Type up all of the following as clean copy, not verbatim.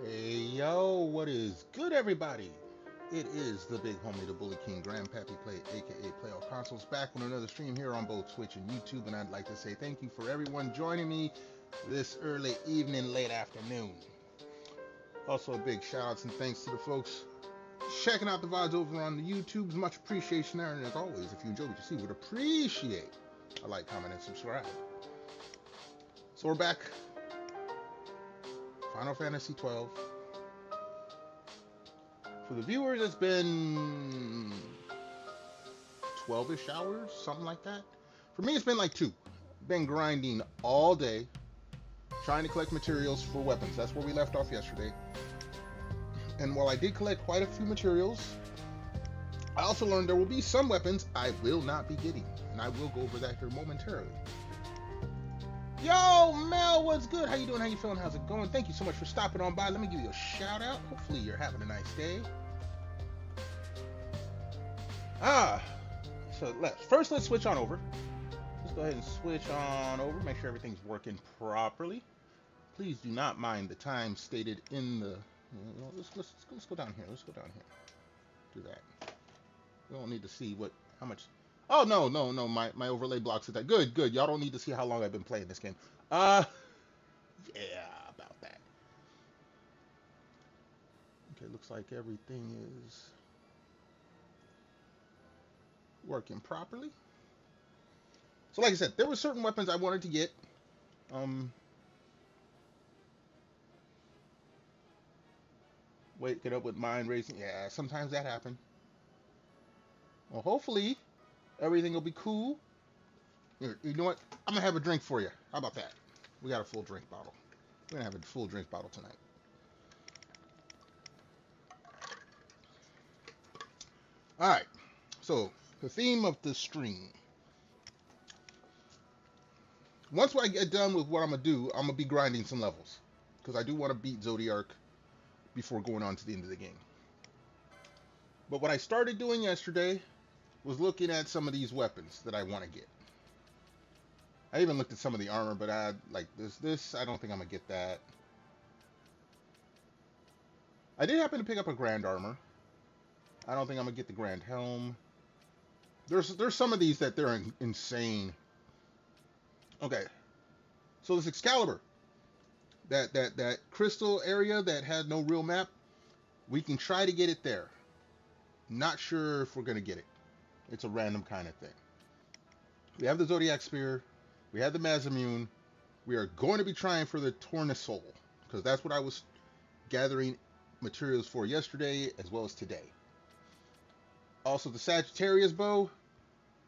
Hey yo, what is good, everybody? It is the big homie, the Bully King, Grandpappy Play, aka Play All Consoles, back with another stream here on both Twitch and YouTube. And I'd like to say thank you for everyone joining me this early evening, late afternoon. Also, a big shout outs and thanks to the folks checking out the VODs over on the YouTubes. Much appreciation there. And as always, if you enjoy what you see, would appreciate a like, comment, and subscribe. So we're back. Final Fantasy 12. For the viewers, it's been 12-ish hours, something like that. For me, it's been like 2. Been grinding all day, trying to collect materials for weapons. That's where we left off yesterday. And while I did collect quite a few materials, I also learned there will be some weapons I will not be getting. And I will go over that here momentarily. Yo, Mel, what's good? How you doing? How you feeling? How's it going? Thank you so much for stopping on by. Let me give you a shout out. Hopefully you're having a nice day. So let's switch on over. Let's go ahead and switch on over. Make sure everything's working properly. Please do not mind the time stated in the. Let's go down here. Let's go down here. Do that. We don't need to see how much. Oh no. My overlay blocks at that. Good. Y'all don't need to see how long I've been playing this game. Yeah, about that. Okay, looks like everything is working properly. So like I said, there were certain weapons I wanted to get. Waking up with mind racing. Yeah, sometimes that happens. Well, hopefully everything will be cool. Here, you know what? I'm gonna have a drink for you. How about that? We got a full drink bottle. We're gonna have a full drink bottle tonight. All right. So the theme of the stream. Once I get done with what I'm gonna do, I'm gonna be grinding some levels because I do want to beat Zodiark before going on to the end of the game. But what I started doing yesterday was looking at some of these weapons that I want to get. I even looked at some of the armor, but I like this. I don't think I'm gonna get that. I did happen to pick up a Grand Armor. I don't think I'm gonna get the Grand Helm. There's some of these that they're insane. Okay, so this Excalibur, that crystal area that had no real map, we can try to get it there. Not sure if we're gonna get it. It's a random kind of thing. We have the Zodiac Spear. We have the Mazamune. We are going to be trying for the Tournesol, because that's what I was gathering materials for yesterday as well as today. Also, the Sagittarius bow.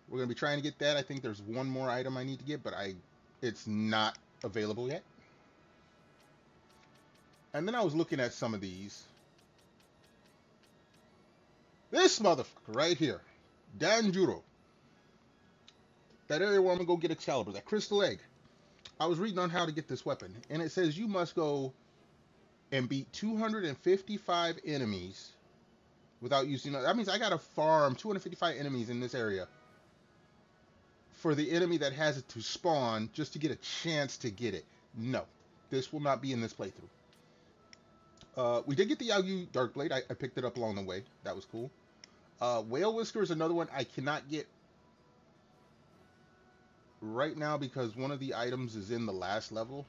We're going to be trying to get that. I think there's one more item I need to get, but it's not available yet. And then I was looking at some of these. This motherfucker right here. Danjuro. That area where I'm going to go get Excalibur. That crystal egg. I was reading on how to get this weapon. And it says you must go and beat 255 enemies without using... That means I got to farm 255 enemies in this area for the enemy that has it to spawn just to get a chance to get it. No. This will not be in this playthrough. We did get the Yaoyu Darkblade. I picked it up along the way. That was cool. Whale Whisker is another one I cannot get right now because one of the items is in the last level.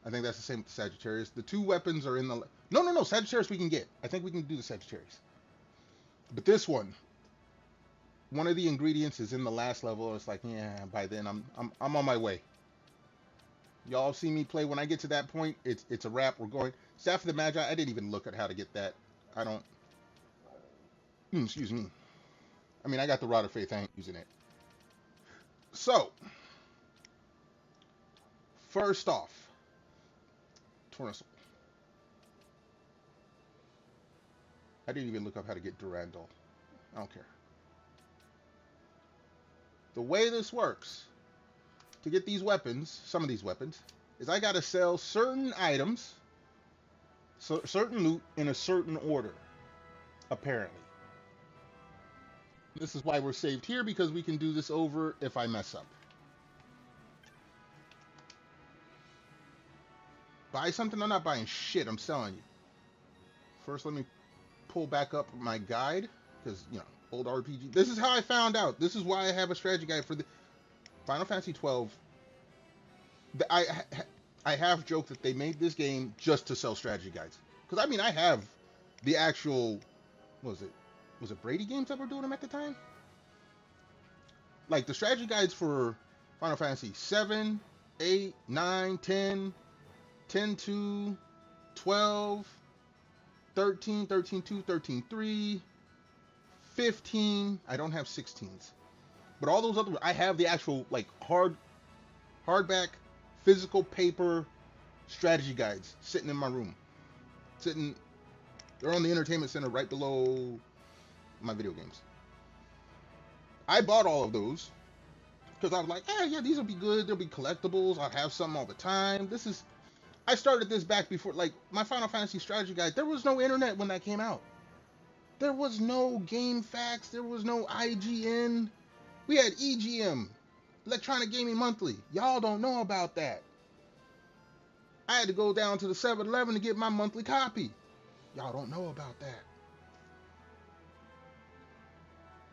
I think that's the same with the Sagittarius. The two weapons are in the... No. Sagittarius we can get. I think we can do the Sagittarius. But this one of the ingredients is in the last level. It's like, yeah, by then I'm on my way. Y'all see me play. When I get to that point, it's a wrap. We're going. Staff of the Magi, I didn't even look at how to get that. I don't... excuse me. I mean, I got the Rod of Faith. I ain't using it. So, first off, Tournesol. I didn't even look up how to get Durandal. I don't care. The way this works, to get these weapons, some of these weapons, is I gotta sell certain items, certain loot in a certain order, apparently. This is why we're saved here, because we can do this over if I mess up. Buy something? I'm not buying shit. I'm selling you. First, let me pull back up my guide because old RPG. This is how I found out. This is why I have a strategy guide for the Final Fantasy 12. I have joked that they made this game just to sell strategy guides. Because I mean, I have the actual. What was it? Was it Brady Games that were doing them at the time? Like the strategy guides for Final Fantasy 7, 8, 9, 10, 10-2, 12, 13, 13-2, 13-3, 15. I don't have 16s. But all those other, I have the actual like hardback, physical paper strategy guides sitting in my room. They're on the entertainment center right below my video games. I bought all of those because I was like, yeah, these will be good. They'll be collectibles. I'll have some all the time. I started this back before, like, my Final Fantasy strategy guide. There was no internet when that came out. There was no GameFAQs. There was no IGN. We had EGM, Electronic Gaming Monthly. Y'all don't know about that. I had to go down to the 7-Eleven to get my monthly copy. Y'all don't know about that.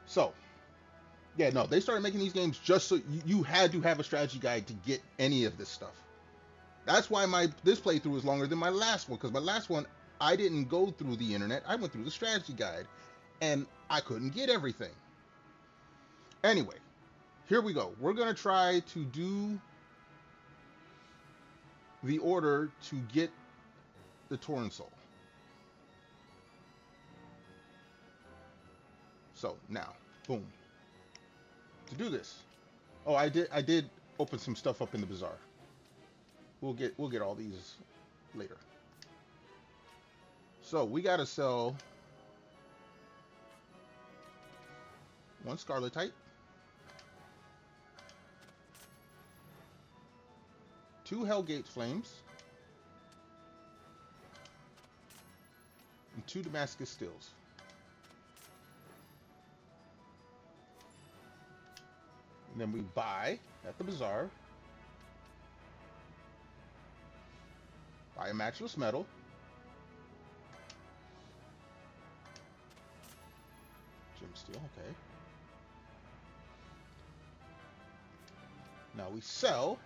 So, yeah, no, they started making these games just so you had to have a strategy guide to get any of this stuff. That's why this playthrough is longer than my last one, because my last one, I didn't go through the internet. I went through the strategy guide, and I couldn't get everything. Anyway, here we go. We're going to try to do the order to get the Torn Soul. So, now, boom. To do this. Oh, I did open some stuff up in the bazaar. We'll get all these later. So we gotta sell 1 Scarletite, 2 Hellgate Flames, and 2 Damascus Stills. And then we buy at the bazaar. Buy a matchless metal. Gem steel, okay. Now we sell.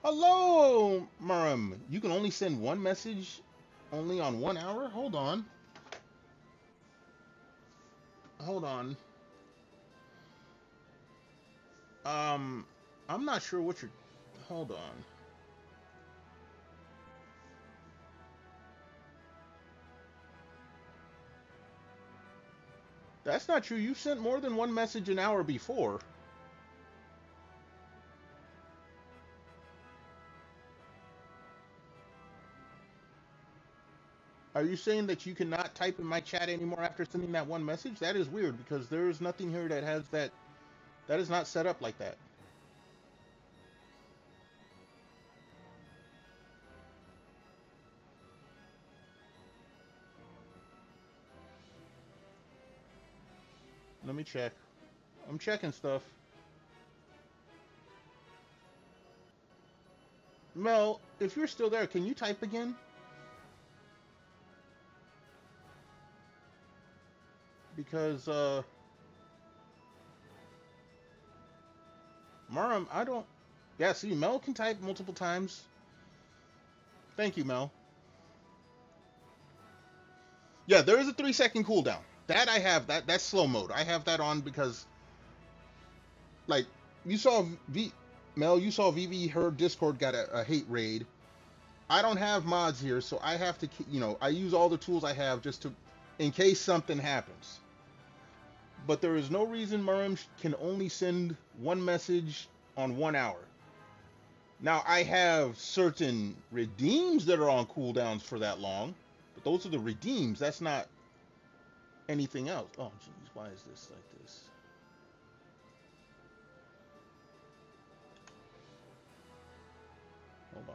Hello, Murum. You can only send one message only on 1 hour? Hold on. Hold on. I'm not sure what you're... Hold on. That's not true. You sent more than one message an hour before. Are you saying that you cannot type in my chat anymore after sending that one message? That is weird because there is nothing here that has that. That is not set up like that. Let me check. I'm checking stuff. Mel, if you're still there, can you type again? Because, Maram, I don't... Yeah, see, Mel can type multiple times. Thank you, Mel. Yeah, there is a 3-second cooldown. That I have. That's slow mode. I have that on because, like, you saw Mel, you saw Vivi, her Discord got a hate raid. I don't have mods here, so I have to, I use all the tools I have just to, in case something happens. But there is no reason Murim can only send one message on 1 hour. Now, I have certain redeems that are on cooldowns for that long, but those are the redeems. That's not anything else. Oh, jeez, why is this like this? Hold on.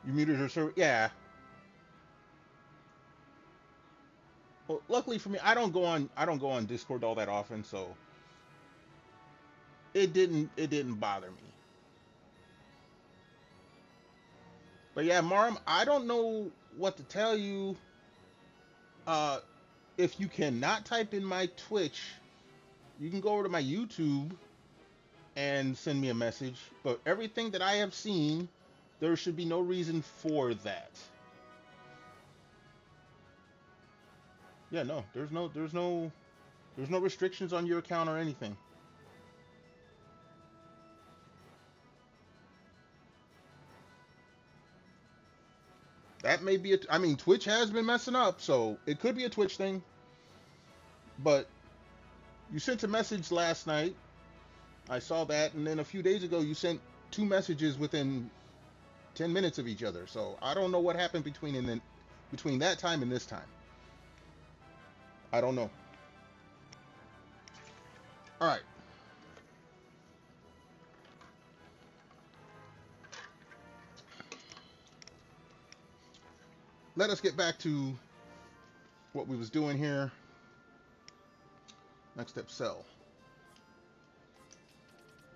You muted your server? Yeah. Well, luckily for me, I don't go on Discord all that often, so it didn't bother me. But yeah, Marm, I don't know what to tell you. If you cannot type in my Twitch, you can go over to my YouTube and send me a message. But everything that I have seen, there should be no reason for that. Yeah, no, there's no restrictions on your account or anything. That may be I mean, Twitch has been messing up, so it could be a Twitch thing. But you sent a message last night. I saw that, and then a few days ago you sent 2 messages within 10 minutes of each other. So I don't know what happened between that time and this time. I don't know. All right. Let us get back to what we was doing here. Next step, sell.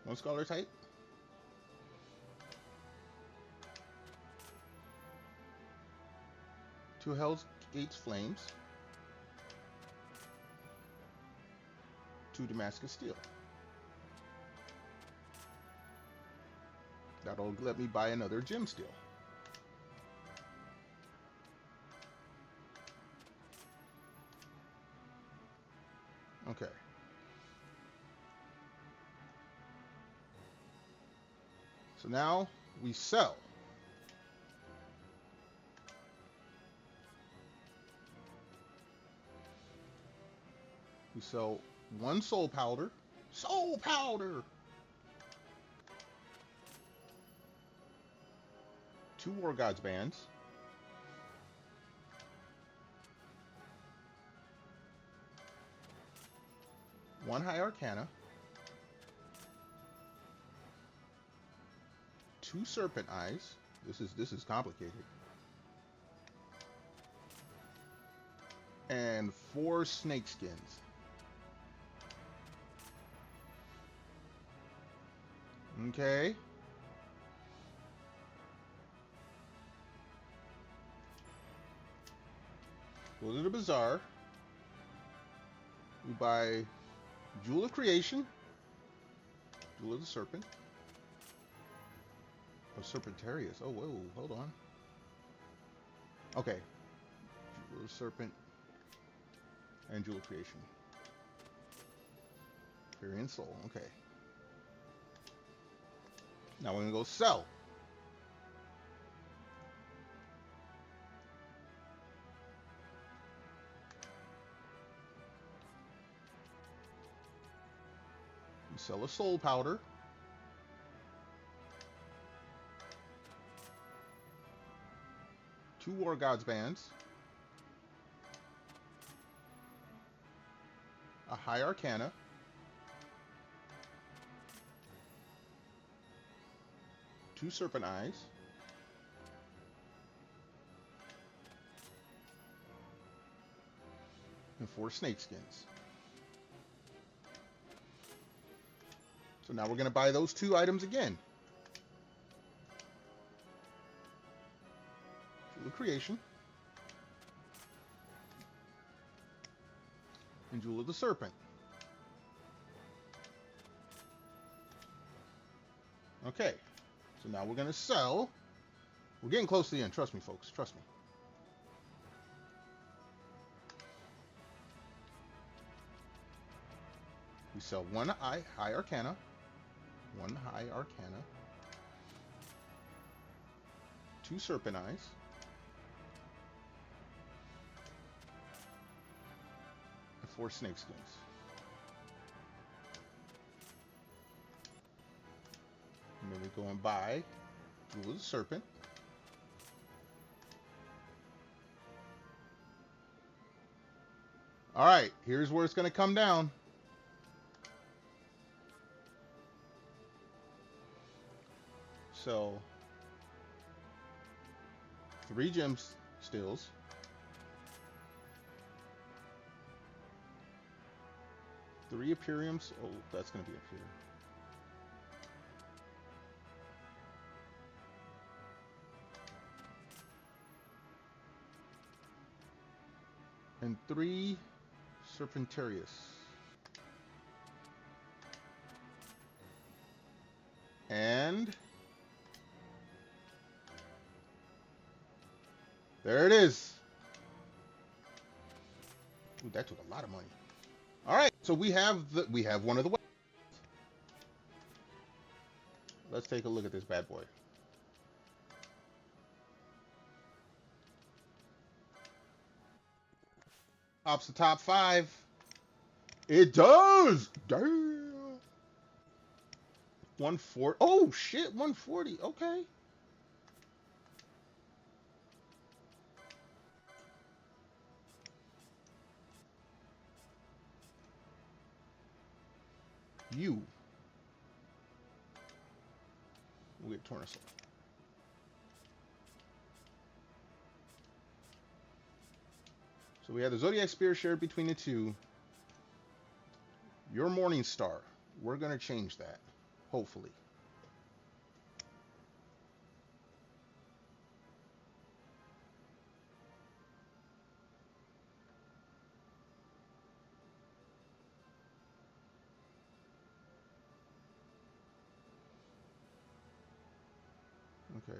1 scholar type. 2 Hell's Gates Flames. 2 Damascus Steel. That'll let me buy another Gem Steel. Okay. So now we sell. We sell 1 soul powder. Soul powder! 2 War Gods bands. 1 High Arcana. 2 Serpent Eyes. This is complicated. And 4 Snake Skins. Okay. Go to the bazaar. We buy Jewel of Creation. Jewel of the Serpent. Oh, Serpentarius. Oh, whoa, hold on. Okay. Jewel of the Serpent. And Jewel of Creation. Variant Soul. Okay. Now we're going to go sell. We sell a soul powder. Two War Gods bands. A High Arcana. Two Serpent Eyes. And 4 Snake Skins. So now we're going to buy those 2 items again. Jewel of Creation. And Jewel of the Serpent. Okay. So now we're going to sell. We're getting close to the end. Trust me, folks. Trust me. We sell 1 High Arcana. 1 High Arcana. 2 Serpent Eyes. And 4 Snake Skins. And then we go and buy Jewel of the Serpent. Alright, here's where it's going to come down. So, 3 gem stills. Three Imperiums. Oh, that's going to be up here. And 3 Serpentarius. And there it is. Ooh, that took a lot of money. All right, so we have one of the weapons. Let's take a look at this bad boy. Ops the top 5. It does. Damn. 140. Oh shit, 140. Okay. We'll get Tornasoul. So we have the Zodiac Spear shared between the two. Your Morning Star. We're going to change that. Hopefully. Okay.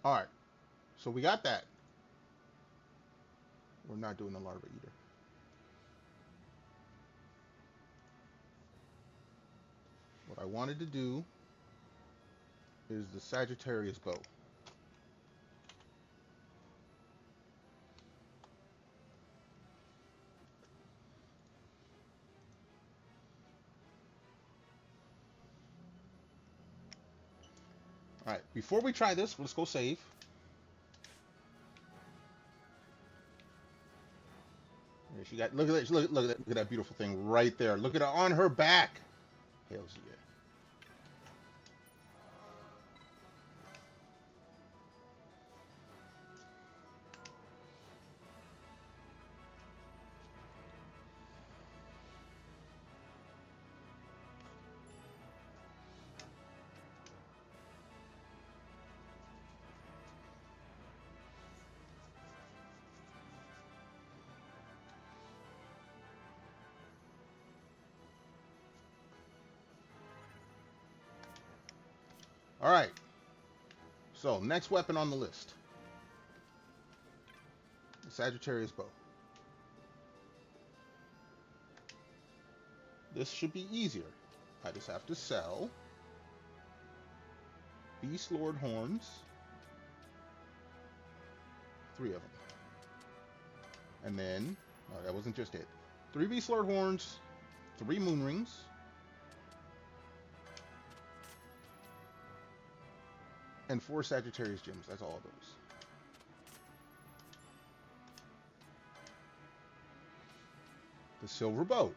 All right. So we got that. We're not doing the Larva Eater. What I wanted to do is the Sagittarius Bow. All right, before we try this, let's go save. There she got. Look at that! Look at that beautiful thing right there. Look at it on her back. Hells yeah! All right. So next weapon on the list, the Sagittarius Bow. This should be easier. I just have to sell Beast Lord Horns, 3 of them. And then, no, that wasn't just it. 3 Beast Lord Horns, 3 Moon Rings, and 4 Sagittarius Gems. That's all of those. The Silver Bow.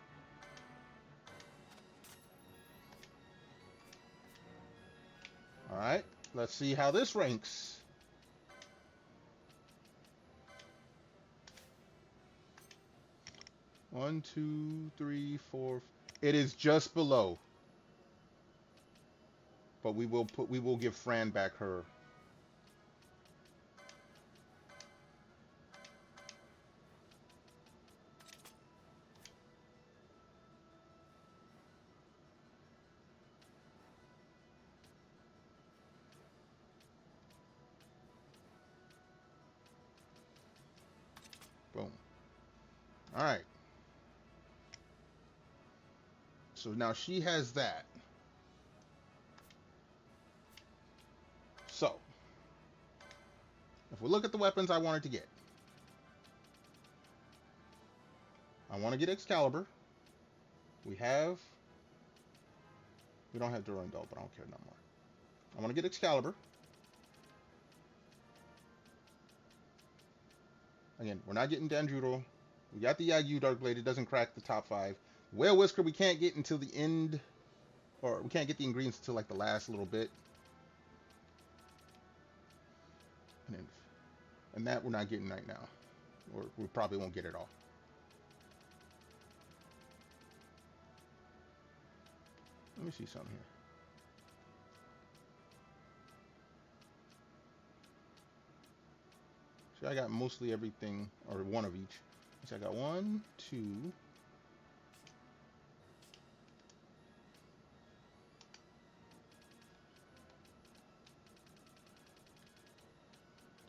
All right, let's see how this ranks. One, 2, 3, 4. It is just below. But we will give Fran back her. Boom. All right. So now she has that. So, if we look at the weapons I wanted to get, I want to get Excalibur. We don't have Durandal, but I don't care no more. I want to get Excalibur. Again, we're not getting Dandrudo. We got the Yagyu Darkblade. It doesn't crack the top 5. Whale Whisker, we can't get until the end, or we can't get the ingredients until like the last little bit. And that we're not getting right now. Or we probably won't get it all. Let me see something here. So I got mostly everything, or one of each. So I got 1, 2,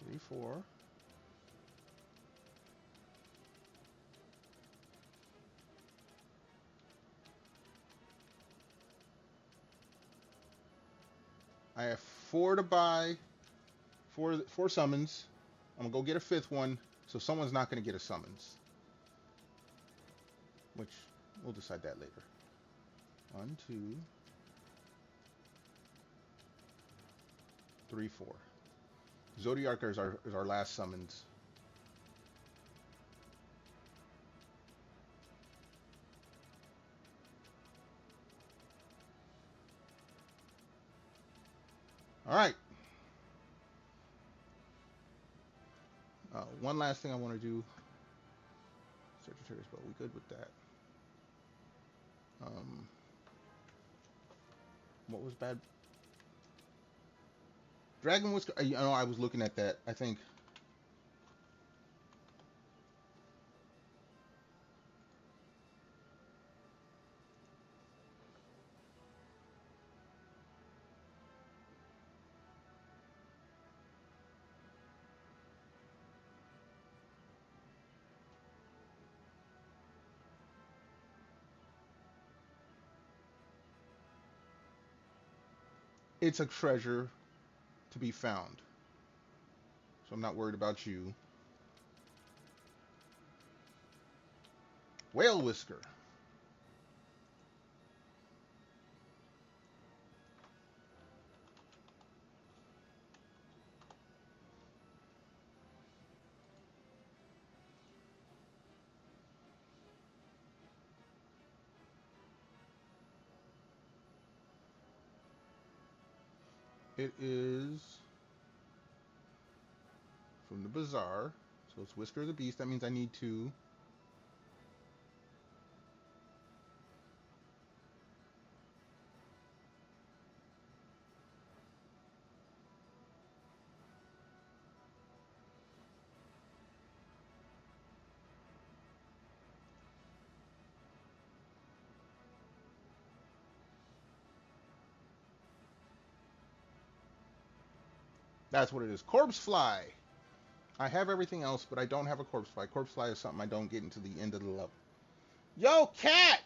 3, 4. I have 4 to buy, 4 summons. I'm gonna go get a 5th one, so someone's not gonna get a summons. Which, we'll decide that later. 1, 2, 3, 4. Zodiarker is our last summons. Alright. One last thing I want to do. Sagittarius, but we good with that. What was bad? Dragon Whisker. You know, I was looking at that. I think. It's a treasure to be found. So I'm not worried about you. Whale Whisker. It is from the Bazaar. So it's Whisker of the Beast. That means I need 2. That's what it is. Corpse Fly. I have everything else, but I don't have a Corpse Fly. Corpse Fly is something I don't get until the end of the level. Yo, Cat!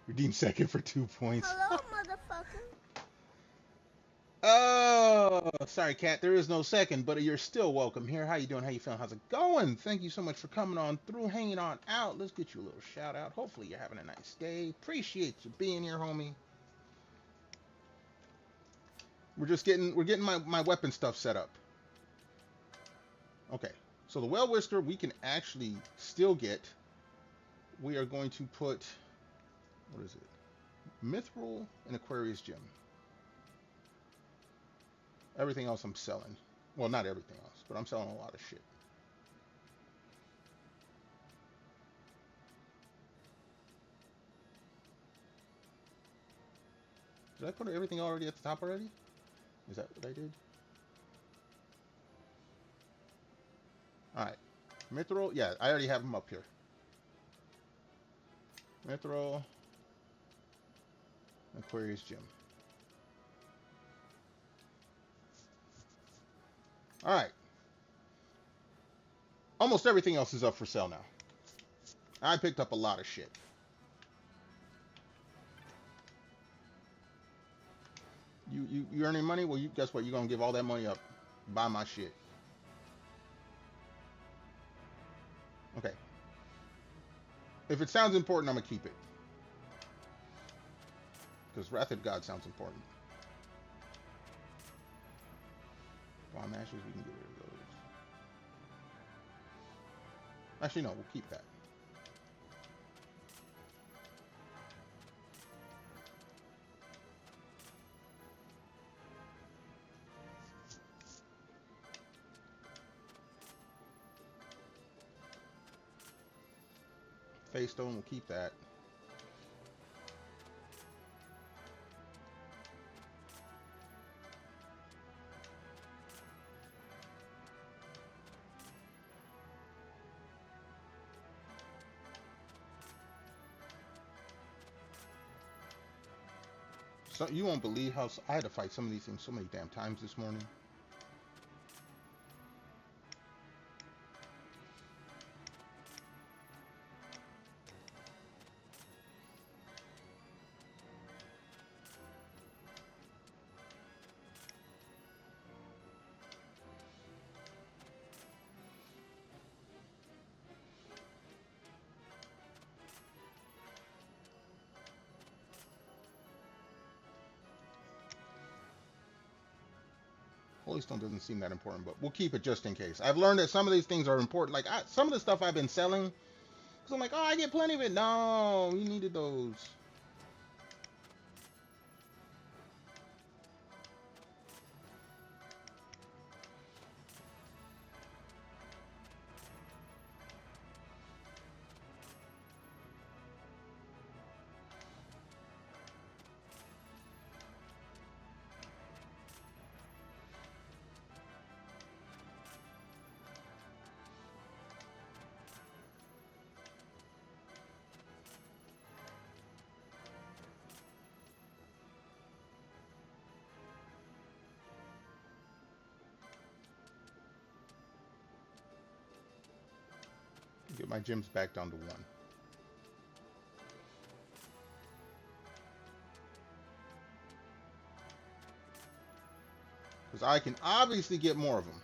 Redeem second for 2 points. Hello, motherfucker. Oh, sorry, Cat. There is no second, but you're still welcome here. How you doing? How you feeling? How's it going? Thank you so much for coming on through, hanging on out. Let's get you a little shout out. Hopefully you're having a nice day. Appreciate you being here, homie. We're getting my weapon stuff set up. Okay, so the Whale Whisker we can actually still get. We are going to put, what is it? Mithril and Aquarius Gem. Everything else I'm selling. Well, not everything else, but I'm selling a lot of shit. Did I put everything already at the top already? Is that what I did? Alright. Mithril, yeah, I already have them up here. Mithril, Aquarius Gem. Alright. Almost everything else is up for sale now. I picked up a lot of shit. You earning money? Well, guess what? You're gonna give all that money up. Buy my shit. Okay. If it sounds important, I'm gonna keep it. Because Wrath of God sounds important. Bomb ashes, we can get rid of those. Actually, no, we'll keep that. Face stone, we'll keep that. So you won't believe how I had to fight some of these things so many damn times this morning. Holy Stone doesn't seem that important, but we'll keep it just in case. I've learned that some of these things are important. Like some of the stuff I've been selling, because I'm like, oh, I get plenty of it. No, you needed those. Get my gems back down to 1. Because I can obviously get more of them.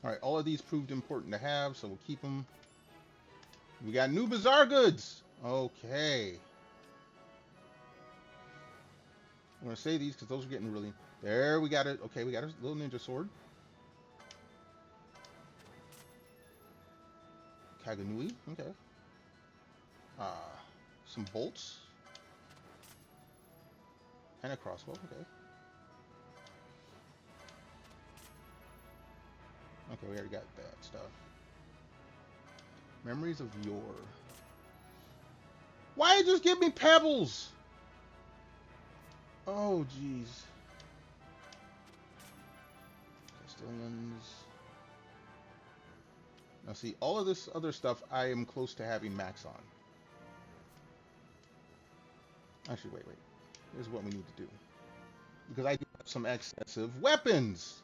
Alright, all of these proved important to have, so we'll keep them. We got new Bazaar goods! Okay. I'm going to say these because those are getting really... There, we got it. Okay, we got a little ninja sword. Kaganui, okay. Some bolts. And a crossbow, okay. Okay, we already got that stuff. Memories of yore. Why did you just give me pebbles? Oh, jeez. Castellans. Now see, all of this other stuff I am close to having max on. Actually, wait. Here's what we need to do. Because I do have some excessive weapons.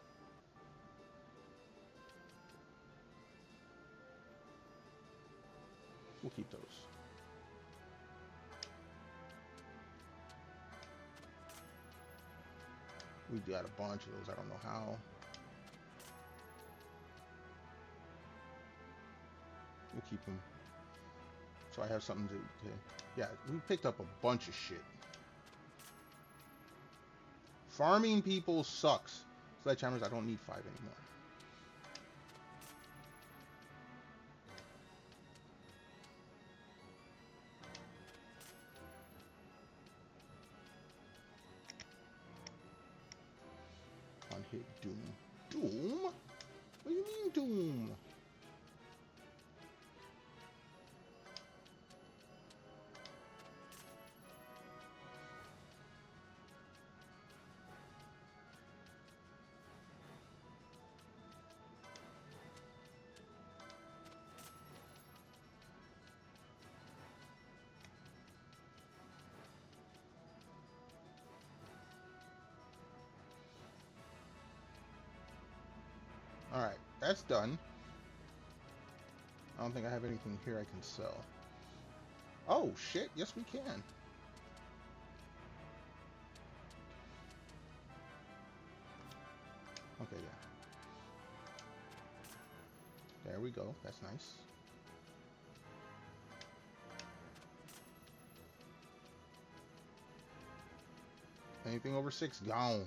We'll keep those. We got a bunch of those. I don't know how. We'll keep them. So I have something to... Okay. Yeah, we picked up a bunch of shit. Farming people sucks. Sledgehammers, I don't need 5 anymore. Hit Doom. Doom? What do you mean Doom? Alright, that's done. don't think I have anything here I can sell. Oh, shit. Yes, we can. Okay, yeah. There we go. That's nice. Anything over 6, gone.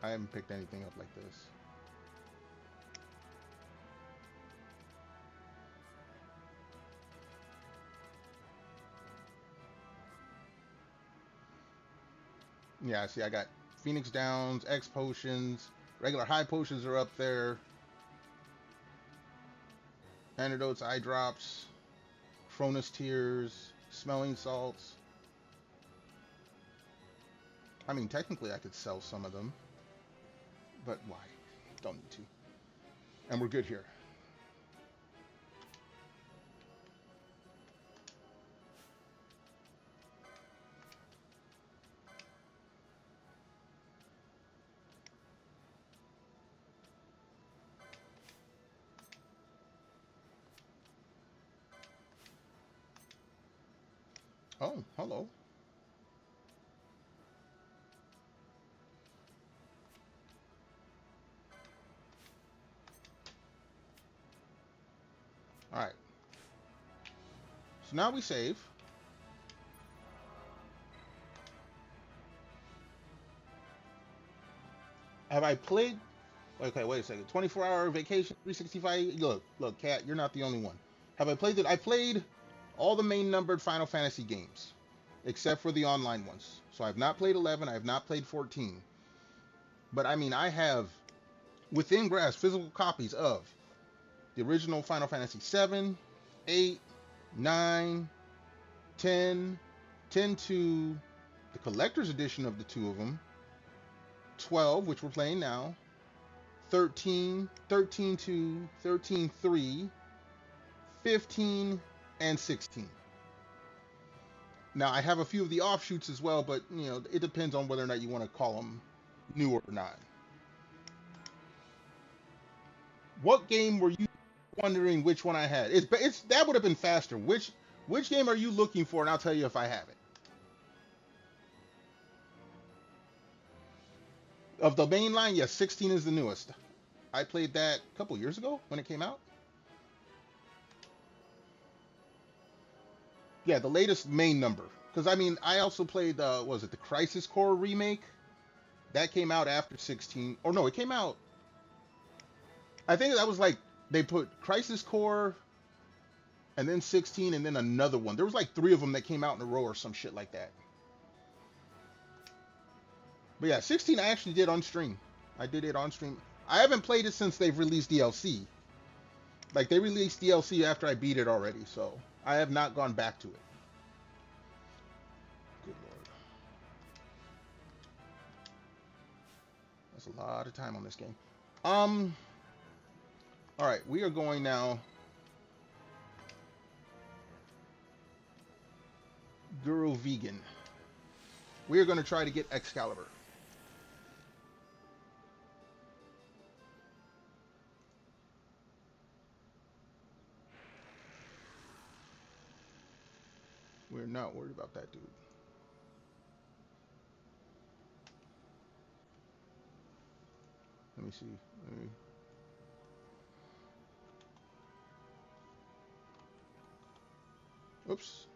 I haven't picked anything up like this. Yeah, see, I got Phoenix Downs, X potions, regular high potions are up there. Antidotes, eye drops, Cronus tears, smelling salts. I mean, technically I could sell some of them, but why? Don't need to. And we're good here. Oh, hello. All right. So now we save. Have I played? Okay, wait a second. 24-hour vacation, 365. Look, Cat, you're not the only one. Have I played it? I played all the main numbered Final Fantasy games, except for the online ones. So I've not played 11. I have not played 14. But I mean, I have within grasp physical copies of the original Final Fantasy 7, 8, 9, 10, 10-2, the collector's edition of the two of them, 12, which we're playing now, 13, 13-2, 13-3, 15, and 16. Now, I have a few of the offshoots as well, but, you know, it depends on whether or not you want to call them new or not. What game were you wondering which one I had? It's that would have been faster. Which game are you looking for? And I'll tell you if I have it. Of the main line, yes, 16 is the newest. I played that a couple years ago when it came out. Yeah, the latest main number. Because, I mean, I also played, was it the Crisis Core remake? That came out after 16. Or no, it came out... I think that was like, they put Crisis Core, and then 16, and then another one. There was like 3 of them that came out in a row or some shit like that. But yeah, 16 I actually did on stream. I did it on stream. I haven't played it since they've released DLC. Like, they released DLC after I beat it already, so I have not gone back to it. Good lord. That's a lot of time on this game. Alright, we are going now. Guru Vegan. We are going to try to get Excalibur. We're not worried about that dude. Let me see. Oops.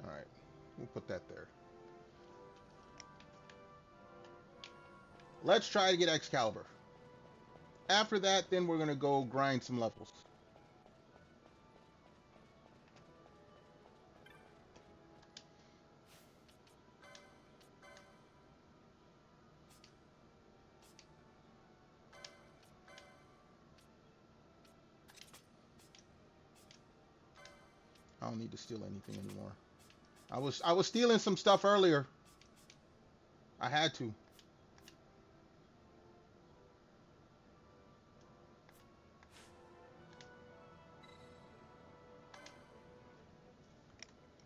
All right. We'll put that there. Let's try to get Excalibur. After that, then we're going to go grind some levels. I don't need to steal anything anymore. I was stealing some stuff earlier. I had to.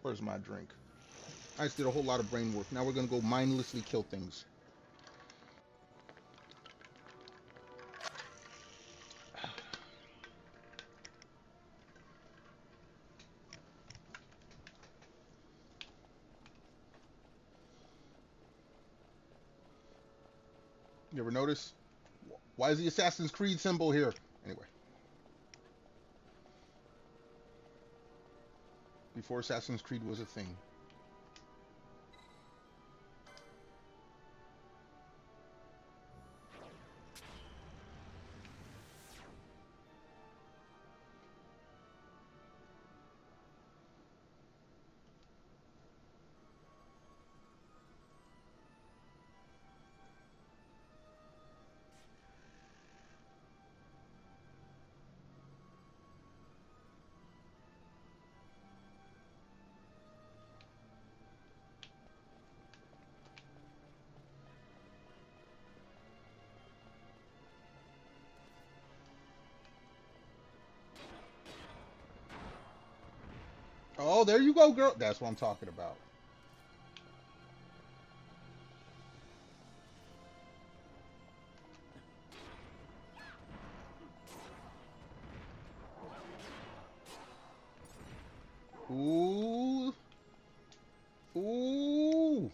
Where's my drink? I just did a whole lot of brain work. Now we're gonna go mindlessly kill things. You ever notice? Why is the Assassin's Creed symbol here? Anyway. Before Assassin's Creed was a thing. Oh, there you go, girl. That's what I'm talking about. Ooh. Ooh.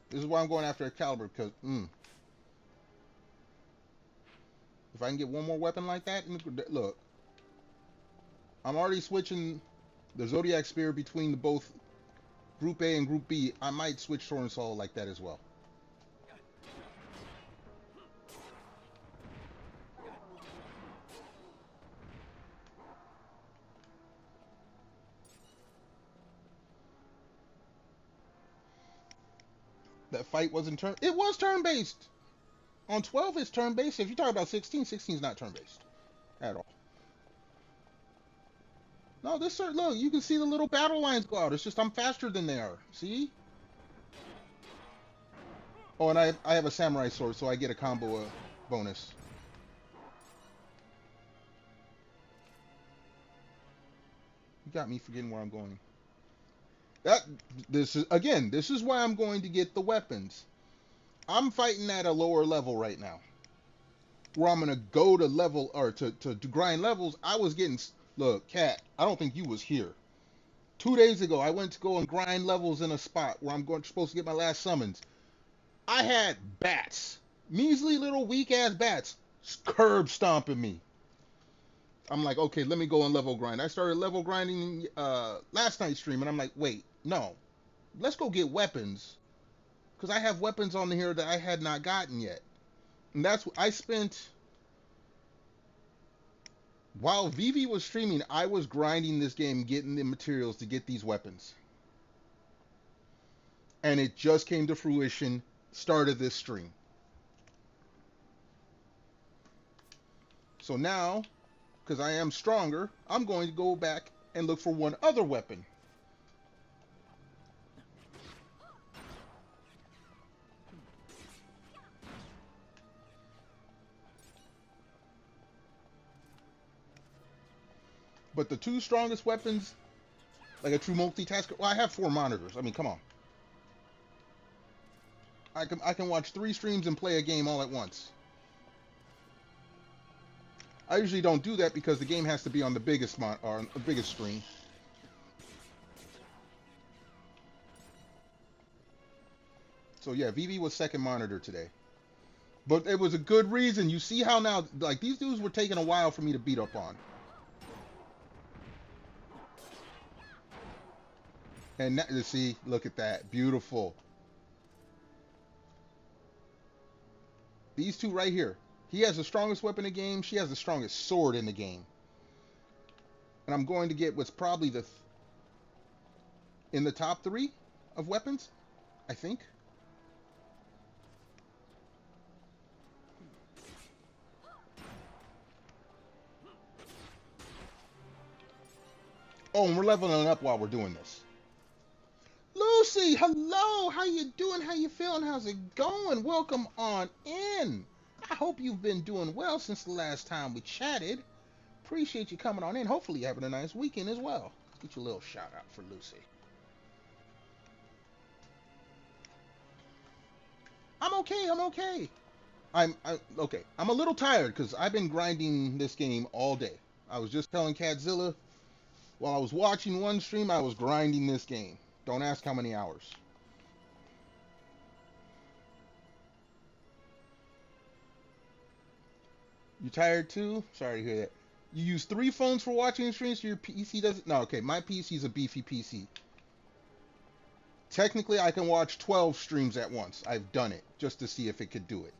This is why I'm going after a caliber, because, if I can get one more weapon like that, look. I'm already switching the Zodiac Spear between the both Group A and Group B. I might switch Sword and Soul like that as well. That fight wasn't turn. It was turn-based. On 12, it's turn-based. If you talk about 16, 16 is not turn-based at all. No, this look, you can see the little battle lines go out. It's just I'm faster than they are. See? Oh, and I have a samurai sword, so I get a combo bonus. You got me forgetting where I'm going. This is why I'm going to get the weapons. I'm fighting at a lower level right now. Where I'm gonna go to level or to grind levels. I was getting look, Cat. I don't think you was here. 2 days ago, I went to go and grind levels in a spot where I'm supposed to get my last summons. I had bats, measly little weak ass bats, curb stomping me. I'm like, okay, let me go and level grind. I started level grinding last night's stream, and I'm like, wait, no, let's go get weapons, because I have weapons on here that I had not gotten yet. And that's what I spent. While Vivi was streaming, I was grinding this game, getting the materials to get these weapons. And it just came to fruition, start of this stream. So now, because I am stronger, I'm going to go back and look for one other weapon. But the two strongest weapons, like a true multitasker, well, I have 4 monitors. I mean, come on. I can watch 3 streams and play a game all at once. I usually don't do that because the game has to be on the biggest biggest screen. So yeah, VV was second monitor today. But it was a good reason. You see how now, like, these dudes were taking a while for me to beat up on. And that, see, look at that. Beautiful. These two right here. He has the strongest weapon in the game. She has the strongest sword in the game. And I'm going to get what's probably in the top 3 of weapons, I think. Oh, and we're leveling up while we're doing this. Lucy, hello. How you doing? How you feeling? How's it going? Welcome on in. I hope you've been doing well since the last time we chatted. Appreciate you coming on in. Hopefully you're having a nice weekend as well. Get you a little shout out for Lucy. I'm okay. I'm okay. I'm okay. I'm a little tired because I've been grinding this game all day. I was just telling Catzilla while I was watching one stream, I was grinding this game. Don't ask how many hours. You tired too? Sorry to hear that. You use 3 phones for watching streams, so your PC doesn't... No, okay, my PC is a beefy PC. Technically, I can watch 12 streams at once. I've done it, just to see if it could do it.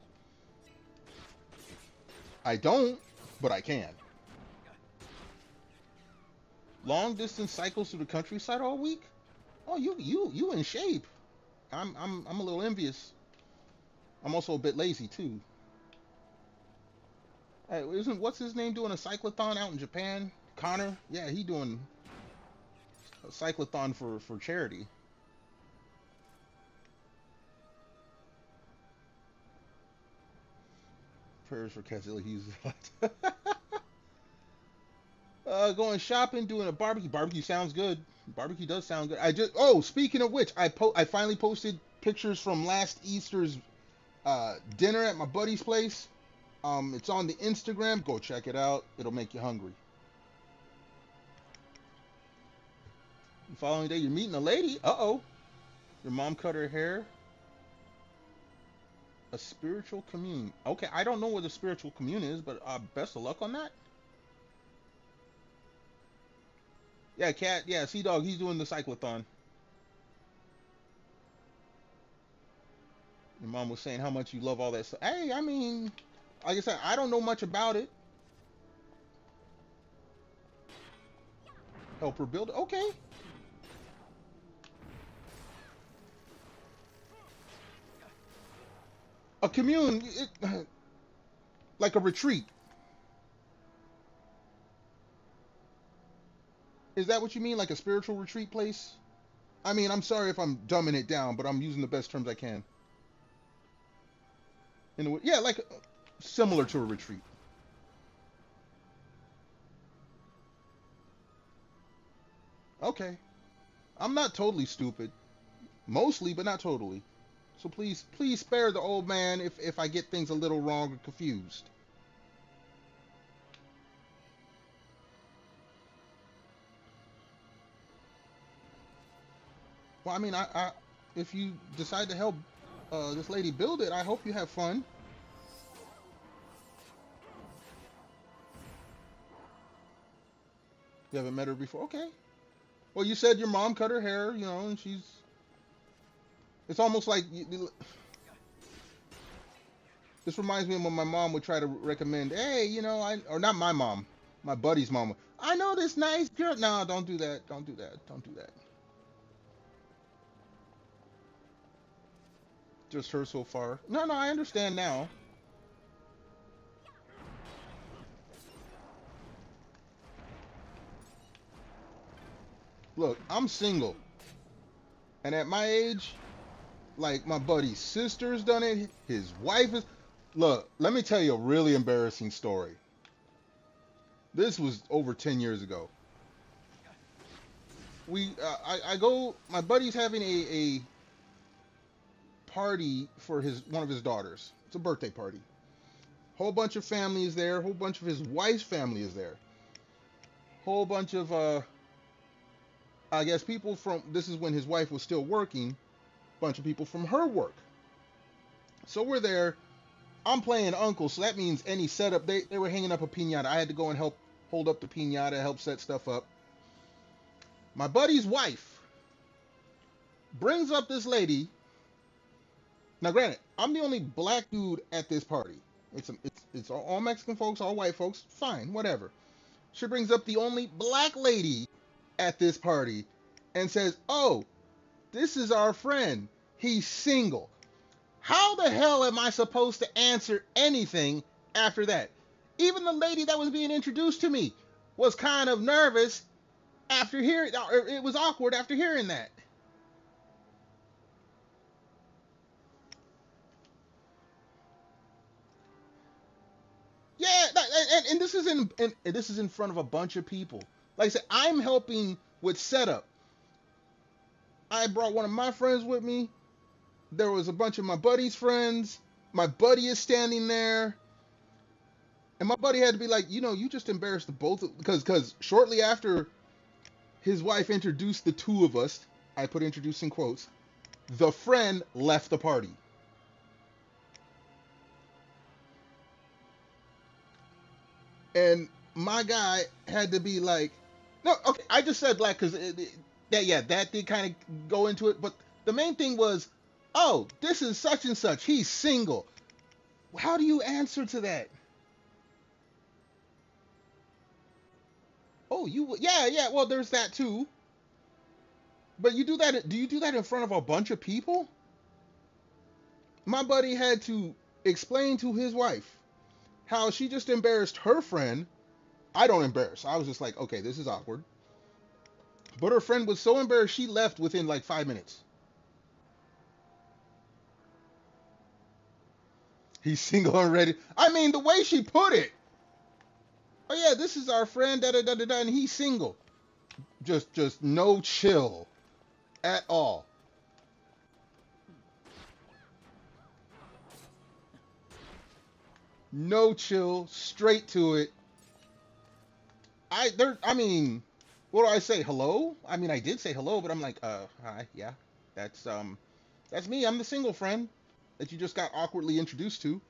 I don't, but I can. Long distance cycles through the countryside all week? Oh, you in shape. I'm a little envious. I'm also a bit lazy too. Hey, what's his name doing a cyclothon out in Japan? Connor? Yeah, he doing a cyclothon for charity. Prayers for Catzilla Hughes. Going shopping, doing a barbecue. Barbecue sounds good. Barbecue does sound good. Speaking of which, I finally posted pictures from last Easter's dinner at my buddy's place. It's on the Instagram. Go check it out. It'll make you hungry. The following day, you're meeting a lady. Uh-oh. Your mom cut her hair. A spiritual commune. Okay, I don't know what a spiritual commune is, but best of luck on that. Yeah, Cat. Yeah, Sea Dog. He's doing the cyclothon. Your mom was saying how much you love all that stuff. Hey, I mean, like I said, I don't know much about it. Help her build it. Okay. A commune, like a retreat. Is that what you mean, like a spiritual retreat place? I mean, I'm sorry if I'm dumbing it down, but I'm using the best terms I can. Yeah, like similar to a retreat. Okay. I'm not totally stupid. Mostly, but not totally. So please spare the old man if I get things a little wrong or confused. Well, I mean, if you decide to help this lady build it, I hope you have fun. You haven't met her before? Okay. Well, you said your mom cut her hair, you know, and she's... It's almost like... This reminds me of when my mom would try to recommend, hey, you know, or not my mom, my buddy's mom. I know this nice girl. No, don't do that. Don't do that. Don't do that. Just her so far. No, I understand now. Look, I'm single. And at my age, like my buddy's sister's done it, his wife is... Look, let me tell you a really embarrassing story. This was over 10 years ago. My buddy's having a party for one of his daughters. It's a birthday party. Whole bunch of family is there. Whole bunch of his wife's family is there. Whole bunch of, I guess people from, this is when his wife was still working, bunch of people from her work. So we're there. I'm playing uncle, so that means any setup, they were hanging up a piñata. I had to go and help hold up the piñata, help set stuff up. My buddy's wife brings up this lady. Now, granted, I'm the only black dude at this party. It's all Mexican folks, all white folks. Fine, whatever. She brings up the only black lady at this party and says, oh, this is our friend. He's single. How the hell am I supposed to answer anything after that? Even the lady that was being introduced to me was kind of nervous After hearing, it was awkward after hearing that. Yeah, and this is this is in front of a bunch of people. Like I said, I'm helping with setup. I brought one of my friends with me. There was a bunch of my buddy's friends. My buddy is standing there. And my buddy had to be like, you just embarrassed the both of, because shortly after his wife introduced the two of us, I put introduced in quotes, the friend left the party. And my guy had to be like, no, okay, I just said black because that did kind of go into it. But the main thing was, oh, this is such and such. He's single. How do you answer to that? Oh, yeah. Well, there's that too. But you do that. Do you do that in front of a bunch of people? My buddy had to explain to his wife how she just embarrassed her friend. I don't embarrass. I was just like, okay, this is awkward. But her friend was so embarrassed she left within like 5 minutes. He's single and ready. I mean, the way she put it. Oh yeah, this is our friend, and he's single. Just no chill at all. No chill, straight to it. I mean, what do I say? Hello? I mean, I did say hello, but I'm like, hi, yeah. That's me. I'm the single friend that you just got awkwardly introduced to.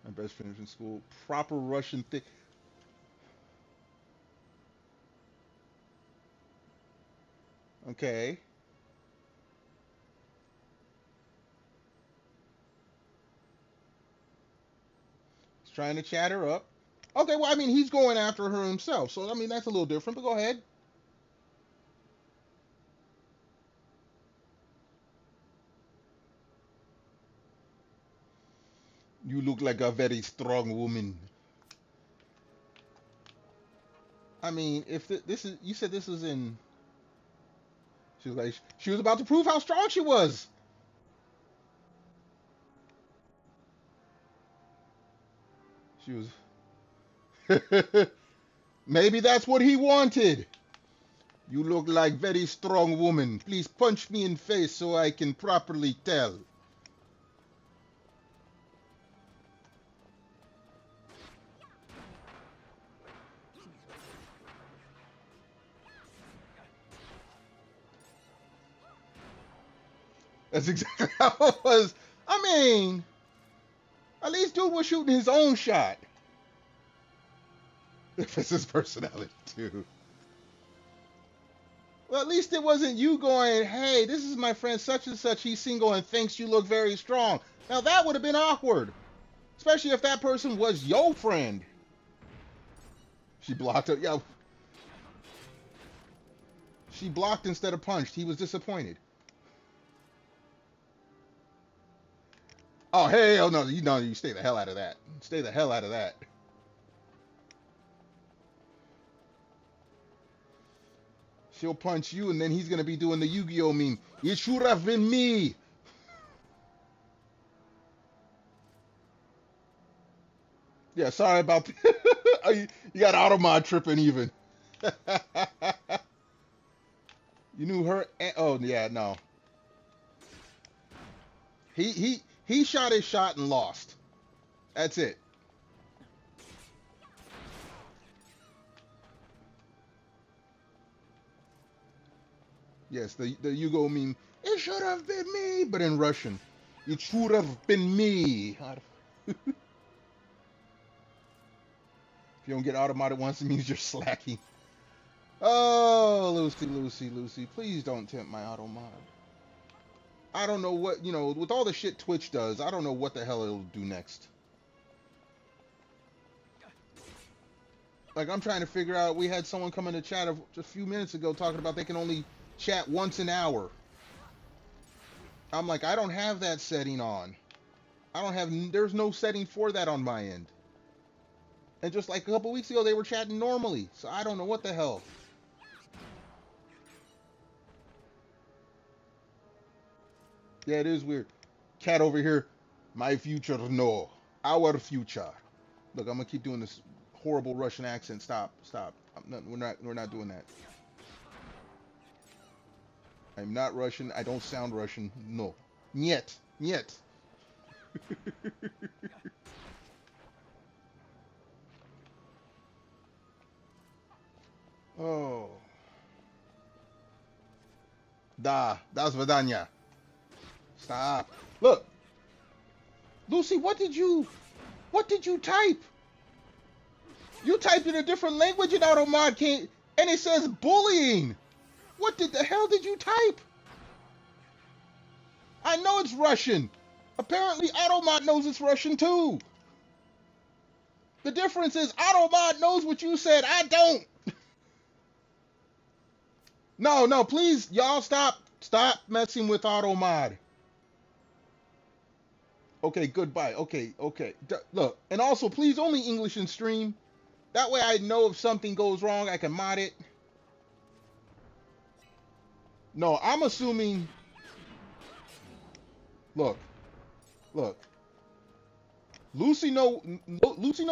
My best friend in school, proper Russian thing. Okay. He's trying to chat her up. Okay, well, I mean, he's going after her himself, so I mean, that's a little different, but go ahead. You look like a very strong woman. I mean, if this is, you said this was in, she was like, she was about to prove how strong she was. She was, maybe that's what he wanted. You look like very strong woman. Please punch me in face so I can properly tell. That's exactly how it was. I mean, at least dude was shooting his own shot. If it's his personality too. Well, at least it wasn't you going, hey, this is my friend such and such, he's single and thinks you look very strong. Now that would have been awkward. Especially if that person was your friend. She blocked it. Yeah. She blocked instead of punched. He was disappointed. Oh, hell no. You stay the hell out of that. Stay the hell out of that. She'll punch you, and then he's going to be doing the Yu-Gi-Oh meme. It should have been me. Yeah, sorry about that. You got Automod tripping even. You knew her. Oh, yeah, no. He shot his shot and lost. That's it. Yes, the Yugo meme. It should have been me, but in Russian. It should have been me. If you don't get automated once, it means you're slacking. Oh, Lucy, please don't tempt my automod. I don't know what, with all the shit Twitch does, I don't know what the hell it'll do next. Like, I'm trying to figure out, we had someone come in the chat a few minutes ago talking about they can only chat once an hour. I'm like, I don't have that setting on. There's no setting for that on my end. And just like a couple weeks ago, they were chatting normally. So I don't know what the hell. Yeah, it is weird. Cat over here. My future, no. Our future. Look, I'm gonna keep doing this horrible Russian accent. Stop, stop. We're not doing that. I'm not Russian. I don't sound Russian. No. Niet. Niet. Oh. Das Vidanya. Stop. Look. Lucy, what did you type? You typed in a different language in AutoMod can't, and it says bullying. What the hell did you type? I know it's Russian. Apparently AutoMod knows it's Russian too. The difference is AutoMod knows what you said. I don't. No, please, y'all stop messing with AutoMod. Okay, goodbye. Okay. Look, and also please only English in stream. That way I know if something goes wrong, I can mod it. No, I'm assuming. Look. Lucy knows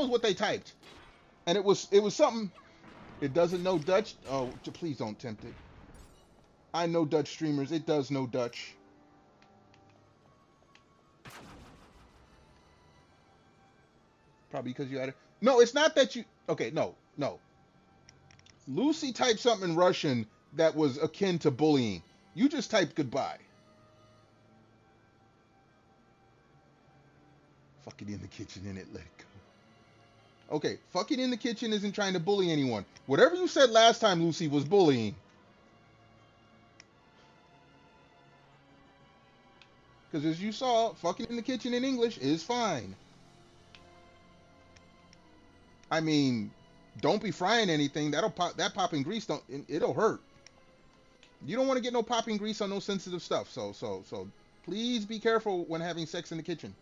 what they typed, and it was something. It doesn't know Dutch. Oh, please don't tempt it. I know Dutch streamers. It does know Dutch. Probably because you had it. No, it's not that you. Okay, no. Lucy typed something in Russian that was akin to bullying. You just typed goodbye. Fuck it in the kitchen and it let it go. Okay, fuck it in the kitchen isn't trying to bully anyone. Whatever you said last time, Lucy, was bullying. Because as you saw, fucking in the kitchen in English is fine. I mean, don't be frying anything. That popping grease it'll hurt. You don't want to get no popping grease on no sensitive stuff. So please be careful when having sex in the kitchen.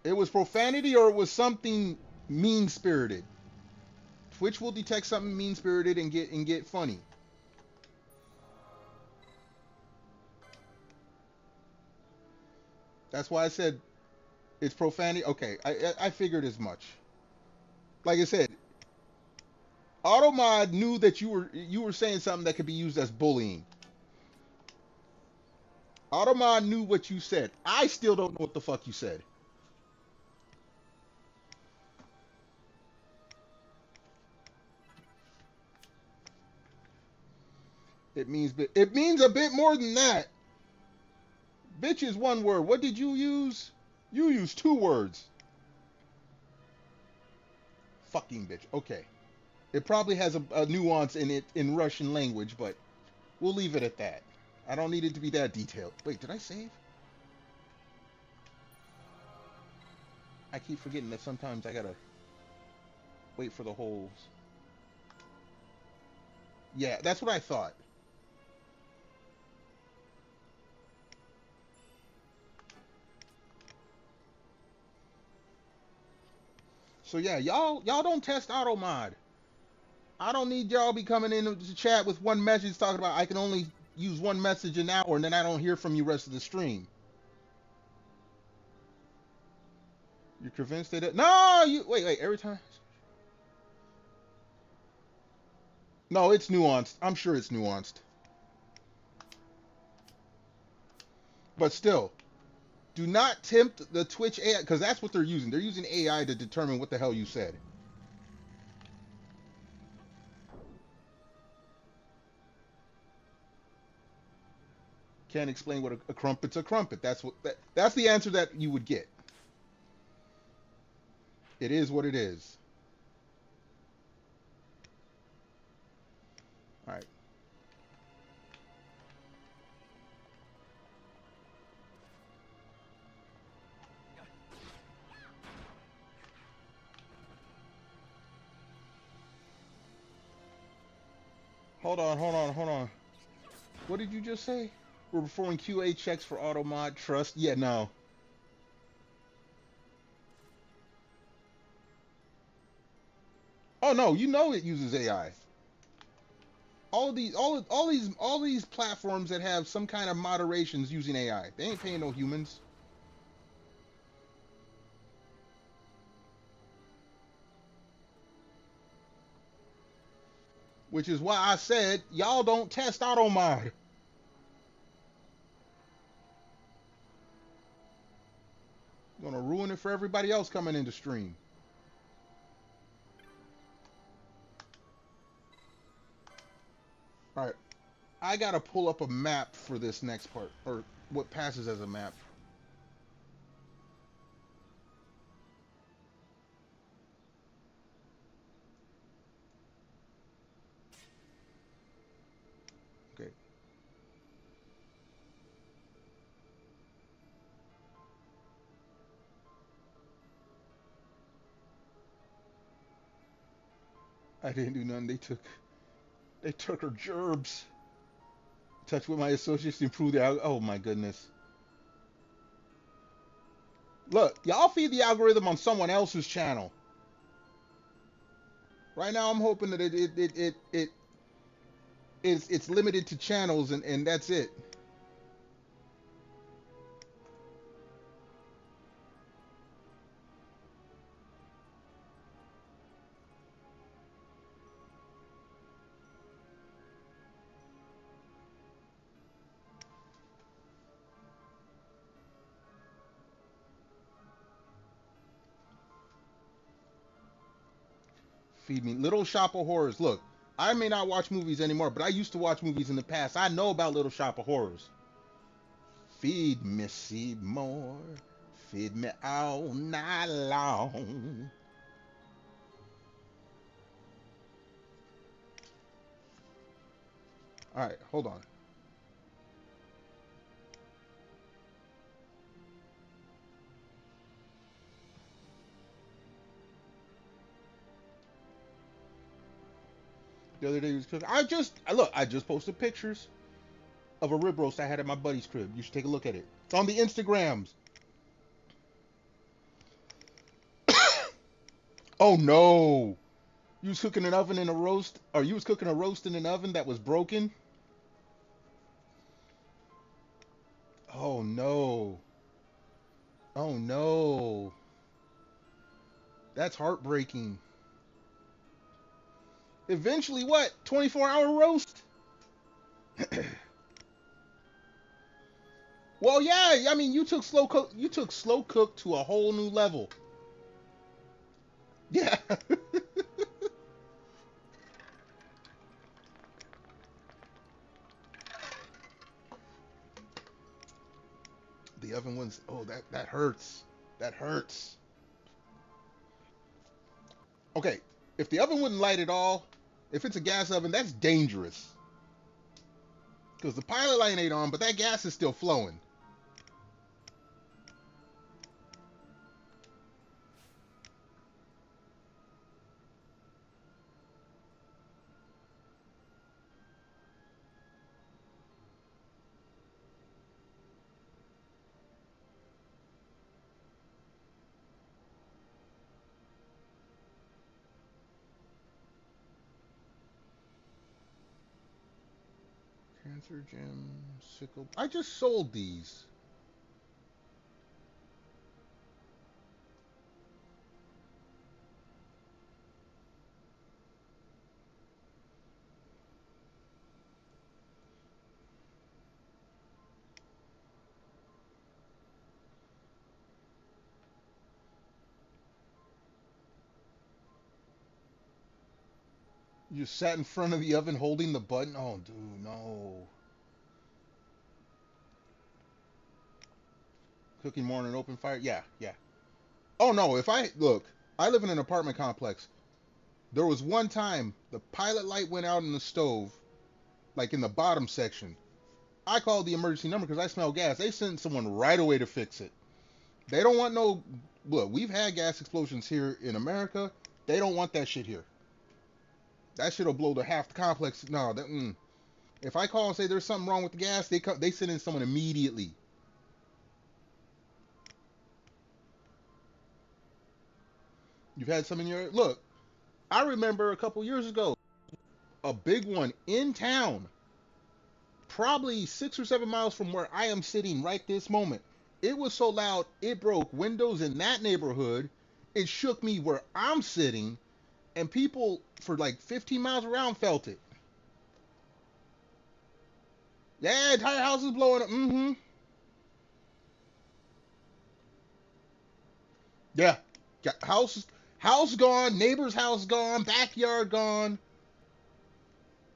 It was profanity or it was something mean-spirited. Twitch will detect something mean-spirited and get funny. That's why I said it's profanity. Okay, I figured as much. Like I said, AutoMod knew that you were saying something that could be used as bullying. AutoMod knew what you said. I still don't know what the fuck you said. It means a bit more than that. Bitch is one word. What did you use? You used 2 words. Fucking bitch. Okay. It probably has a nuance in it in Russian language, but we'll leave it at that. I don't need it to be that detailed. Wait, did I save? I keep forgetting that sometimes I gotta wait for the holes. Yeah, that's what I thought. So yeah, y'all don't test AutoMod. I don't need y'all be coming in to chat with one message talking about I can only use one message an hour and then I don't hear from you rest of the stream. You're convinced that no, you wait, every time. No, it's nuanced. I'm sure it's nuanced. But still, do not tempt the Twitch AI because that's what they're using. They're using AI to determine what the hell you said. Can't explain what a crumpet's a crumpet. That's the answer that you would get. It is what it is. All right. Hold on. What did you just say? We're performing QA checks for AutoMod. Trust? Yeah, no. Oh no, you know it uses AI. All these platforms that have some kind of moderations using AI. They ain't paying no humans. Which is why I said y'all don't test auto mod. Gonna ruin it for everybody else coming into stream. All right, I gotta pull up a map for this next part, or what passes as a map. Okay. I didn't do nothing. They took her gerbs. Touch with my associates to improve the oh my goodness. Look, y'all feed the algorithm on someone else's channel. Right now, I'm hoping that it's limited to channels and that's it. Feed me Little Shop of Horrors. Look, I may not watch movies anymore, but I used to watch movies in the past. I know about Little Shop of Horrors. Feed me Seymour. Feed me all night long. All right, hold on. The other day he was cooking. I just posted pictures of a rib roast I had at my buddy's crib. You should take a look at it. It's on the Instagrams. Oh no! You was cooking an oven in a roast, or you was cooking a roast in an oven that was broken? Oh no! Oh no! That's heartbreaking. Eventually, what? 24-hour roast? Well, yeah. I mean, you took slow cook. You took slow cook to a whole new level. Yeah. The oven was. Oh, that hurts. That hurts. Okay, if the oven wouldn't light at all, if it's a gas oven, that's dangerous. Because the pilot light ain't on, but that gas is still flowing. Cancer gem, sickle. I just sold these. You just sat in front of the oven holding the button. Oh, dude, no. Cooking more on an open fire. Yeah, yeah. Oh no. If I look, I live in an apartment complex. There was one time the pilot light went out in the stove, like in the bottom section. I called the emergency number because I smell gas. They sent someone right away to fix it. They don't want no. Look, we've had gas explosions here in America. They don't want that shit here. That shit'll blow the half the complex. No, if I call and say there's something wrong with the gas, they send in someone immediately. You've had some in your look. I remember a couple years ago, a big one in town, probably 6 or 7 miles from where I am sitting right this moment. It was so loud, it broke windows in that neighborhood. It shook me where I'm sitting, and people for like 15 miles around felt it. Yeah, entire house is blowing up. Mm-hmm. Yeah. House gone, neighbor's house gone, backyard gone.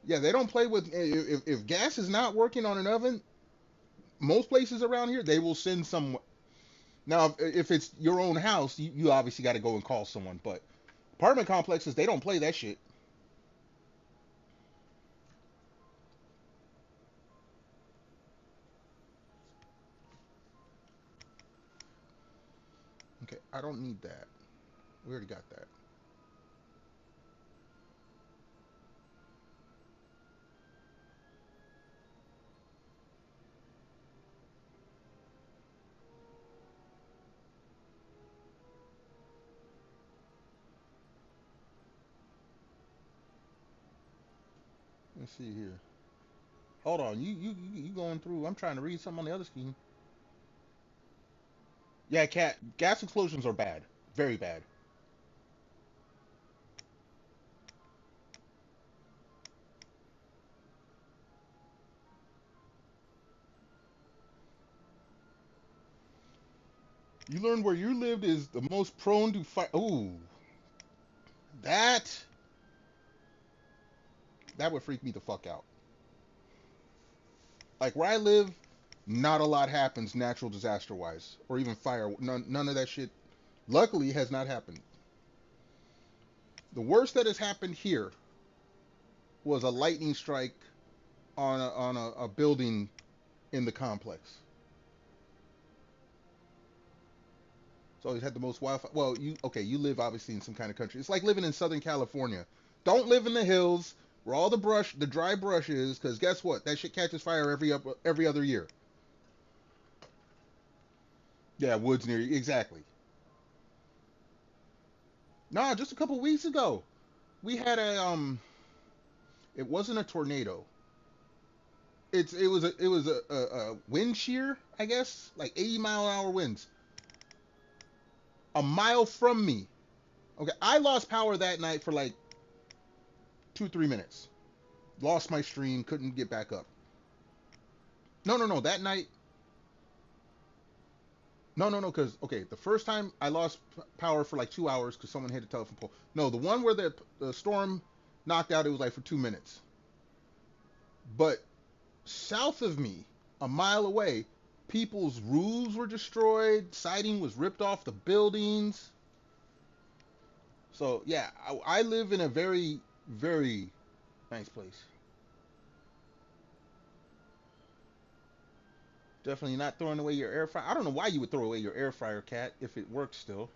Yeah, they don't play with if gas is not working on an oven. Most places around here, they will send some. Now, if it's your own house, you obviously got to go and call someone. But apartment complexes, they don't play that shit. Okay, I don't need that. We already got that. Let's see here. Hold on, you going through? I'm trying to read something on the other screen. Yeah, gas explosions are bad, very bad. You learned where you lived is the most prone to fire. Ooh, that that would freak me the fuck out. Like where I live, not a lot happens natural disaster wise, or even fire. None of that shit. Luckily, has not happened. The worst that has happened here was a lightning strike on a building in the complex. So he's had the most wildfire. Well, you live obviously in some kind of country. It's like living in Southern California. Don't live in the hills where all the dry brush is, because guess what? That shit catches fire every other year. Yeah, woods near you. Exactly. Nah, just a couple weeks ago, we had a. It wasn't a tornado. It was a wind shear, I guess, like 80-mile-an-hour winds, a mile from me. Okay, I lost power that night for like 2 3 minutes. Lost my stream, couldn't get back up. No, no, no. That night, no, no, no. Because okay, the first time I lost power for like 2 hours because someone hit a telephone pole. No, the one where the storm knocked out, it was like for 2 minutes. But south of me, a mile away, people's roofs were destroyed. Siding was ripped off the buildings. So yeah, I live in a very, very nice place. Definitely not throwing away your air fryer. I don't know why you would throw away your air fryer, cat, if it works still.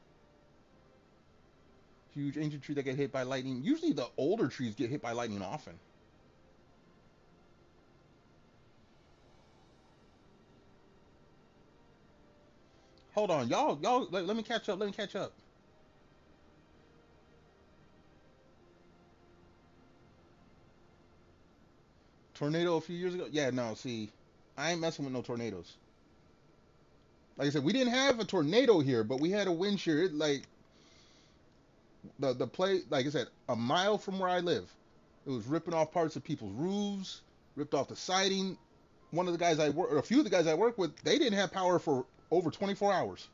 Huge ancient tree that get hit by lightning. Usually the older trees get hit by lightning often. Hold on, y'all. Let me catch up. Let me catch up. Tornado a few years ago. Yeah, no. See, I ain't messing with no tornadoes. Like I said, we didn't have a tornado here, but we had a wind shear. Like the play. Like I said, a mile from where I live, it was ripping off parts of people's roofs, ripped off the siding. One of the guys I work, or a few of the guys I work with, they didn't have power for over 24 hours.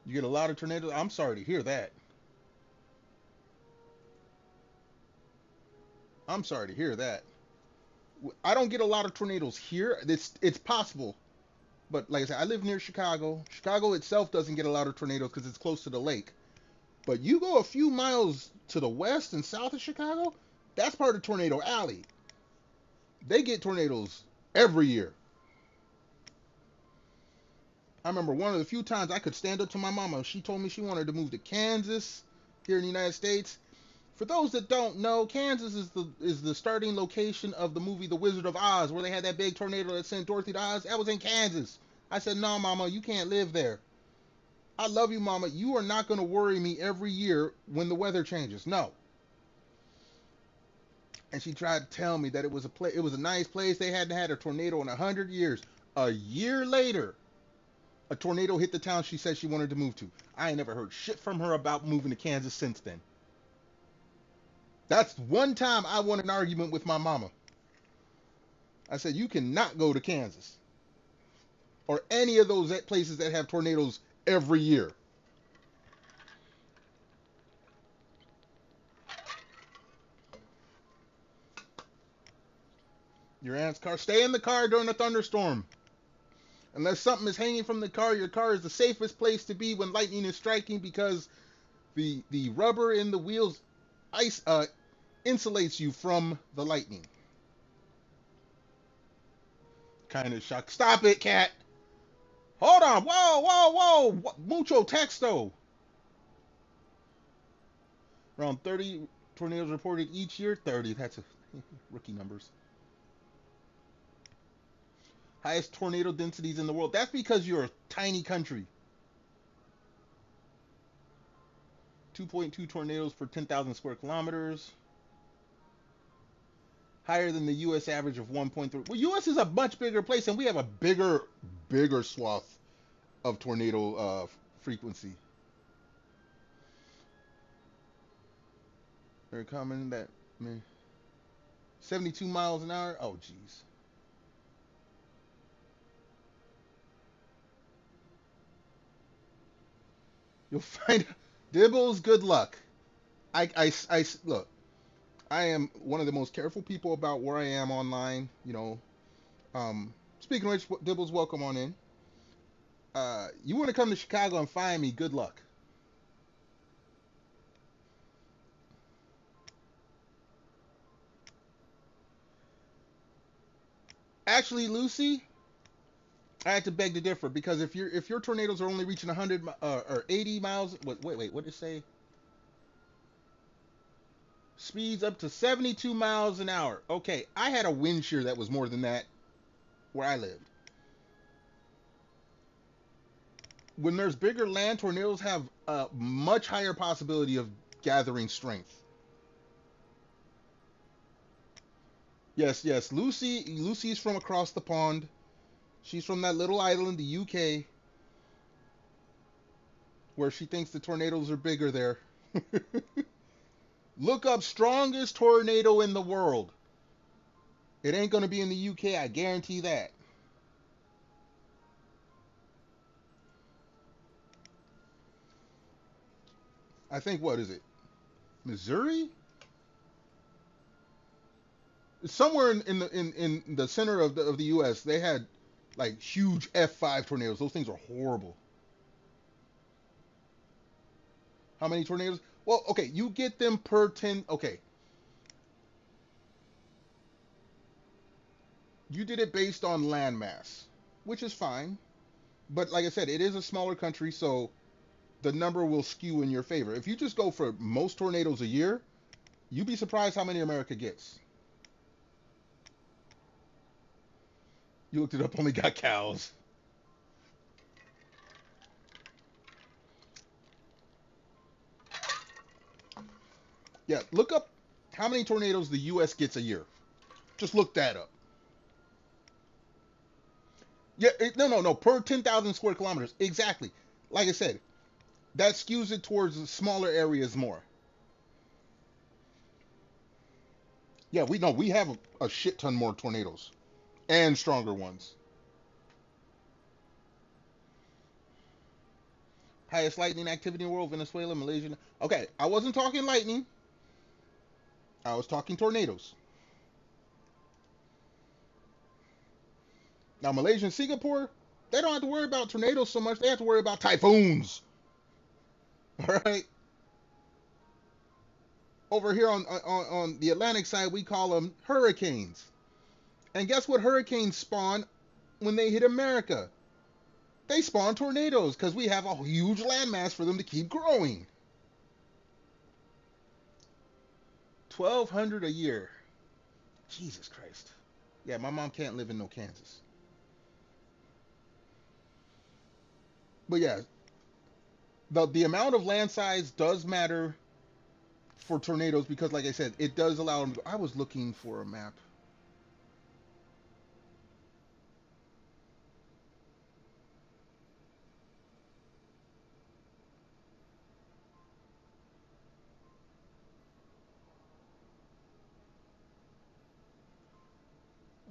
You get a lot of tornadoes. I'm sorry to hear that. I'm sorry to hear that. I don't get a lot of tornadoes here. It's possible, but like I said, I live near Chicago. Chicago itself doesn't get a lot of tornadoes because it's close to the lake. But you go a few miles to the west and south of Chicago, that's part of Tornado Alley. They get tornadoes every year. I remember one of the few times I could stand up to my mama. She told me she wanted to move to Kansas here in the United States. For those that don't know, Kansas is the starting location of the movie The Wizard of Oz, where they had that big tornado that sent Dorothy to Oz. That was in Kansas. I said, no, Mama, you can't live there. I love you, Mama. You are not going to worry me every year when the weather changes. No. And she tried to tell me that it was a nice place. They hadn't had a tornado in 100 years. A year later, a tornado hit the town she said she wanted to move to. I ain't never heard shit from her about moving to Kansas since then. That's one time I won an argument with my mama. I said, you cannot go to Kansas or any of those places that have tornadoes every year. Your aunt's car. Stay in the car during a thunderstorm. Unless something is hanging from the car, your car is the safest place to be when lightning is striking because the rubber in the wheels insulates you from the lightning. Kind of shocked. Stop it, cat. Hold on. Whoa, whoa, whoa. Mucho texto. Around 30 tornadoes reported each year. 30. That's rookie numbers. Highest tornado densities in the world. That's because you're a tiny country. 2.2 tornadoes per 10,000 square kilometers. Higher than the U.S. average of 1.3. Well, U.S. is a much bigger place, and we have a bigger swath of tornado frequency. Very common that 72 miles an hour. Oh, jeez. You'll find Dibbles. Good luck. I look. I am one of the most careful people about where I am online. You know. Speaking of which, Dibbles, welcome on in. You want to come to Chicago and find me? Good luck. Actually, Lucy, I had to beg to differ because if your tornadoes are only reaching 100 or 80 miles, wait, what did it say? Speeds up to 72 miles an hour. Okay, I had a wind shear that was more than that where I lived. When there's bigger land, tornadoes have a much higher possibility of gathering strength. Yes, Lucy's from across the pond. She's from that little island, the UK, where she thinks the tornadoes are bigger there. Look up strongest tornado in the world. It ain't going to be in the UK, I guarantee that. I think, what is it? Missouri? Somewhere in the center of the US, they had like huge F5 tornadoes. Those things are horrible. How many tornadoes? Well, okay, you get them per 10. Okay. You did it based on landmass, which is fine. But like I said, it is a smaller country, so the number will skew in your favor. If you just go for most tornadoes a year, you'd be surprised how many America gets. You looked it up, only got cows. Yeah, look up how many tornadoes the U.S. gets a year. Just look that up. Yeah, no, per 10,000 square kilometers. Exactly. Like I said, that skews it towards the smaller areas more. Yeah, we have a shit ton more tornadoes and stronger ones. Highest lightning activity in the world, Venezuela, Malaysia. Okay, I wasn't talking lightning. I was talking tornadoes. Now, Malaysia and Singapore, they don't have to worry about tornadoes so much. They have to worry about typhoons. All right. Over here on the Atlantic side, we call them hurricanes. And guess what hurricanes spawn when they hit America? They spawn tornadoes because we have a huge landmass for them to keep growing. 1,200 a year. Jesus Christ. Yeah, my mom can't live in no Kansas. But yeah, the amount of land size does matter for tornadoes because, like I said, it does allow them to go. I was looking for a map.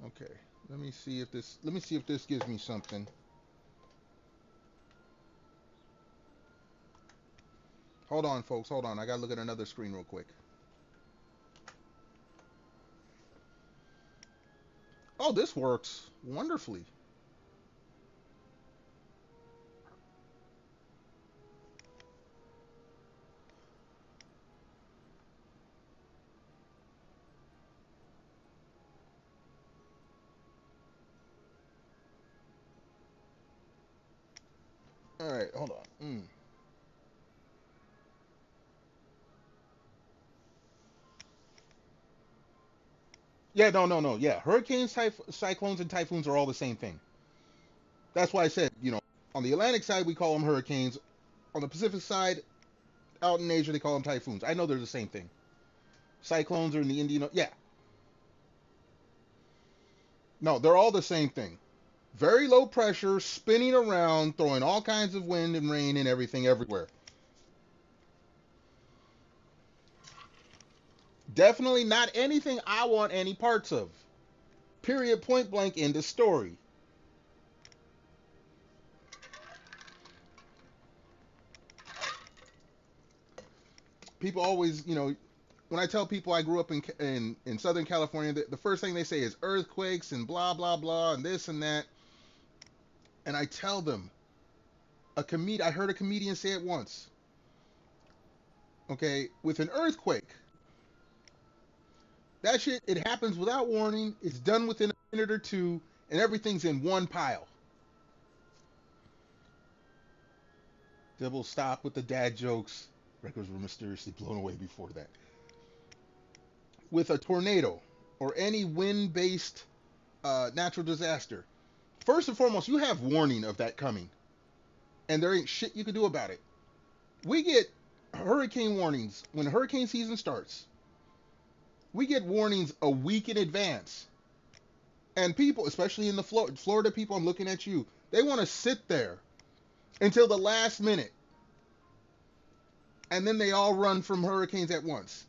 Okay, let me see if this gives me something. Hold on, folks. Hold on. I gotta look at another screen real quick. Oh, this works wonderfully. All right, hold on. Yeah, no. Yeah, hurricanes, cyclones, and typhoons are all the same thing. That's why I said, on the Atlantic side we call them hurricanes. On the Pacific side, out in Asia they call them typhoons. I know they're the same thing. Cyclones are in the Indian. Yeah, no, they're all the same thing. Very low pressure, spinning around, throwing all kinds of wind and rain and everything everywhere. Definitely not anything I want any parts of. Period, point blank, end of story. People always, when I tell people I grew up in Southern California, the first thing they say is earthquakes and blah, blah, blah, and this and that. And I tell them, I heard a comedian say it once. Okay, with an earthquake, that shit, it happens without warning. It's done within a minute or two, and everything's in one pile. Dibble, stop with the dad jokes. Records were mysteriously blown away before that. With a tornado or any wind-based natural disaster, first and foremost, you have warning of that coming, and there ain't shit you can do about it. We get hurricane warnings when hurricane season starts. We get warnings a week in advance. And people, especially in the Florida people, I'm looking at you, they want to sit there until the last minute. And then they all run from hurricanes at once.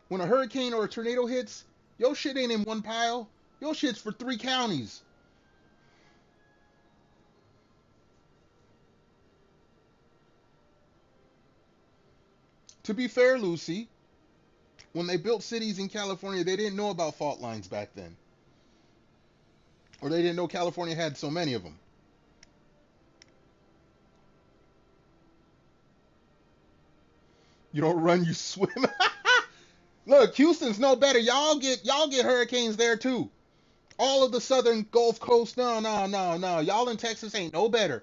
When a hurricane or a tornado hits, your shit ain't in one pile. Your shit's for 3 counties. To be fair, Lucy, when they built cities in California, they didn't know about fault lines back then. Or they didn't know California had so many of them. You don't run, you swim. Look, Houston's no better. Y'all get hurricanes there too. All of the southern Gulf Coast, no. Y'all in Texas ain't no better.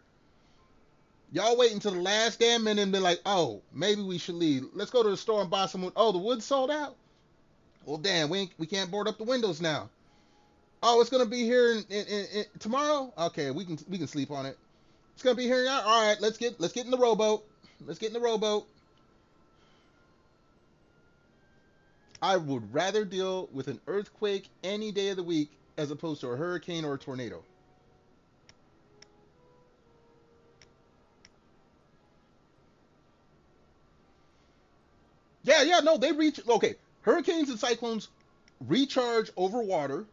Y'all wait until the last damn minute and be like, oh, maybe we should leave. Let's go to the store and buy some wood. Oh, the wood's sold out? Well, damn, we can't board up the windows now. Oh, it's gonna be here in tomorrow. Okay, we can sleep on it. It's gonna be here now. All right, let's get in the rowboat. Let's get in the rowboat. I would rather deal with an earthquake any day of the week as opposed to a hurricane or a tornado. Yeah, no, they reach. Okay, hurricanes and cyclones recharge over water.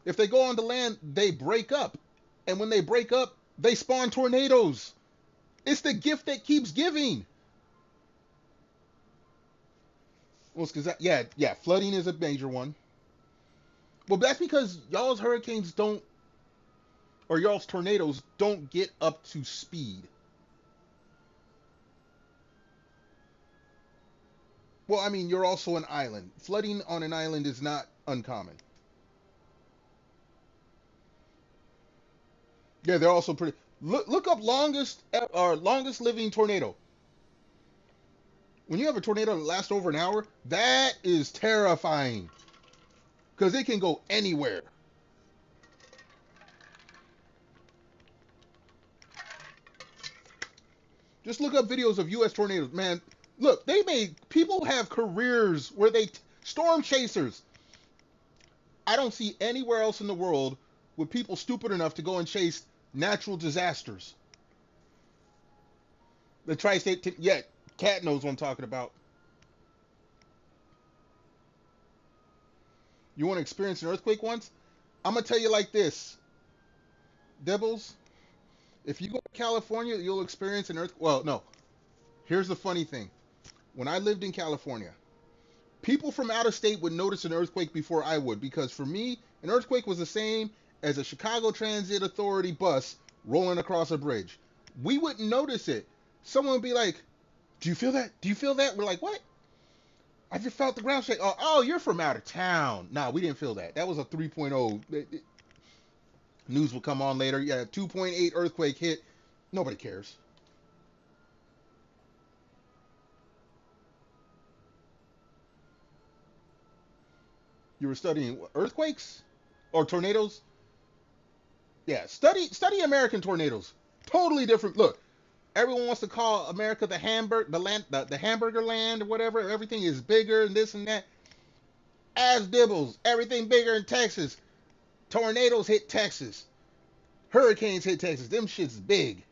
If they go on the land, they break up. And when they break up, they spawn tornadoes. It's the gift that keeps giving. Well, because yeah, flooding is a major one. Well, that's because y'all's hurricanes don't, or y'all's tornadoes don't get up to speed. Well, I mean, you're also an island. Flooding on an island is not uncommon. Yeah, they're also pretty. Look up longest living tornado. When you have a tornado that lasts over an hour, that is terrifying because it can go anywhere. Just look up videos of U.S. tornadoes, man. Look, people have careers where storm chasers. I don't see anywhere else in the world with people stupid enough to go and chase natural disasters. The tri-state, yeah, Cat knows what I'm talking about. You want to experience an earthquake once? I'm going to tell you like this. Dibbles, if you go to California, you'll experience an earthquake. Well, no. Here's the funny thing. When I lived in California, people from out of state would notice an earthquake before I would, because for me, an earthquake was the same as a Chicago Transit Authority bus rolling across a bridge. We wouldn't notice it. Someone would be like, do you feel that? Do you feel that? We're like, what? I just felt the ground shake. Oh, you're from out of town. Nah, we didn't feel that. That was a 3.0. News will come on later. Yeah, 2.8 earthquake hit. Nobody cares. You were studying earthquakes or tornadoes? Yeah, study American tornadoes. Totally different. Look, everyone wants to call America the hamburger land or whatever. Everything is bigger and this and that. As dibbles, everything bigger in Texas. Tornadoes hit Texas. Hurricanes hit Texas. Them shit's big.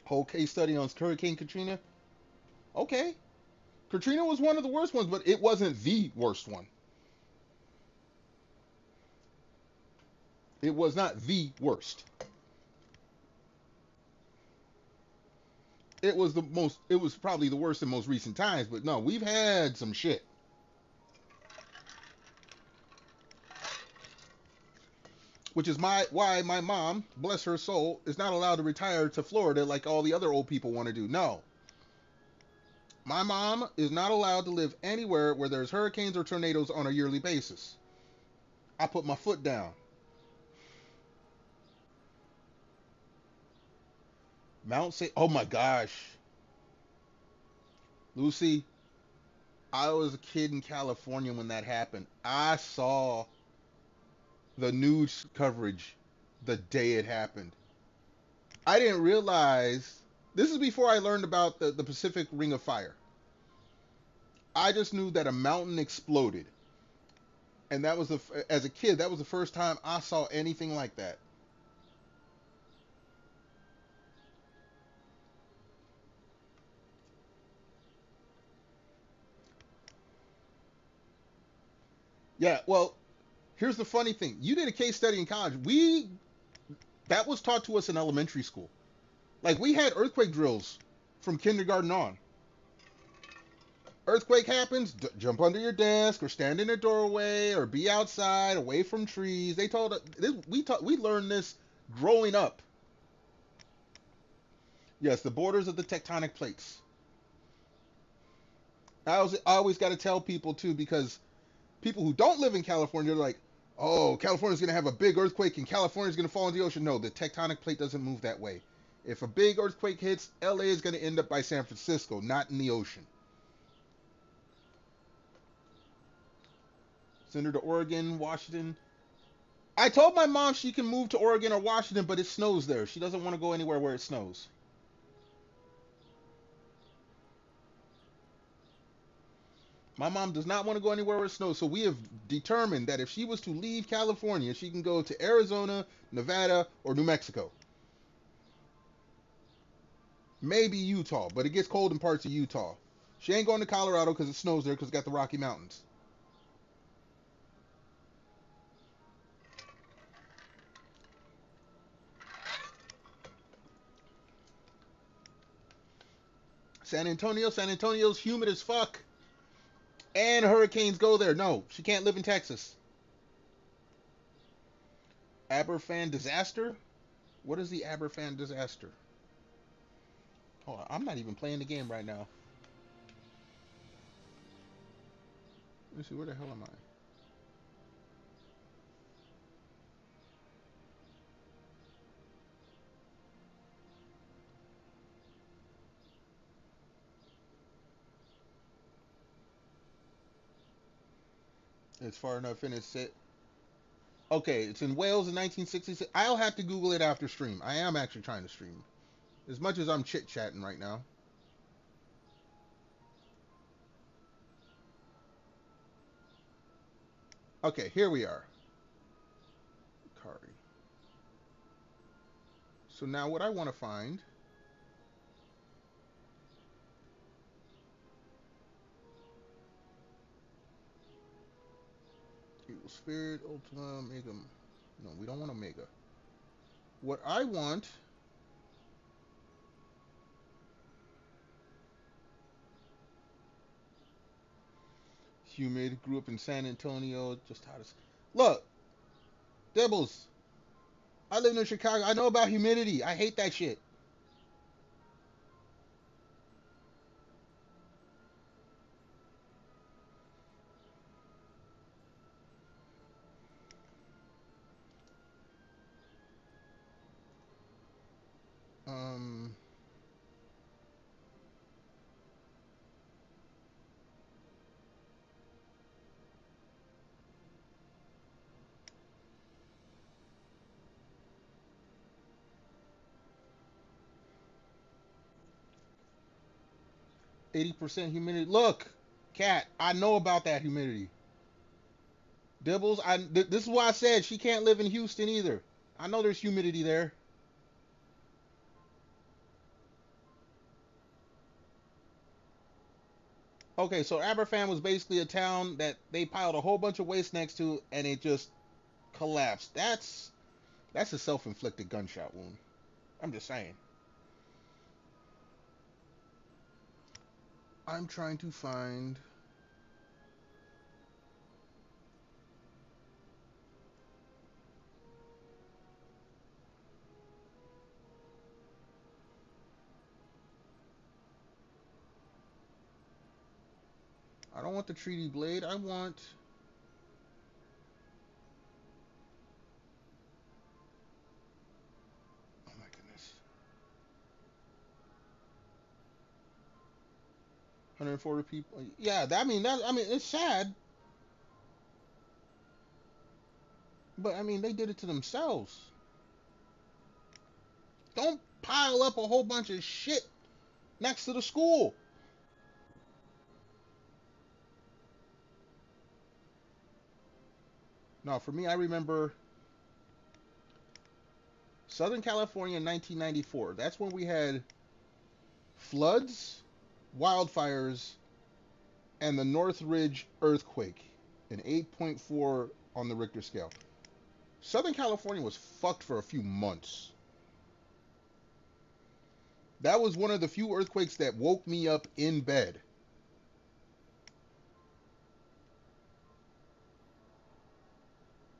Whole case study on Hurricane Katrina. Okay. Katrina was one of the worst ones, but it wasn't the worst one. It was not the worst. It was probably the worst in most recent times, but no, we've had some shit. Which is why my mom, bless her soul, is not allowed to retire to Florida like all the other old people want to do. No. My mom is not allowed to live anywhere where there's hurricanes or tornadoes on a yearly basis. I put my foot down. Mount St. Oh my gosh. Lucy, I was a kid in California when that happened. I saw the news coverage the day it happened. I didn't realize, this is before I learned about the Pacific Ring of Fire. I just knew that a mountain exploded. And that was, as a kid, that was the first time I saw anything like that. Yeah, well, here's the funny thing. You did a case study in college. That was taught to us in elementary school. Like, we had earthquake drills from kindergarten on. Earthquake happens, jump under your desk or stand in a doorway or be outside away from trees. They told us, we learned this growing up. Yes, the borders of the tectonic plates. I always got to tell people too, because people who don't live in California are like, oh, California's going to have a big earthquake and California's going to fall in the ocean. No, the tectonic plate doesn't move that way. If a big earthquake hits, LA is going to end up by San Francisco, not in the ocean. Send her to Oregon, Washington. I told my mom she can move to Oregon or Washington, but it snows there. She doesn't want to go anywhere where it snows. My mom does not want to go anywhere where it snows, so we have determined that if she was to leave California, she can go to Arizona, Nevada, or New Mexico. Maybe Utah, but it gets cold in parts of Utah. She ain't going to Colorado because it snows there because it's got the Rocky Mountains. San Antonio's humid as fuck. And hurricanes go there. No, she can't live in Texas. Aberfan disaster? What is the Aberfan disaster? Hold on, I'm not even playing the game right now. Let me see, where the hell am I? It's far enough in. It's it. Okay, it's in Wales in 1966. I'll have to Google it after stream. I am actually trying to stream. As much as I'm chit-chatting right now. Okay, here we are. Kari. So now what I want to find... Evil Spirit, Ultima, Omega. No, we don't want Omega. What I want... Humid, grew up in San Antonio, just how to... Look! Dibbles! I live in Chicago. I know about humidity. I hate that shit. Um... 80% humidity. Look, Cat, I know about that humidity. Dibbles, this is why I said she can't live in Houston either. I know there's humidity there. Okay, so Aberfan was basically a town that they piled a whole bunch of waste next to, and it just collapsed. That's a self-inflicted gunshot wound. I'm just saying. I'm trying to find... I don't want the Treaty Blade. I want... Oh my goodness. 140 people. Yeah, I mean, it's sad. But, I mean, they did it to themselves. Don't pile up a whole bunch of shit next to the school. No, for me, I remember Southern California in 1994. That's when we had floods, wildfires, and the Northridge earthquake, an 8.4 on the Richter scale. Southern California was fucked for a few months. That was one of the few earthquakes that woke me up in bed.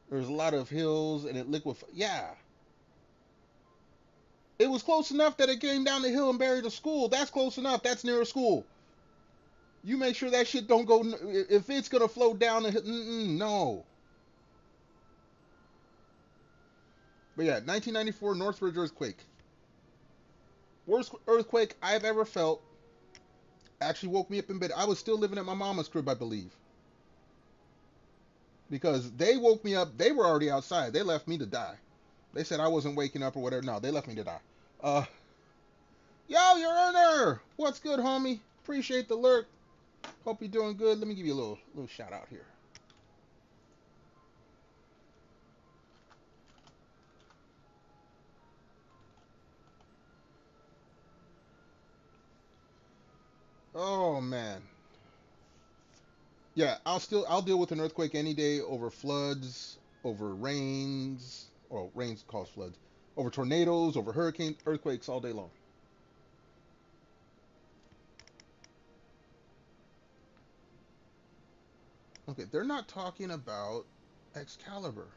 There's a lot of hills and it liquefied. Yeah. It was close enough that it came down the hill and buried a school. That's close enough. That's near a school. You make sure that shit don't go. If it's gonna flow down the hill, no. But yeah, 1994 Northridge earthquake. Worst earthquake I've ever felt. Actually woke me up in bed. I was still living at my mama's crib, I believe. Because they woke me up. They were already outside. They left me to die. They said I wasn't waking up or whatever. No, they left me to die. Yo, your earner. What's good, homie? Appreciate the lurk. Hope you're doing good. Let me give you a little shout out here. Oh man. Yeah, I'll deal with an earthquake any day over floods, over rains, or rains cause floods, over tornadoes, over hurricanes, earthquakes all day long. Okay, they're not talking about Excalibur.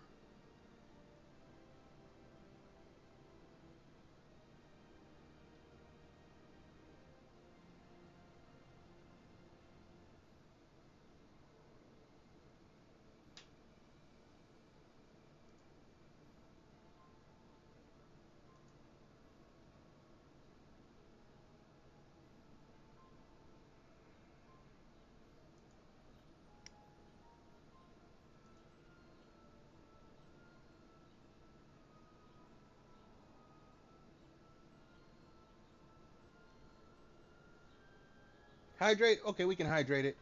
Hydrate? Okay, we can hydrate it.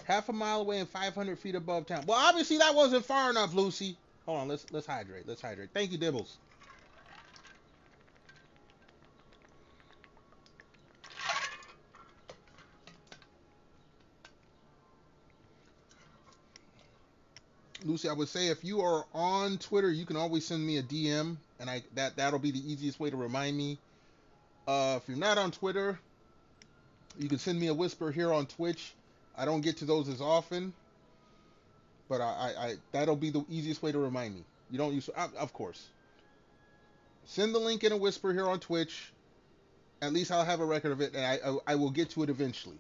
Half a mile away and 500 feet above town. Well, obviously that wasn't far enough, Lucy. Hold on, let's hydrate. Let's hydrate. Thank you, Dibbles. Lucy, I would say if you are on Twitter, you can always send me a DM, and that'll be the easiest way to remind me. If you're not on Twitter, you can send me a whisper here on Twitch. I don't get to those as often, but I that'll be the easiest way to remind me. You don't use, of course. Send the link in a whisper here on Twitch. At least I'll have a record of it, and I will get to it eventually.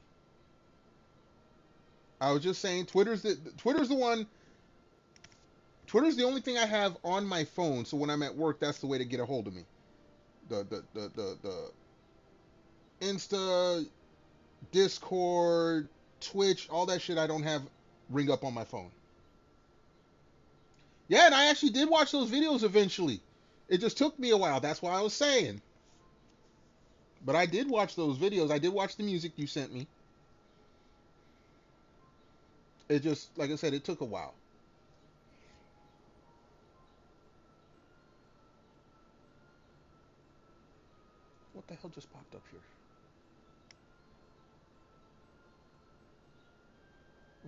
I was just saying, Twitter's the one. Twitter's the only thing I have on my phone, so when I'm at work, that's the way to get a hold of me. The Insta, Discord, Twitch, all that shit I don't have ring up on my phone. Yeah, and I actually did watch those videos eventually. It just took me a while. That's why I was saying. But I did watch those videos. I did watch the music you sent me. It just, like I said, it took a while. What the hell just popped up here?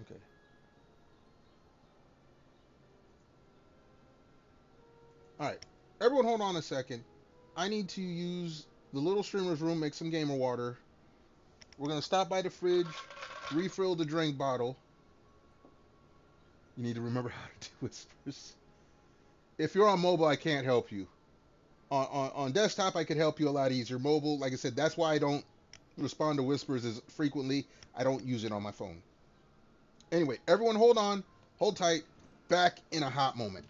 Okay. Alright. Everyone hold on a second. I need to use the little streamer's room, make some gamer water. We're going to stop by the fridge, refill the drink bottle. You need to remember how to do whispers. If you're on mobile, I can't help you. On desktop, I could help you a lot easier. Mobile, like I said, that's why I don't respond to whispers as frequently. I don't use it on my phone. Anyway, everyone hold on, hold tight, back in a hot moment.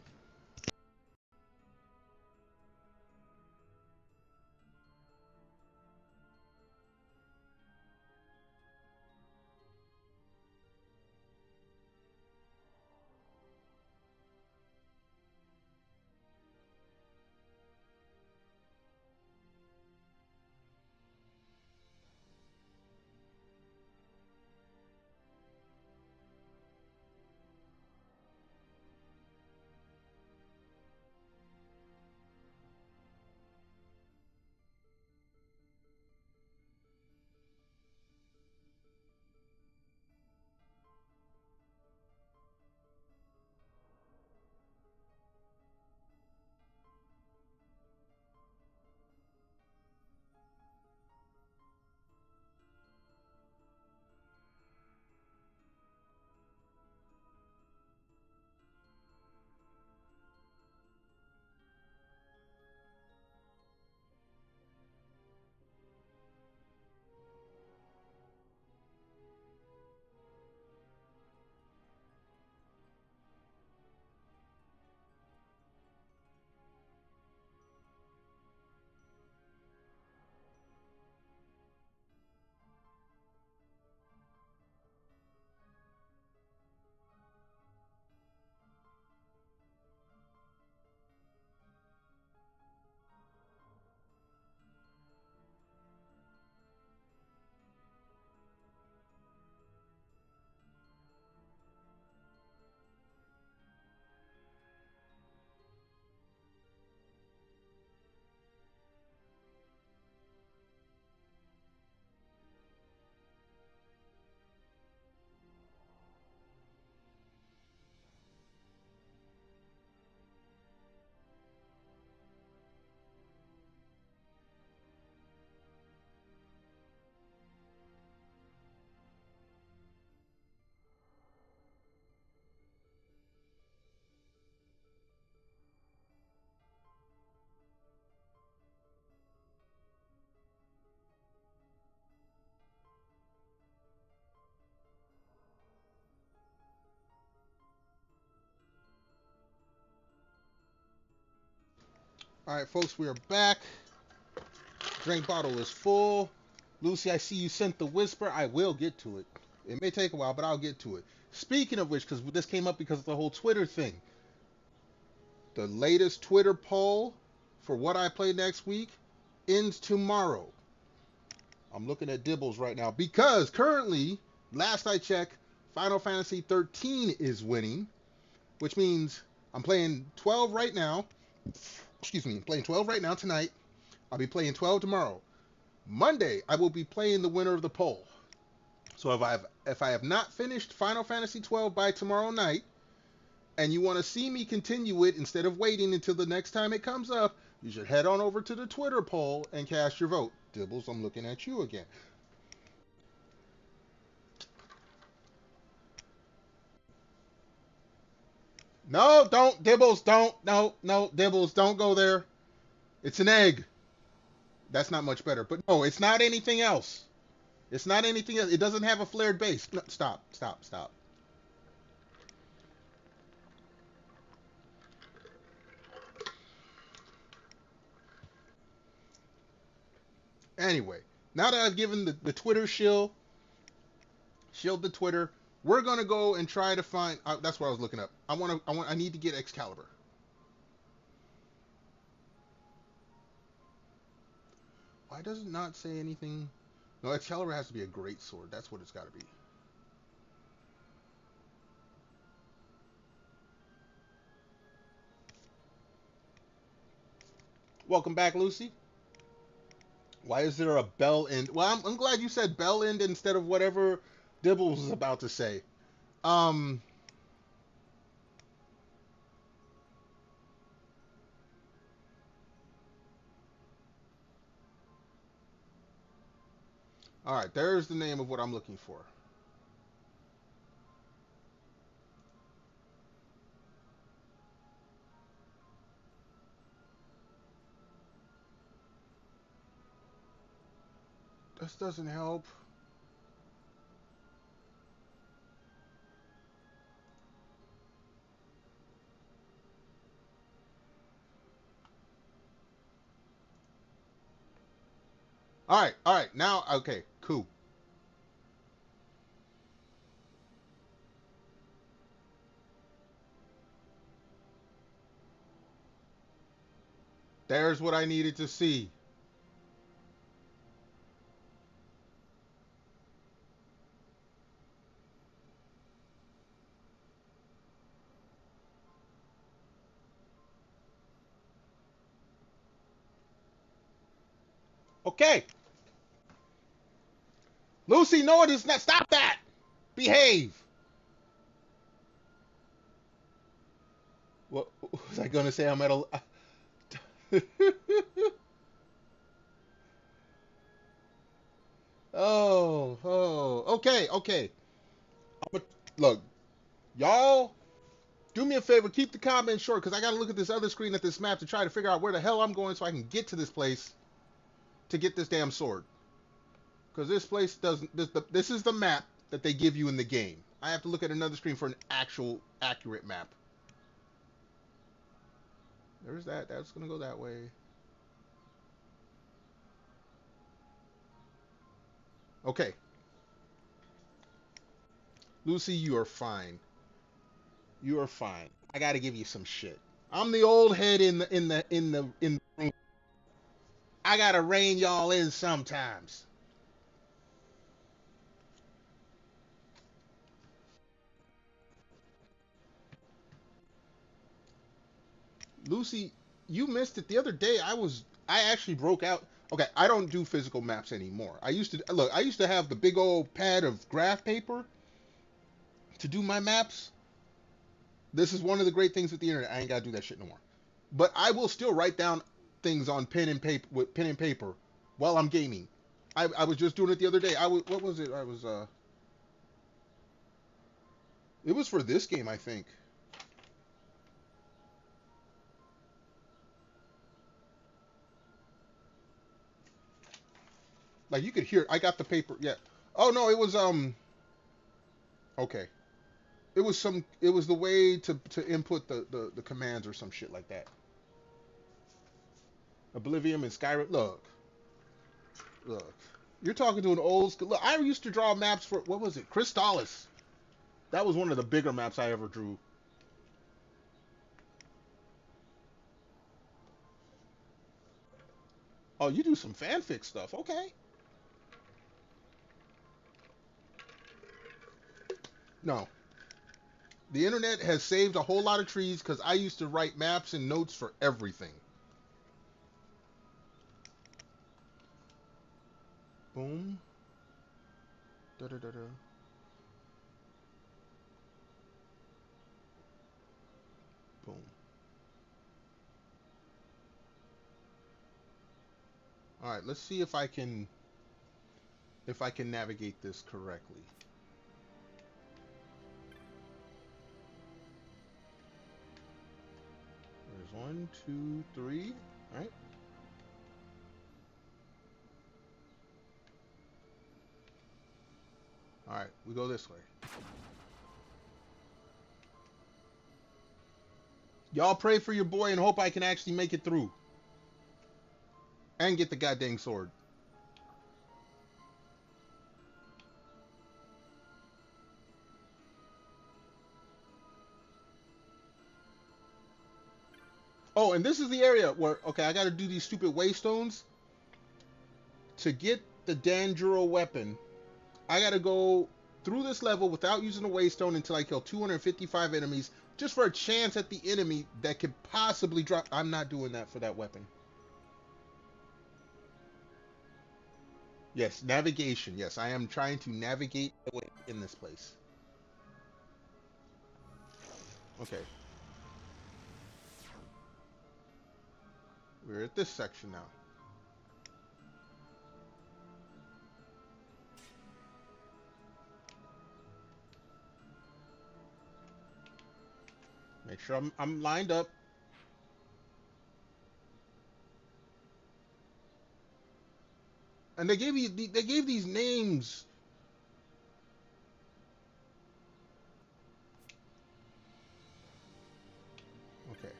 All right, folks, we are back. Drink bottle is full. Lucy, I see you sent the whisper. I will get to it. It may take a while, but I'll get to it. Speaking of which, because this came up because of the whole Twitter thing. The latest Twitter poll for what I play next week ends tomorrow. I'm looking at Dibbles right now because currently, last I checked, Final Fantasy 13 is winning, which means I'm playing 12 right now. Excuse me, I'm playing 12 right now tonight. I'll be playing 12 tomorrow. Monday, I will be playing the winner of the poll. So if I have not finished Final Fantasy 12 by tomorrow night, and you want to see me continue it instead of waiting until the next time it comes up, you should head on over to the Twitter poll and cast your vote. Dibbles, I'm looking at you again. No, don't, Dibbles, don't, no, Dibbles, don't go there. It's an egg. That's not much better, but no, it's not anything else. It's not anything else. It doesn't have a flared base. No, stop. Anyway, now that I've given the Twitter shield the Twitter, we're gonna go and try to find. That's what I was looking up. I need to get Excalibur. Why does it not say anything? No, Excalibur has to be a great sword. That's what it's got to be. Welcome back, Lucy. Why is there a bell end? Well, I'm glad you said bell end instead of whatever Dibbles was about to say. All right, there's the name of what I'm looking for. This doesn't help. All right. Now, okay, cool. There's what I needed to see. Okay. Lucy, no, it is not. Stop that. Behave. What was I going to say? I'm at a. Okay. Look, y'all, do me a favor, keep the comments short, because I got to look at this other screen at this map to try to figure out where the hell I'm going so I can get to this place to get this damn sword. Because this place doesn't. This is the map that they give you in the game. I have to look at another screen for an actual accurate map. There's that. That's gonna go that way. Okay. Lucy, you are fine. You are fine. I gotta give you some shit. I'm the old head in the room. I gotta rein y'all in sometimes. Lucy, you missed it the other day. I actually broke out. Okay, I don't do physical maps anymore. I used to have the big old pad of graph paper to do my maps. This is one of the great things with the internet. I ain't gotta do that shit no more. But I will still write down things on pen and paper while I'm gaming. I was just doing it the other day. What was it? It was for this game, I think. Like you could hear, I got the paper. Yeah. Oh no, it was okay. It was the way to input the commands or some shit like that. Oblivion and Skyrim. Look. You're talking to an old school. Look, I used to draw maps for what was it? Crystallis. That was one of the bigger maps I ever drew. Oh, you do some fanfic stuff. Okay. No. The internet has saved a whole lot of trees because I used to write maps and notes for everything. Boom. Da da da da. Boom. All right, let's see if I can navigate this correctly. There's 1, 2, 3, right? All right, we go this way. Y'all pray for your boy and hope I can actually make it through. And get the goddamn sword. Oh, and this is the area where, okay, I gotta do these stupid waystones. To get the Danjuro weapon, I gotta go through this level without using a waystone until I kill 255 enemies, just for a chance at the enemy that could possibly drop. I'm not doing that for that weapon. Yes, navigation. Yes, I am trying to navigate the way in this place. Okay. We're at this section now. Make sure I'm lined up. And they gave these names. Okay.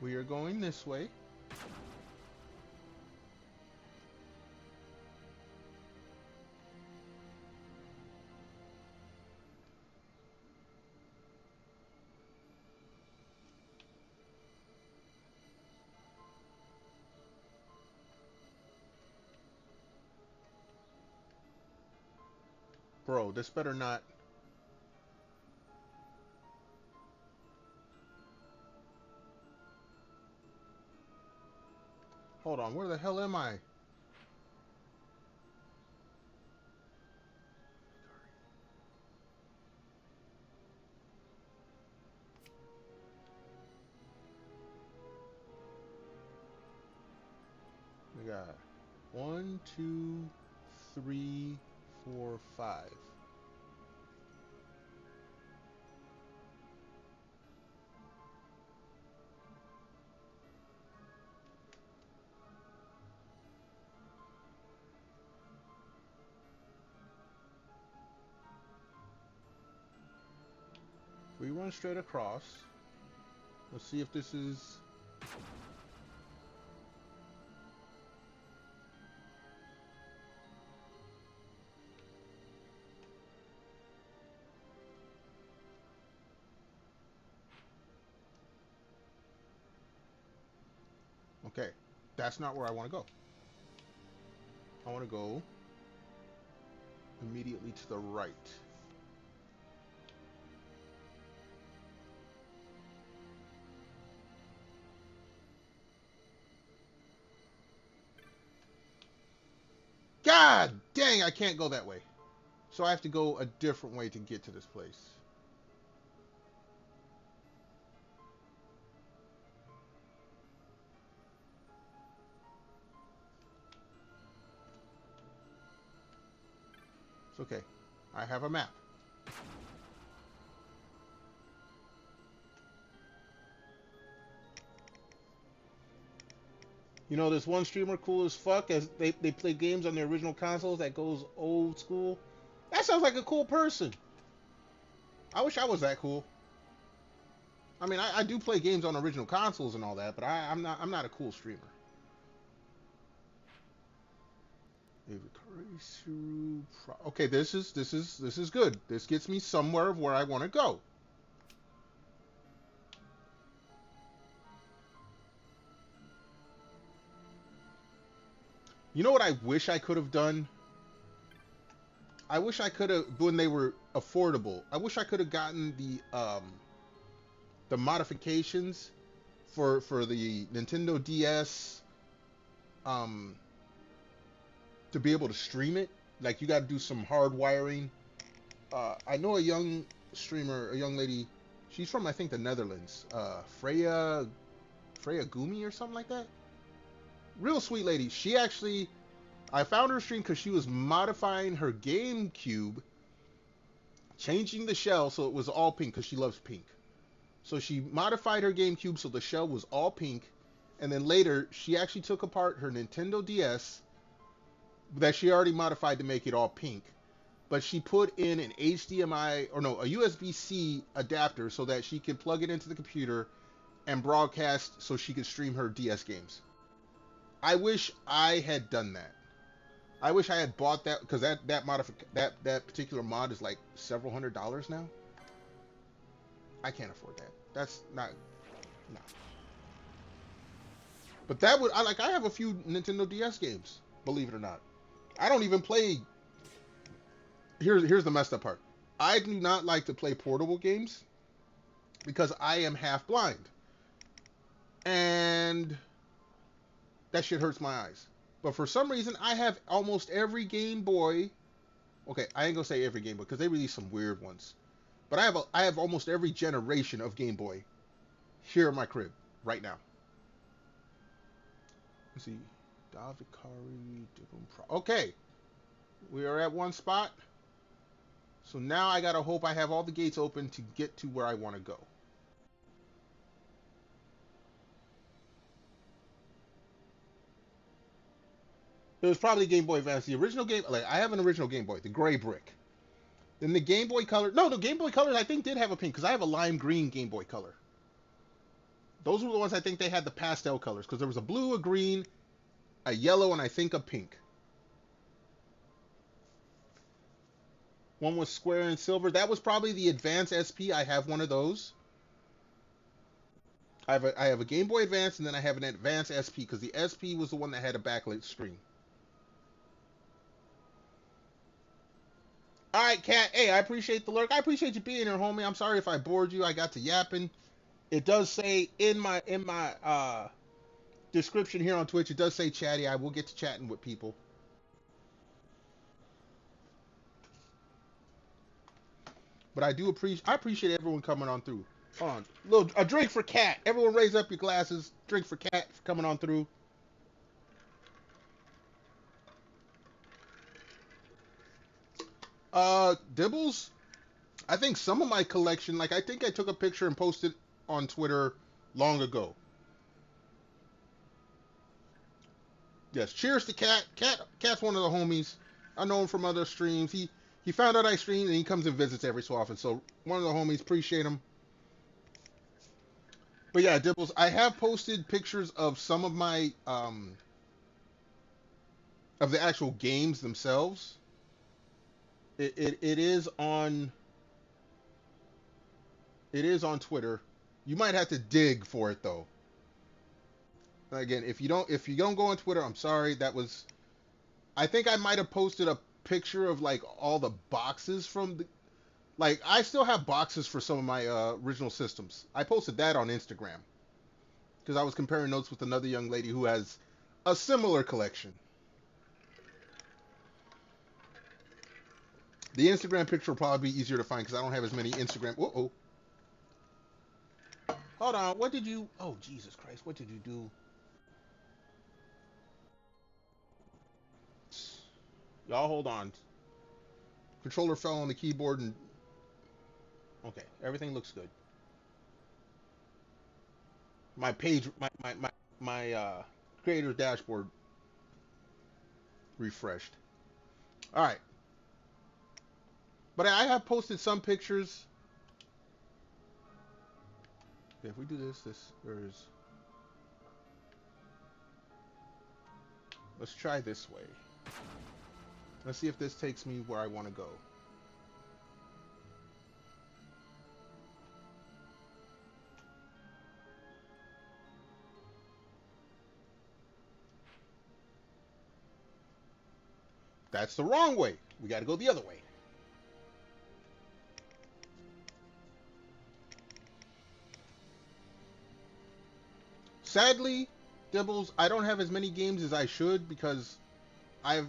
We are going this way. Bro, this better not. Hold on, where the hell am I? We got 1, 2, 3, 4, 5. We run straight across. Let's see if this is. Okay, that's not where I want to go. I want to go immediately to the right. God dang, I can't go that way. So I have to go a different way to get to this place. It's okay. I have a map. You know, this one streamer cool as fuck as they play games on their original consoles that goes old school. That sounds like a cool person. I wish I was that cool. I mean, I do play games on original consoles and all that, but I'm not a cool streamer. Okay, this is good. This gets me somewhere of where I want to go. You know what I wish I could have done? I wish I could have, when they were affordable, I wish I could have gotten the modifications for the Nintendo DS to be able to stream it. Like, you got to do some hard wiring. I know a young streamer, a young lady. She's from, I think, the Netherlands. Freya Gumi or something like that. Real sweet lady. She actually, I found her stream because she was modifying her GameCube, changing the shell so it was all pink because she loves pink. So she modified her GameCube so the shell was all pink, and then later she actually took apart her Nintendo DS that she already modified to make it all pink, but she put in an HDMI, or no, a USB-C adapter so that she could plug it into the computer and broadcast so she could stream her DS games. I wish I had done that. I wish I had bought that, because that particular mod is like several $100s now. I can't afford that. That's not, no. But that would, I have a few Nintendo DS games, believe it or not. I don't even play. Here's the messed up part. I do not like to play portable games because I am half blind, and that shit hurts my eyes. But for some reason, I have almost every Game Boy. Okay, I ain't gonna say every Game Boy because they release some weird ones. But I have almost every generation of Game Boy here in my crib right now. Let's see. Davikari. Okay. We are at one spot. So now I gotta hope I have all the gates open to get to where I want to go. It was probably Game Boy Advance. The original game, like, I have an original Game Boy, the gray brick. Then the Game Boy Color, no, the Game Boy Color I think did have a pink, because I have a lime green Game Boy Color. Those were the ones I think they had the pastel colors, because there was a blue, a green, a yellow, and I think a pink. One was square and silver. That was probably the Advance SP. I have one of those. I have a Game Boy Advance, and then I have an Advance SP, because the SP was the one that had a backlit screen. All right, Kat. Hey, I appreciate the lurk. I appreciate you being here, homie. I'm sorry if I bored you. I got to yapping. It does say in my description here on Twitch, it does say chatty. I will get to chatting with people. But I appreciate everyone coming on through. Hold on. A drink for Kat. Everyone raise up your glasses. Drink for Kat for coming on through. Dibbles? I think some of my collection, like, I think I took a picture and posted on Twitter long ago. Yes, cheers to Kat. Kat's one of the homies. I know him from other streams. He found out I stream, and he comes and visits every so often. So, one of the homies, appreciate him. But yeah, Dibbles, I have posted pictures of some of my, of the actual games themselves. It is on Twitter. You might have to dig for it though. Again, if you don't go on Twitter, I'm sorry. I think I might have posted a picture of like all the boxes from the, like, I still have boxes for some of my original systems. I posted that on Instagram because I was comparing notes with another young lady who has a similar collection. The Instagram picture will probably be easier to find because I don't have as many Instagram. Uh-oh. Hold on. What did you... Oh, Jesus Christ. What did you do? Y'all hold on. Controller fell on the keyboard and... Okay. Everything looks good. My page... My creator dashboard refreshed. Alright. But I have posted some pictures. Okay, if we do this, there's... Let's try this way. Let's see if this takes me where I want to go. That's the wrong way. We got to go the other way. Sadly, Dibbles, I don't have as many games as I should because I've,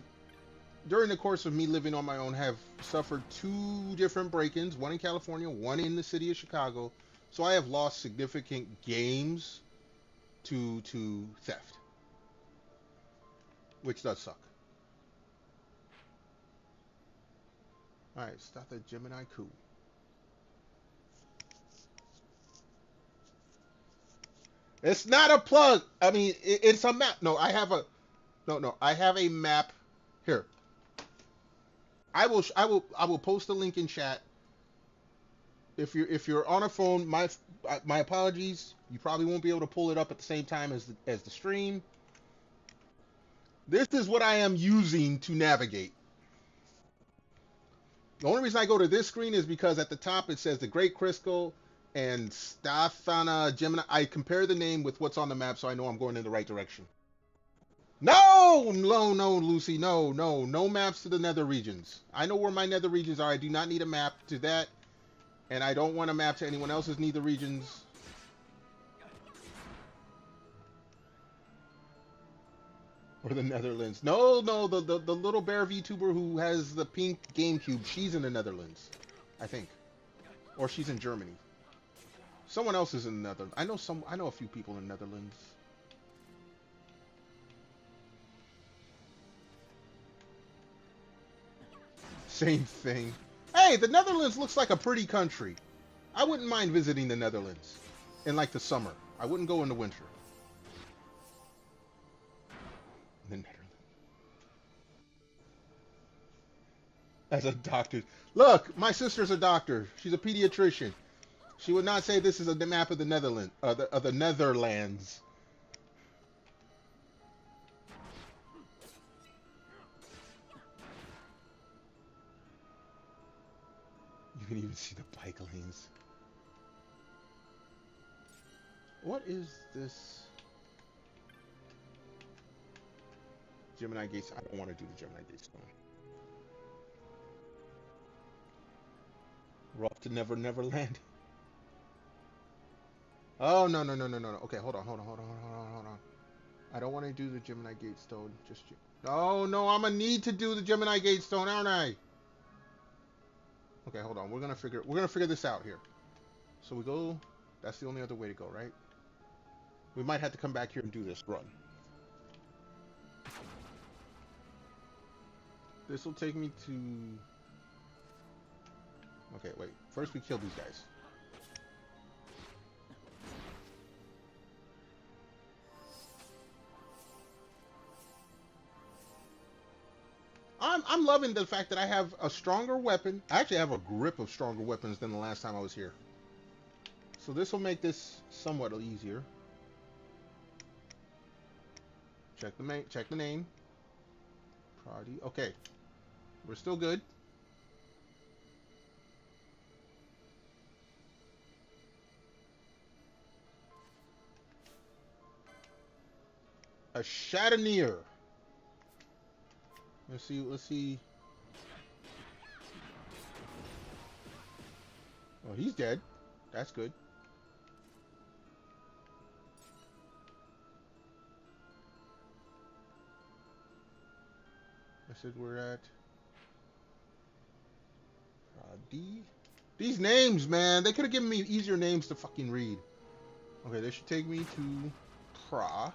during the course of me living on my own, have suffered 2 different break-ins, one in California, one in the city of Chicago. So I have lost significant games to theft, which does suck. All right, stop the Gemini coup. It's not a plug. I mean, it's a map. No, I have a. No. I have a map here. I will post a link in chat. If you're on a phone, my apologies. You probably won't be able to pull it up at the same time as the stream. This is what I am using to navigate. The only reason I go to this screen is because at the top it says the Great Crisco and Stefana Gemini. I compare the name with what's on the map so I know I'm going in the right direction. No, Lucy, no maps to the nether regions. I know where my nether regions are. I do not need a map to that, and I don't want a map to anyone else's nether regions. Or the Netherlands. No, the little bear VTuber who has the pink GameCube, she's in the Netherlands, I think. Or she's in Germany. Someone else is in the Netherlands. I know a few people in the Netherlands. Same thing. Hey, the Netherlands looks like a pretty country. I wouldn't mind visiting the Netherlands in like the summer. I wouldn't go in the winter. The Netherlands. As a doctor. Look, my sister's a doctor. She's a pediatrician. She would not say this is a map of the Netherlands. The Netherlands. You can even see the bike lanes. What is this? Gemini Gates. I don't want to do the Gemini Gates one. We're off to Neverland. Oh, no. Okay, hold on. I don't want to do the Gemini Gate Stone. No, I'm gonna need to do the Gemini Gate Stone, aren't I? Okay, hold on. We're gonna figure this out here. So we go. That's the only other way to go, right? We might have to come back here and do this run. This will take me to... Okay, wait. First we kill these guys. I'm loving the fact that I have a stronger weapon. I actually have a grip of stronger weapons than the last time I was here. So this will make this somewhat easier. Check the name. Prodi. Okay. We're still good. A Chatinier. Let's see. Oh, he's dead. That's good. I said we're at D. These names, man, they could have given me easier names to fucking read. Okay, they should take me to Pra.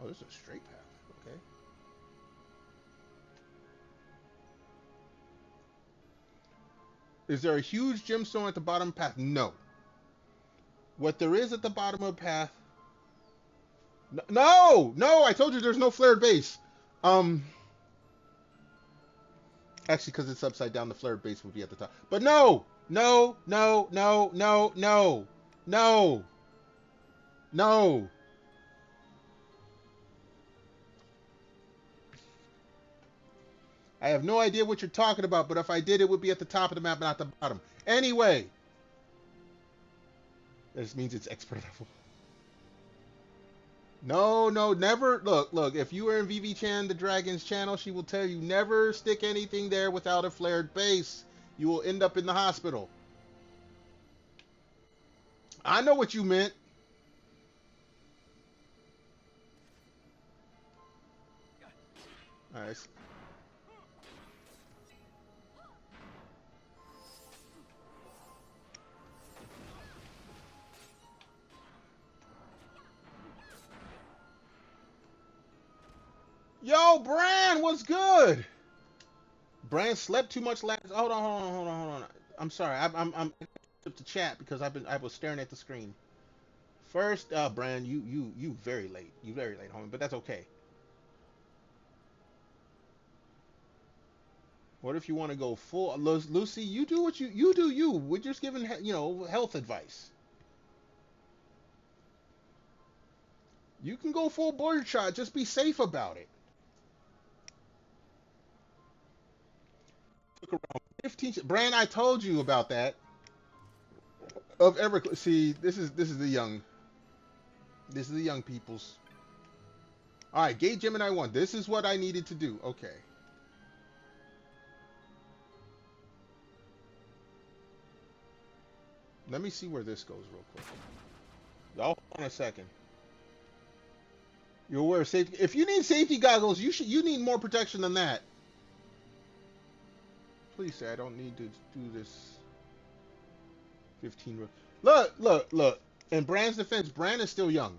Oh, this is a straight path. Okay. Is there a huge gemstone at the bottom of the path? No. What there is at the bottom of the path... No! I told you there's no flared base. Actually, because it's upside down, the flared base would be at the top. But no! No! I have no idea what you're talking about, but if I did, it would be at the top of the map, not the bottom. Anyway. This means it's expert level. No, no, never. Look. If you were in VV Chan, the Dragon's channel, she will tell you never stick anything there without a flared base. You will end up in the hospital. I know what you meant. All right. Yo, Bran, what's good? Bran slept too much last. Hold on. I'm sorry. I'm up to chat because I was staring at the screen. First, Bran, you very late. You very late, homie. But that's okay. What if you want to go full? Lucy, you do what you do. We're just giving health advice. You can go full border shot. Just be safe about it. Took around 15. Bran, I told you about that. Of ever see, this is the young. This is the young peoples. All right, Gate Gemini 1. This is what I needed to do. Okay. Let me see where this goes real quick. Y'all hold on a second. You'll wear safety. If you need safety goggles, you need more protection than that. Please say I don't need to do this. 15. Look. In Bran's defense, Bran is still young.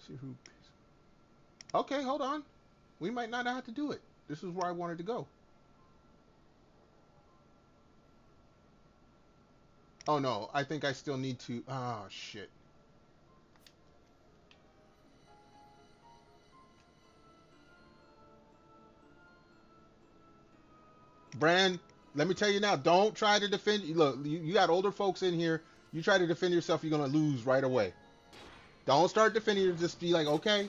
See who. Okay, hold on. We might not have to do it. This is where I wanted to go. Oh no, I think I still need to. Oh shit. Bran, let me tell you now, don't try to defend. Look, you got older folks in here. You try to defend yourself, you're gonna lose right away. Don't start defending yourself. Just be like, okay,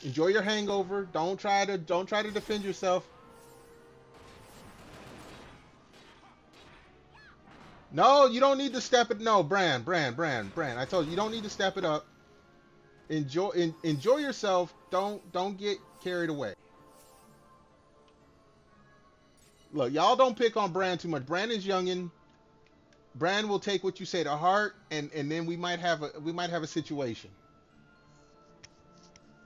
enjoy your hangover. Don't try to defend yourself. No, you don't need to step it. No, Bran. I told you don't need to step it up. Enjoy yourself. Don't get carried away. Look, y'all don't pick on Bran too much. Bran is youngin'. Bran will take what you say to heart, and then we might have a situation.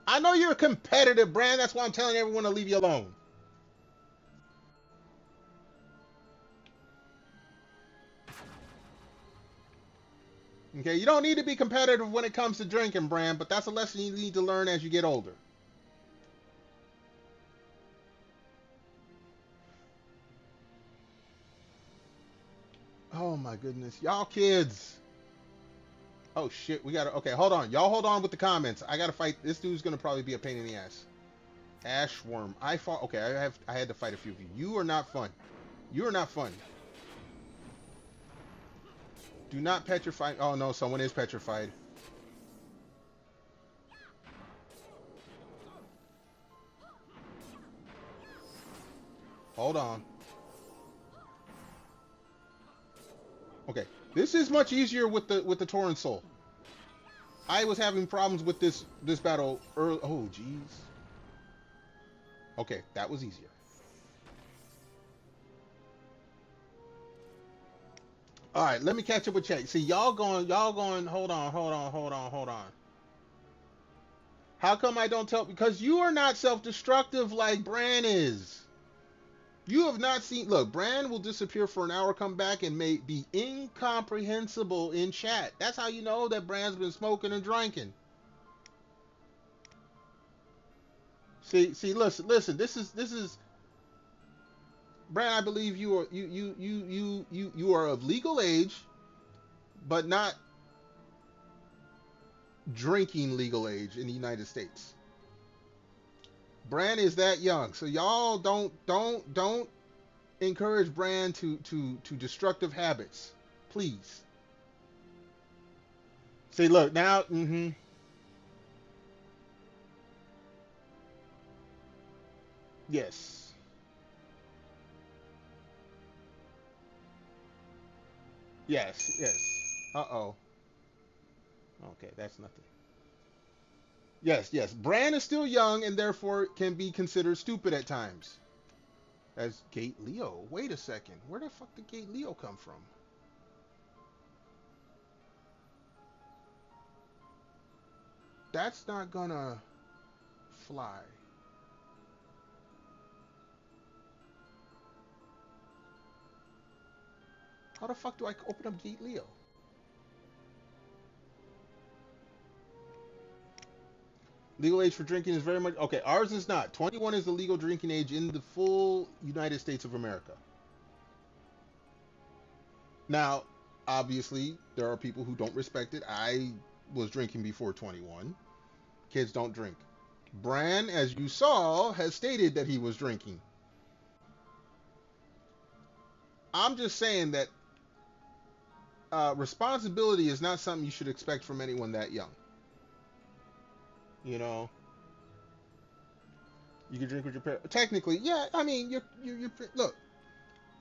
I know you're competitive, Bran. That's why I'm telling everyone to leave you alone. Okay, you don't need to be competitive when it comes to drinking, Bran, but that's a lesson you need to learn as you get older. Oh my goodness, y'all kids. Oh shit, we gotta. Okay, hold on, y'all. Hold on with the comments. I gotta fight. This dude's gonna probably be a pain in the ass. Ashworm. I fought. Okay, I had to fight a few of you. You are not fun. You are not fun. Do not petrify. Oh no, someone is petrified. Hold on. Okay, this is much easier with the Torrent Soul. I was having problems with this battle early. Oh jeez. Okay, that was easier. All right, let me catch up with chat. See, y'all going. Hold on. How come I don't tell? Because you are not self-destructive like Bran is. You have not seen. Look, Bran will disappear for an hour, come back, and may be incomprehensible in chat. That's how you know that Bran's been smoking and drinking. See, listen. This is. Bran, I believe you are of legal age, but not drinking legal age in the United States. Bran is that young, so y'all don't encourage Bran to destructive habits, please. See, look now. Yes. Yes. Uh oh. Okay, that's nothing. Yes, yes. Bran is still young and therefore can be considered stupid at times. As Gate Leo. Wait a second. Where the fuck did Gate Leo come from? That's not gonna fly. How the fuck do I open up Gate Leo? Legal age for drinking is very much... Okay, ours is not. 21 is the legal drinking age in the full United States of America. Now, obviously, there are people who don't respect it. I was drinking before 21. Kids don't drink. Bran, as you saw, has stated that he was drinking. I'm just saying that responsibility is not something you should expect from anyone that young. You know, you can drink with your parents. Technically, yeah. I mean, you look.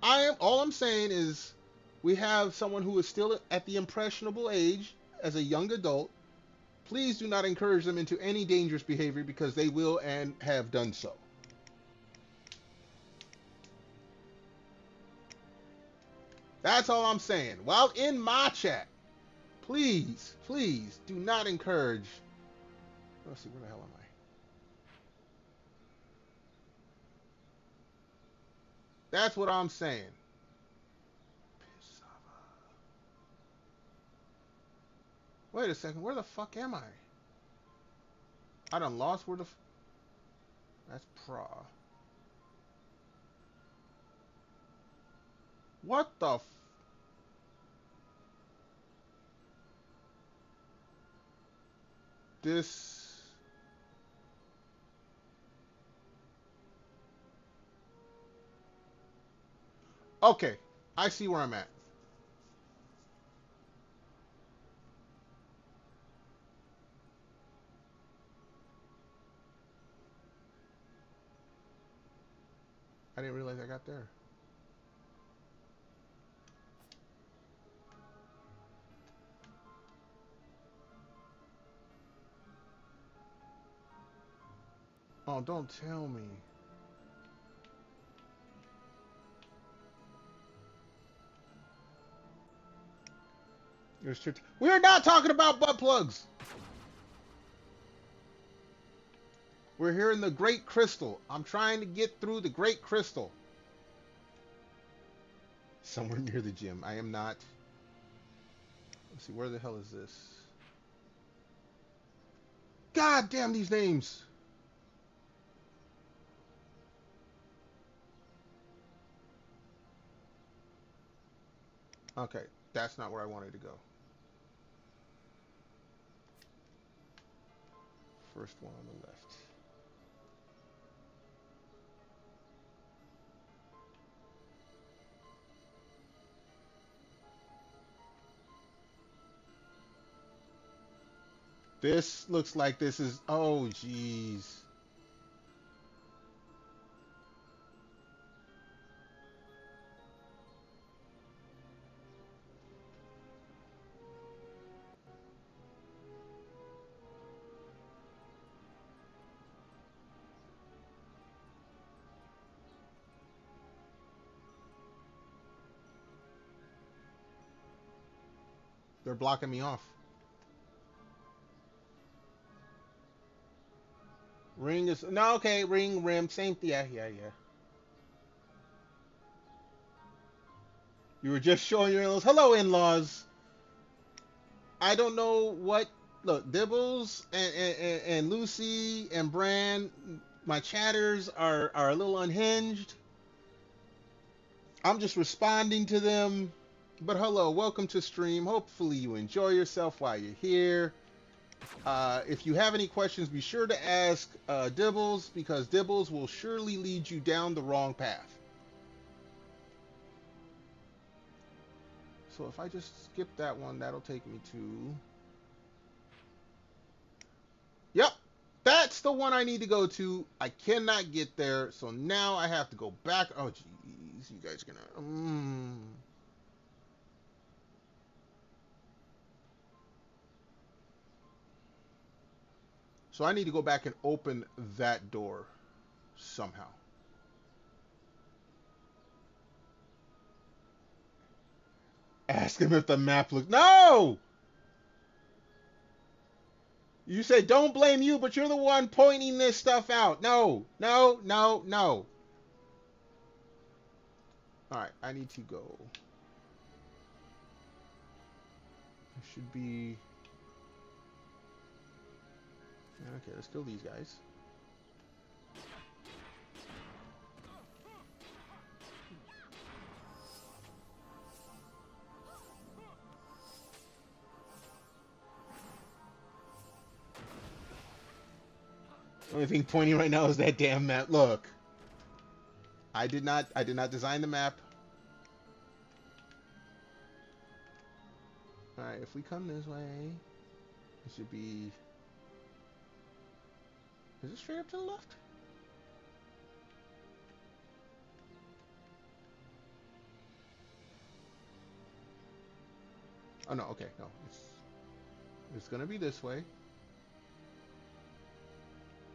All I'm saying is, we have someone who is still at the impressionable age as a young adult. Please do not encourage them into any dangerous behavior because they will and have done so. That's all I'm saying. While in my chat, please, please do not encourage. Let's see, where the hell am I? That's what I'm saying. Wait a second, where the fuck am I? I done lost where the... That's Pra. What the This... Okay, I see where I'm at. I didn't realize I got there. Oh, don't tell me. We're not talking about butt plugs. We're here in the Great Crystal. I'm trying to get through the Great Crystal. Somewhere near the gym. I am not. Let's see, where the hell is this? God damn these names. Okay, that's not where I wanted to go. First one on the left. This looks like this is... Oh, jeez. They're blocking me off. Ring is... No, okay. Ring, rim. Same... Yeah. You were just showing your in-laws. Hello, in-laws. I don't know what... Look, Dibbles and Lucy and Bran, my chatters are a little unhinged. I'm just responding to them. But hello, welcome to stream. Hopefully you enjoy yourself while you're here. If you have any questions, be sure to ask Dibbles, because Dibbles will surely lead you down the wrong path. So if I just skip that one, that'll take me to... Yep, that's the one I need to go to. I cannot get there, so now I have to go back. Oh, jeez, you guys are gonna... So I need to go back and open that door somehow. Ask him if the map looks... No! You say, don't blame you, but you're the one pointing this stuff out. No, no, no, no. Alright, I need to go. It should be... Okay, let's kill these guys. The only thing pointing right now is that damn map. Look. I did not design the map. Alright, if we come this way, it should be... Is it straight up to the left? Oh no, okay, no. It's gonna be this way.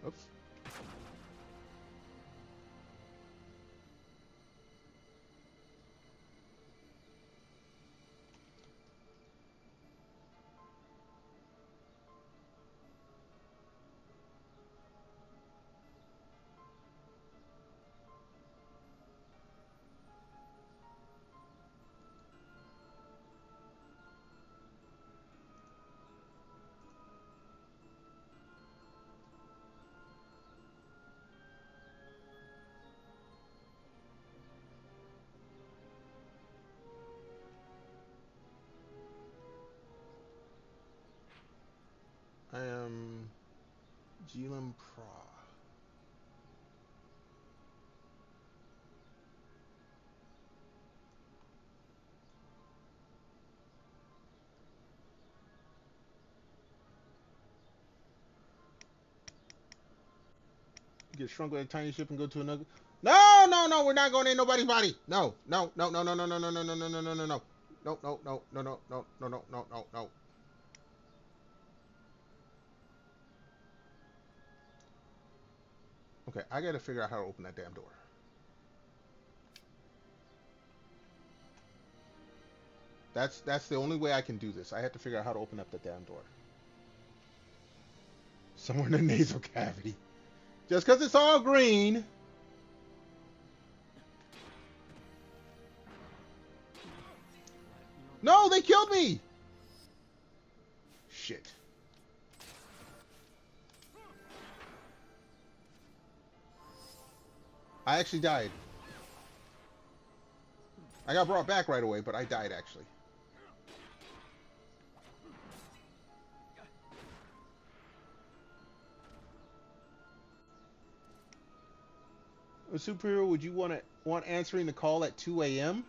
Oops. I am Geelam Pra. Get shrunk with a tiny ship and go to another. No, no, no, we're not going in nobody's body. No, no, no, no, no, no, no, no, no, no, no, no, no, no, no. No, no, no, no, no, no, no, no, no, no, no. Okay, I gotta figure out how to open that damn door. That's the only way I can do this. I have to figure out how to open up that damn door. Somewhere in the nasal cavity. Just because it's all green. No, they killed me! Shit. I actually died. I got brought back right away, but I died actually. A superhero, would you want answering the call at 2 a.m.?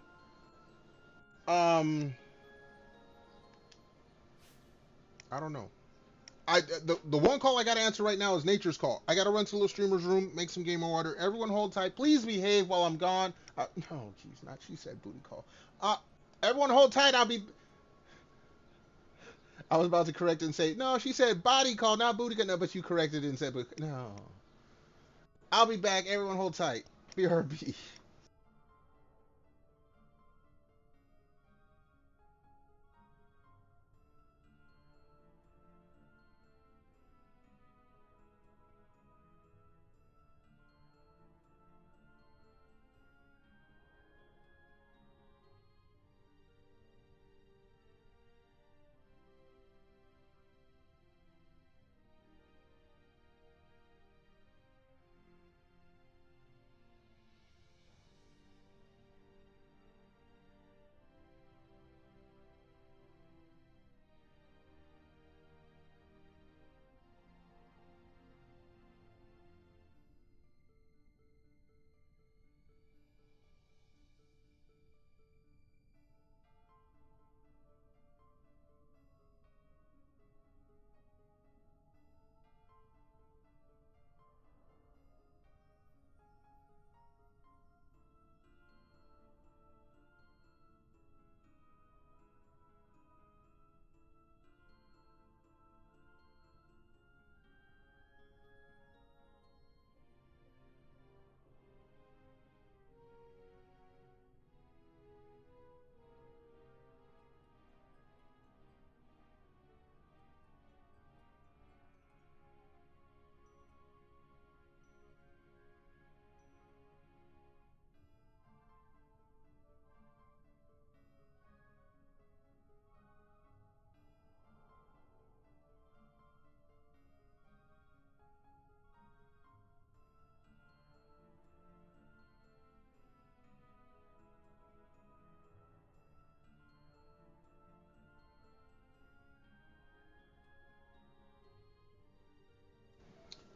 I don't know. The one call I gotta answer right now is Nature's call. I gotta run to the little streamer's room, make some game order. Everyone hold tight. Please behave while I'm gone. No, jeez, not she said booty call. Everyone hold tight. I was about to correct it and say, no, she said body call, not booty call. No, but you corrected it and said, no. I'll be back. Everyone hold tight. BRB.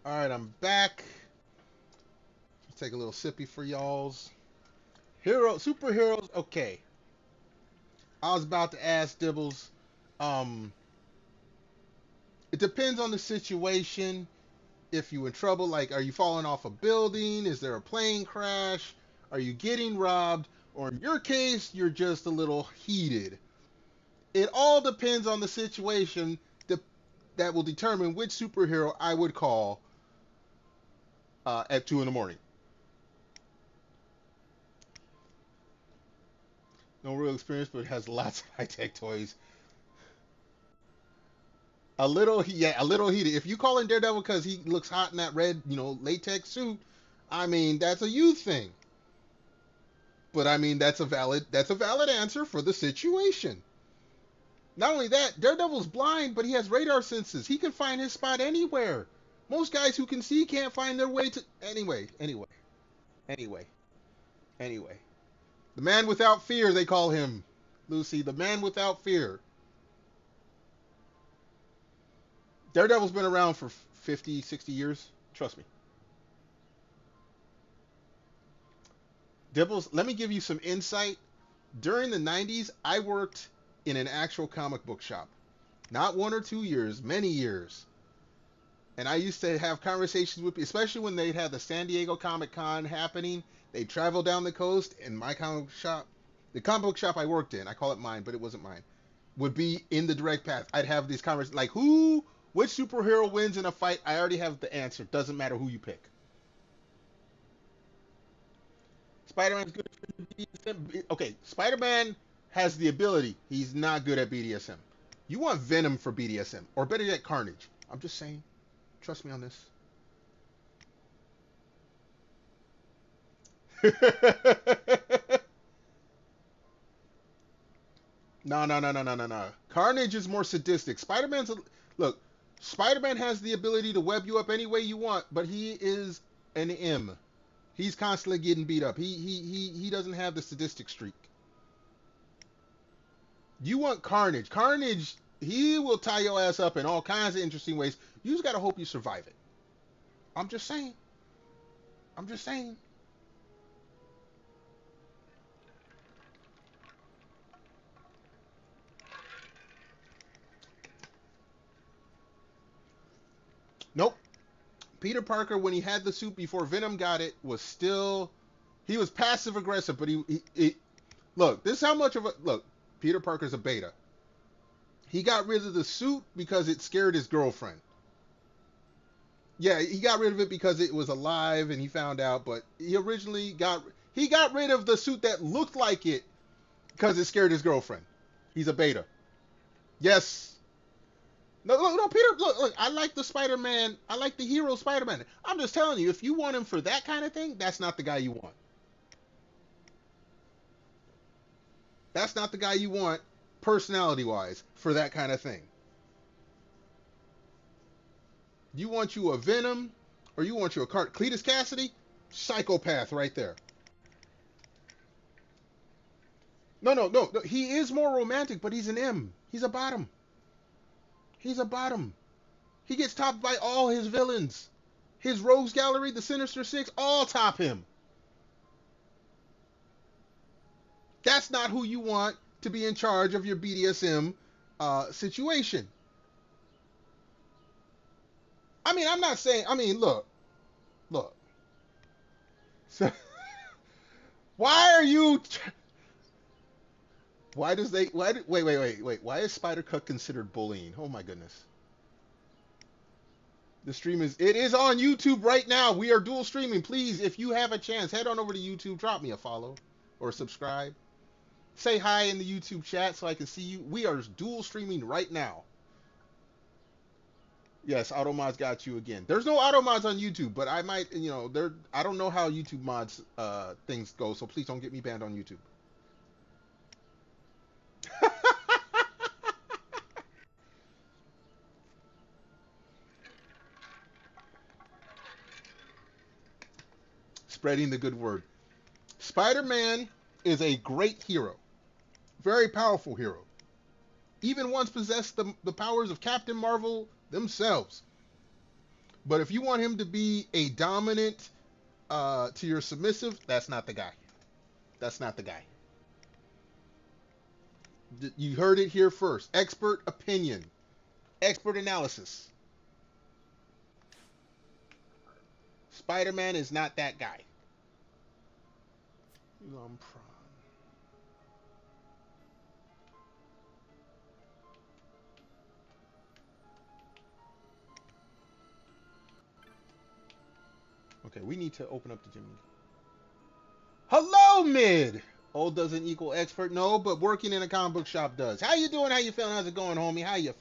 All right, I'm back. Let's take a little sippy for y'all's. Superheroes. Okay. I was about to ask Dibbles. Um, it depends on the situation. If you in trouble, like, are you falling off a building? Is there a plane crash? Are you getting robbed? Or in your case, you're just a little heated. It all depends on the situation that will determine which superhero I would call at 2 in the morning. No real experience, but it has lots of high-tech toys. A little heated. If you call in Daredevil because he looks hot in that red, latex suit, I mean, that's a you thing. But I mean, that's a valid answer for the situation. Not only that, Daredevil's blind, but he has radar senses. He can find his spot anywhere. Most guys who can see can't find their way to. Anyway. The man without fear, they call him. Lucy, the man without fear. Daredevil's been around for 50, 60 years. Trust me. Dibbles, let me give you some insight. During the 90s, I worked in an actual comic book shop. Not 1 or 2 years, many years. And I used to have conversations with, especially when they'd have the San Diego Comic Con happening. They'd travel down the coast, and my comic shop, the comic book shop I worked in, I call it mine, but it wasn't mine, would be in the direct path. I'd have these conversations, like, which superhero wins in a fight? I already have the answer. Doesn't matter who you pick. Spider-Man's good for BDSM. Okay, Spider-Man has the ability. He's not good at BDSM. You want Venom for BDSM, or better yet, Carnage. I'm just saying. Trust me on this. No. Carnage is more sadistic. Look. Spider-Man has the ability to web you up any way you want, but he is an M. He's constantly getting beat up. He doesn't have the sadistic streak. You want Carnage. Carnage, he will tie your ass up in all kinds of interesting ways. You just gotta hope you survive it. I'm just saying. Nope. Peter Parker, when he had the suit before Venom got it, he was passive aggressive, but he look, this is how much of a, look, Peter Parker's a beta. He got rid of the suit because it scared his girlfriend. Yeah, he got rid of it because it was alive and he found out, but he got rid of the suit that looked like it because it scared his girlfriend. He's a beta. Yes. No, Peter, look, I like the Spider-Man. I like the hero Spider-Man. I'm just telling you, if you want him for that kind of thing, that's not the guy you want. That's not the guy you want, personality-wise, for that kind of thing. You want you a Venom, or you want you a Cletus Cassidy? Psychopath right there. No. He is more romantic, but he's an M. He's a bottom. He gets topped by all his villains. His rogues gallery, the Sinister Six, all top him. That's not who you want to be in charge of your BDSM situation. I mean, I'm not saying, look. So, why are you... Wait. Why is Spider-Cuck considered bullying? Oh my goodness. It is on YouTube right now. We are dual streaming. Please, if you have a chance, head on over to YouTube, drop me a follow or subscribe. Say hi in the YouTube chat so I can see you. We are dual streaming right now. Yes, AutoMods got you again. There's no AutoMods on YouTube, but I might, I don't know how YouTube mods things go, so please don't get me banned on YouTube. Spreading the good word. Spider-Man is a great hero. Very powerful hero. Even once possessed the powers of Captain Marvel themselves. But if you want him to be a dominant to your submissive, that's not the guy. That's not the guy. You heard it here first. Expert opinion. Expert analysis. Spider-Man is not that guy. Okay, we need to open up the gym. Hello, mid. Old doesn't equal expert, no, but working in a comic book shop does. How you doing? How you feeling? How's it going, homie? How you?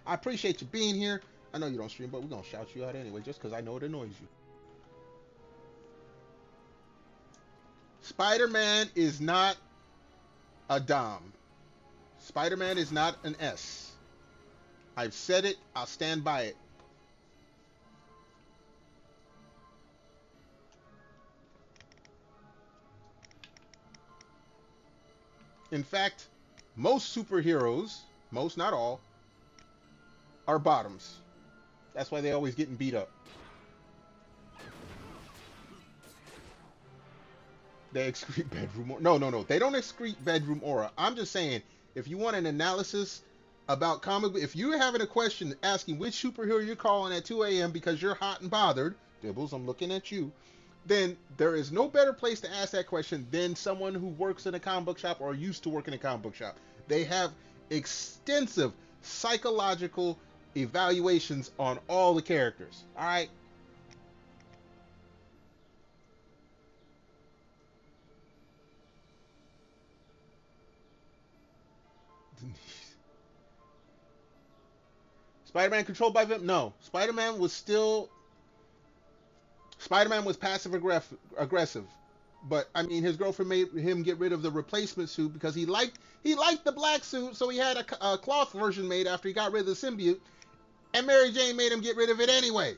I appreciate you being here. I know you don't stream, but we're gonna shout you out anyway, just because I know it annoys you. Spider-Man is not a Dom. Spider-Man is not an S. I've said it. I'll stand by it. In fact, most superheroes, most not all, are bottoms. That's why they always getting beat up. They excrete bedroom aura. No. They don't excrete bedroom aura. I'm just saying, if you want an analysis about comic book, if you're having a question asking which superhero you're calling at 2 a.m. because you're hot and bothered, Dibbles, I'm looking at you, then there is no better place to ask that question than someone who works in a comic book shop or used to work in a comic book shop. They have extensive psychological evaluations on all the characters. All right? Spider-Man controlled by Vim? No. Spider-Man was passive aggressive. But I mean, his girlfriend made him get rid of the replacement suit because he liked the black suit, so he had a cloth version made after he got rid of the symbiote, and Mary Jane made him get rid of it anyway.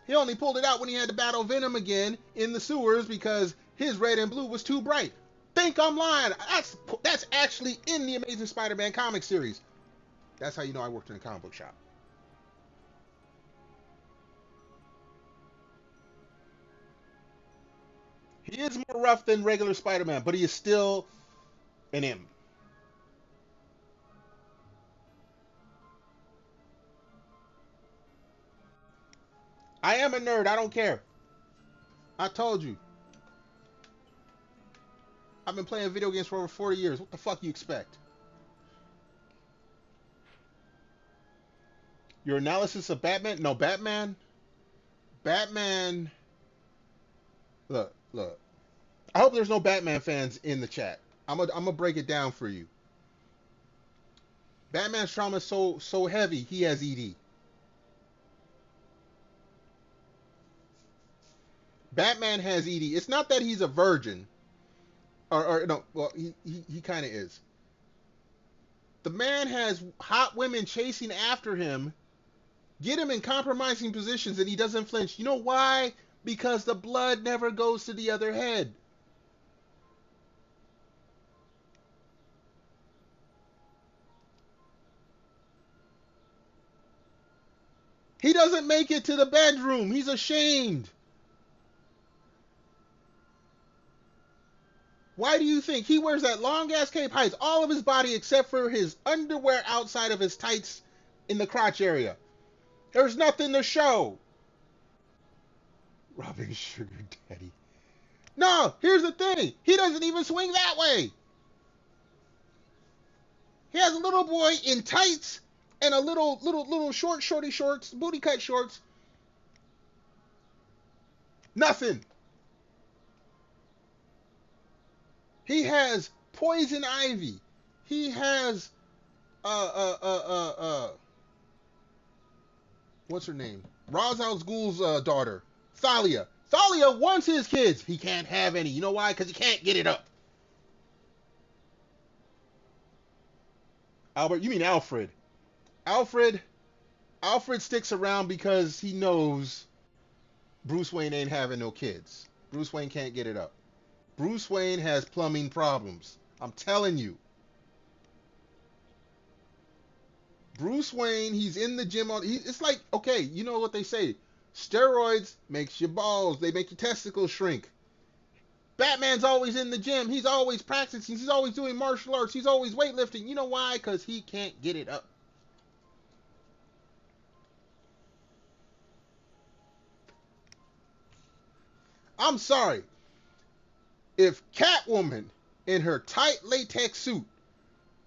He only pulled it out when he had to battle Venom again in the sewers because his red and blue was too bright. Think I'm lying? That's actually in the Amazing Spider-Man comic series. That's how you know I worked in a comic book shop. He is more rough than regular Spider-Man, but he is still an M. I am a nerd. I don't care. I told you. I've been playing video games for over 40 years. What the fuck you expect? Your analysis of Batman? No, Batman. Look. I hope there's no Batman fans in the chat. I'm gonna break it down for you. Batman's trauma is so heavy, he has ED. Batman has ED. It's not that he's a virgin. Or no, well, he kind of is. The man has hot women chasing after him, get him in compromising positions, and he doesn't flinch. You know why? Because the blood never goes to the other head. He doesn't make it to the bedroom. He's ashamed. Why do you think he wears that long ass cape, hides all of his body except for his underwear outside of his tights in the crotch area? There's nothing to show. Robin Sugar Daddy. No, here's the thing. He doesn't even swing that way. He has a little boy in tights and a little shorty shorts, booty cut shorts. Nothing. He has Poison Ivy. He has what's her name? Ra's al Ghul's daughter, Thalia. Thalia wants his kids. He can't have any. You know why? Because he can't get it up. Albert, you mean Alfred. Alfred sticks around because he knows Bruce Wayne ain't having no kids. Bruce Wayne can't get it up. Bruce Wayne has plumbing problems. I'm telling you. Bruce Wayne, he's in the gym it's like, okay, you know what they say. Steroids makes your balls, they make your testicles shrink. Batman's always in the gym. He's always practicing. He's always doing martial arts. He's always weightlifting. You know why? Because he can't get it up. I'm sorry. If Catwoman in her tight latex suit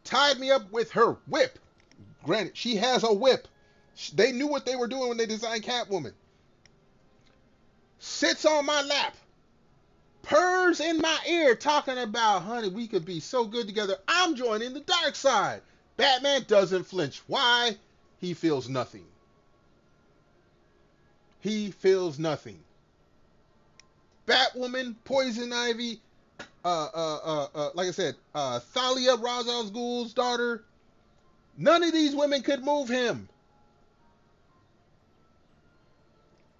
tied me up with her whip, granted, she has a whip. They knew what they were doing when they designed Catwoman. Sits on my lap, purrs in my ear talking about, honey, we could be so good together. I'm joining the dark side. Batman doesn't flinch. Why? He feels nothing. He feels nothing. Batwoman, Poison Ivy, like I said, Thalia Ra's al Ghul's daughter. None of these women could move him.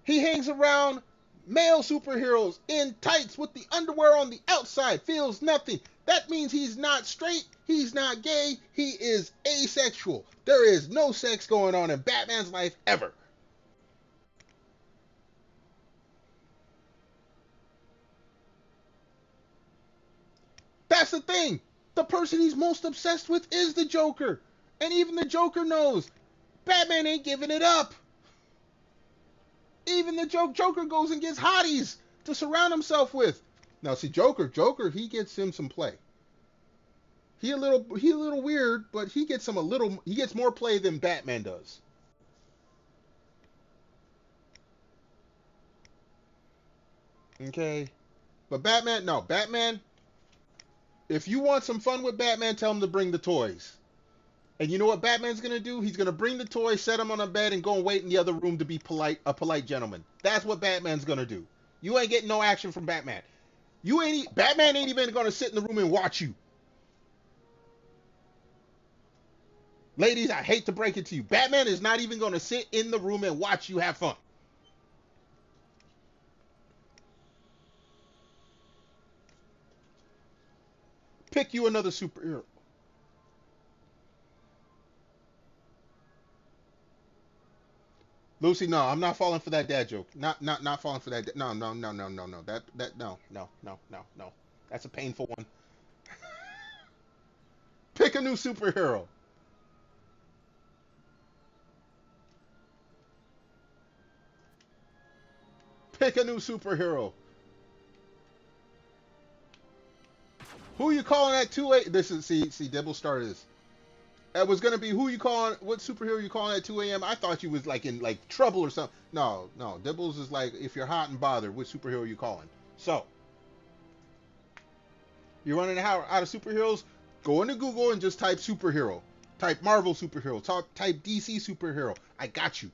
He hangs around male superheroes in tights with the underwear on the outside, feels nothing. That means he's not straight, he's not gay, he is asexual. There is no sex going on in Batman's life ever. That's the thing. The person he's most obsessed with is the Joker. And even the Joker knows Batman ain't giving it up. Even the Joker goes and gets hotties to surround himself with. Now, see, Joker, he gets him some play. He a little weird, but he gets more play than Batman does. Okay, but Batman. If you want some fun with Batman, tell him to bring the toys. And you know what Batman's going to do? He's going to bring the toys, set them on a bed, and go and wait in the other room to be a polite gentleman. That's what Batman's going to do. You ain't getting no action from Batman. Batman ain't even going to sit in the room and watch you. Ladies, I hate to break it to you. Batman is not even going to sit in the room and watch you have fun. Pick you another superhero. Lucy, no, I'm not falling for that dad joke. Not falling for that. No. No. That's a painful one. Pick a new superhero. Pick a new superhero. Who you calling at 2 a.m.? This is see Dibble started this. It was gonna be who you calling, what superhero you calling at 2 a.m. I thought you was like in like trouble or something. No. Dibbles is like if you're hot and bothered, what superhero are you calling? So you're running out of superheroes. Go into Google and just type superhero. Type Marvel superhero. Type DC superhero. I got you.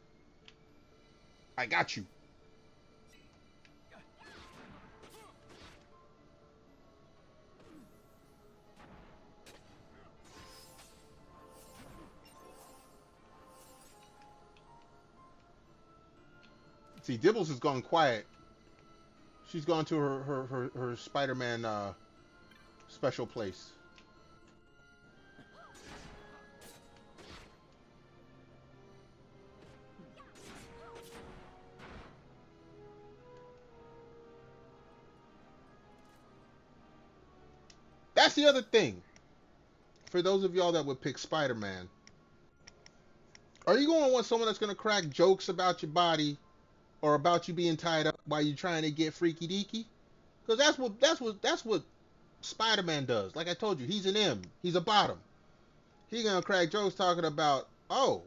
See, Dibbles has gone quiet. She's gone to her Spider-Man special place. That's the other thing. For those of y'all that would pick Spider-Man, are you going to want someone that's going to crack jokes about your body or about you being tied up while you're trying to get freaky deaky? Because that's what Spider-Man does. Like I told you, he's an M. He's a bottom. He's gonna crack jokes talking about, oh,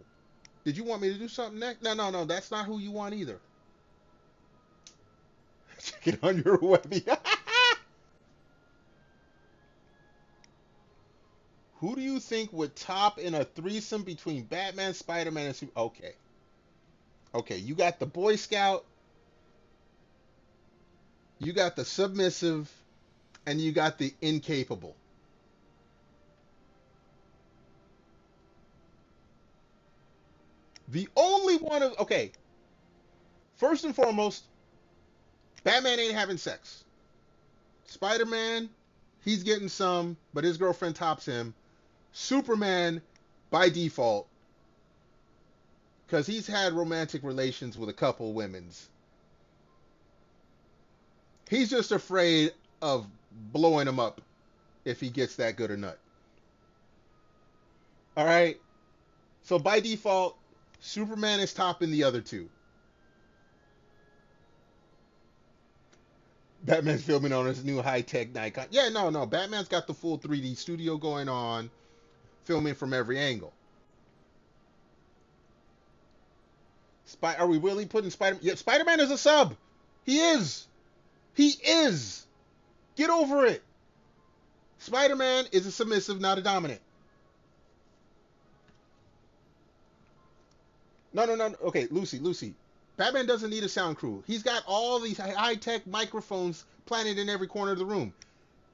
did you want me to do something next? No, that's not who you want either. Check it on your webby. Who do you think would top in a threesome between Batman, Spider-Man, and Super? Okay, you got the Boy Scout, you got the submissive, and you got the incapable. The only one of, okay, first and foremost, Batman ain't having sex. Spider-Man, he's getting some, but his girlfriend tops him. Superman, by default, Because he's had romantic relations with a couple women's. He's just afraid of blowing him up if he gets that good a nut. All right? So by default, Superman is topping the other two. Batman's filming on his new high-tech Nikon. Yeah, no. Batman's got the full 3D studio going on, filming from every angle. Are we really putting Spider-Man? Yeah, Spider-Man is a sub. He is. He is. Get over it. Spider-Man is a submissive, not a dominant. No. Okay, Lucy. Batman doesn't need a sound crew. He's got all these high-tech microphones planted in every corner of the room.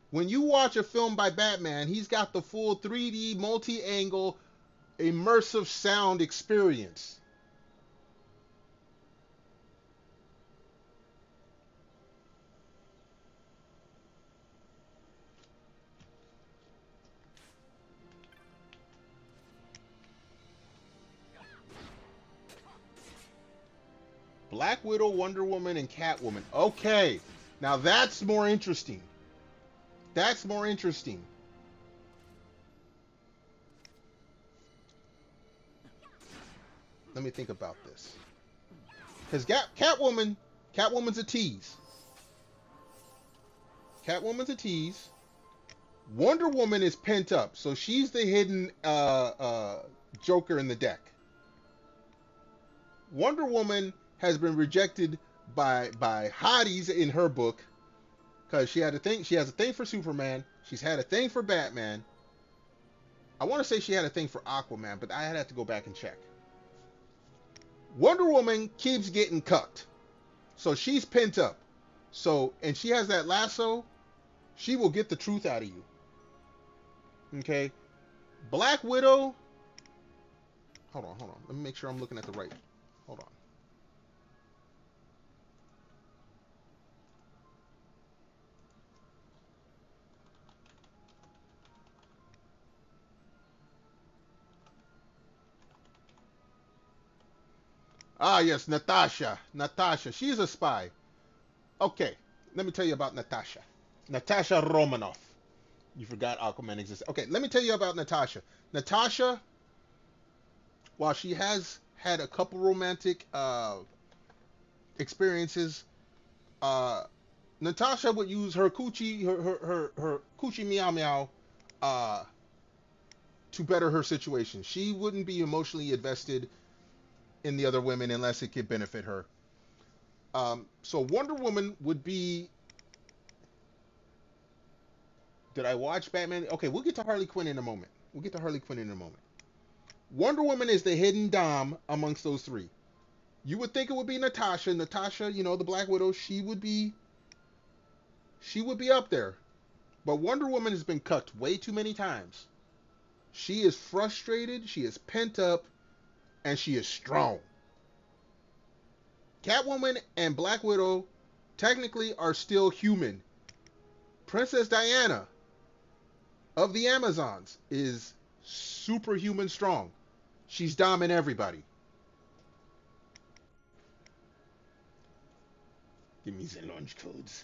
When you watch a film by Batman, he's got the full 3D, multi-angle, immersive sound experience. Black Widow, Wonder Woman, and Catwoman. Okay, now that's more interesting. That's more interesting. Let me think about this. Because Catwoman's a tease. Catwoman's a tease. Wonder Woman is pent up, so she's the hidden Joker in the deck. Wonder Woman has been rejected by hotties in her book because she has a thing for Superman. She's had a thing for Batman. I want to say she had a thing for Aquaman, but I'd have to go back and check. Wonder Woman keeps getting cucked, so she's pent up. So, and she has that lasso. She will get the truth out of you. Okay, Black Widow. Hold on. Let me make sure I'm looking at the right. Hold on. Ah, yes, Natasha. She's a spy. Okay, let me tell you about Natasha. Natasha Romanoff. You forgot Aquaman exists. Okay, let me tell you about Natasha. Natasha, while she has had a couple romantic experiences, Natasha would use her coochie, her coochie meow meow, to better her situation. She wouldn't be emotionally invested in the other women unless it could benefit her. So Wonder Woman would be. Did I watch Batman? Okay, we'll get to Harley Quinn in a moment. Wonder Woman is the hidden dom amongst those three. You would think it would be Natasha. Natasha, you know, the Black Widow, she would be up there. But Wonder Woman has been cucked way too many times. She is frustrated, she is pent up, and she is strong. Catwoman and Black Widow technically are still human. Princess Diana of the Amazons is superhuman strong. She's doming everybody. Give me the launch codes.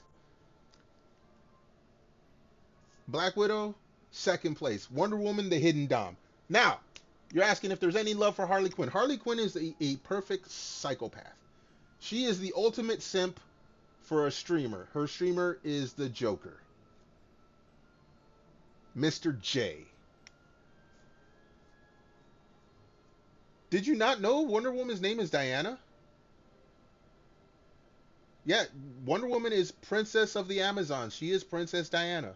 Black Widow, second place. Wonder Woman, the hidden dom. Now, you're asking if there's any love for Harley Quinn. Harley Quinn is a perfect psychopath. She is the ultimate simp for a streamer. Her streamer is the Joker. Mr. J. Did you not know Wonder Woman's name is Diana? Yeah, Wonder Woman is Princess of the Amazons. She is Princess Diana.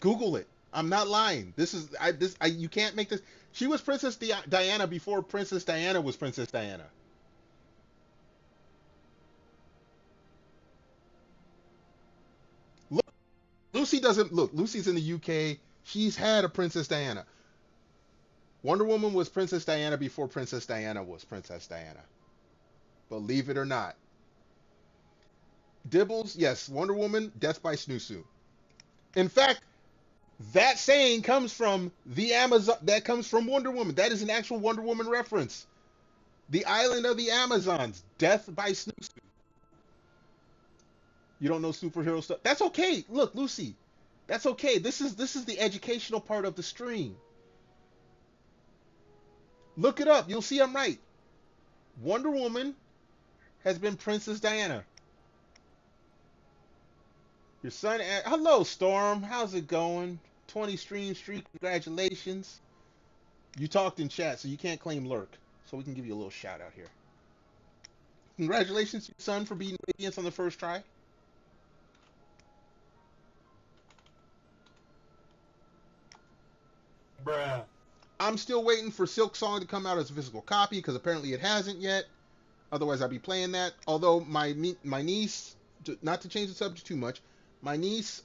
Google it. I'm not lying. You can't make this. She was Princess Diana before Princess Diana was Princess Diana. Look, Lucy's in the UK. She's had a Princess Diana. Wonder Woman was Princess Diana before Princess Diana was Princess Diana. Believe it or not. Dibbles, yes, Wonder Woman, death by snoozu. In fact, that saying comes from the Amazon. That comes from Wonder Woman. That is an actual Wonder Woman reference. The Island of the Amazons, Death by Snooze. You don't know superhero stuff? That's okay. Look, Lucy, that's okay. This is the educational part of the stream. Look it up. You'll see I'm right. Wonder Woman has been Princess Diana. Your son, hello Storm. How's it going? 20 stream streak. Congratulations. You talked in chat, so you can't claim lurk. So we can give you a little shout out here. Congratulations, son, for beating Radiance on the first try. Bruh. I'm still waiting for Silk Song to come out as a physical copy because apparently it hasn't yet. Otherwise, I'd be playing that. Although my niece, not to change the subject too much, my niece,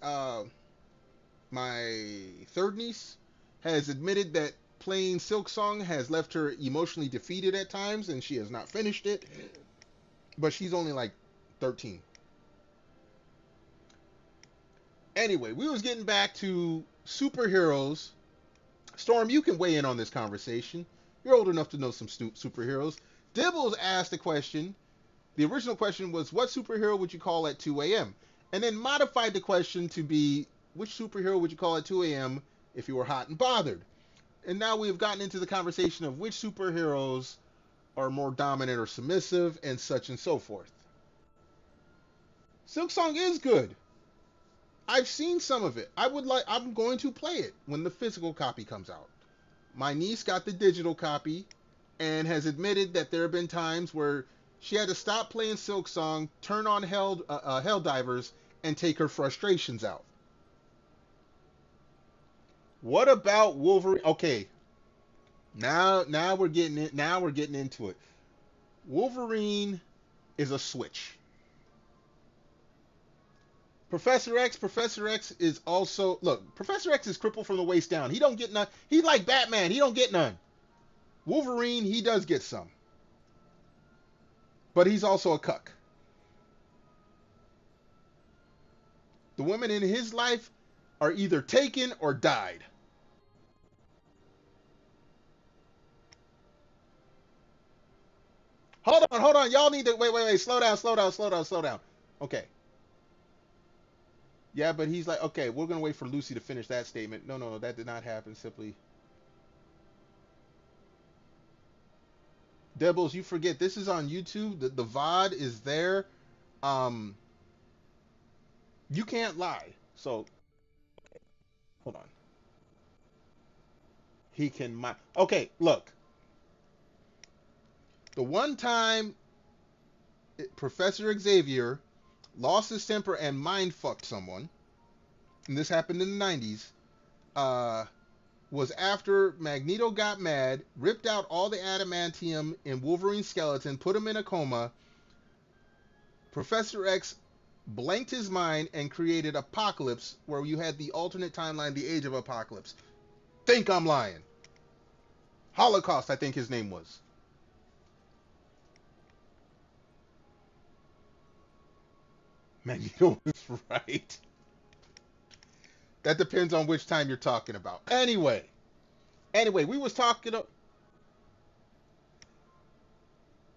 my third niece, has admitted that playing Silk Song has left her emotionally defeated at times, and she has not finished it. But she's only like 13. Anyway, we was getting back to superheroes. Storm, you can weigh in on this conversation. You're old enough to know some superheroes. Dibbles asked a question. The original question was, what superhero would you call at 2 a.m.? And then modified the question to be, which superhero would you call at 2 a.m. if you were hot and bothered? And now we've gotten into the conversation of which superheroes are more dominant or submissive and such and so forth. Silk Song is good. I've seen some of it. I'm going to play it when the physical copy comes out. My niece got the digital copy and has admitted that there have been times where she had to stop playing Silk Song, turn on Helldivers, and take her frustrations out. What about Wolverine? Okay, now we're getting it. Now we're getting into it. Wolverine is a switch. Professor X is also, look, Professor X is crippled from the waist down. He don't get none. He's like Batman. He don't get none. Wolverine, he does get some. But he's also a cuck. The women in his life are either taken or died. Hold on. Y'all need to, wait. Slow down. Okay. Yeah, but he's like, okay, we're going to wait for Lucy to finish that statement. No, that did not happen. Simply. Debbles, you forget, this is on YouTube. The VOD is there. You can't lie. So, okay, hold on. He can, okay, look. The one time Professor Xavier lost his temper and mind fucked someone, and this happened in the 90s, was after Magneto got mad, ripped out all the adamantium in Wolverine's skeleton, put him in a coma. Professor X blanked his mind and created Apocalypse, where you had the alternate timeline, the Age of Apocalypse. Think I'm lying. Holocaust, I think his name was. Magneto was right. That depends on which time you're talking about. Anyway, we was talking.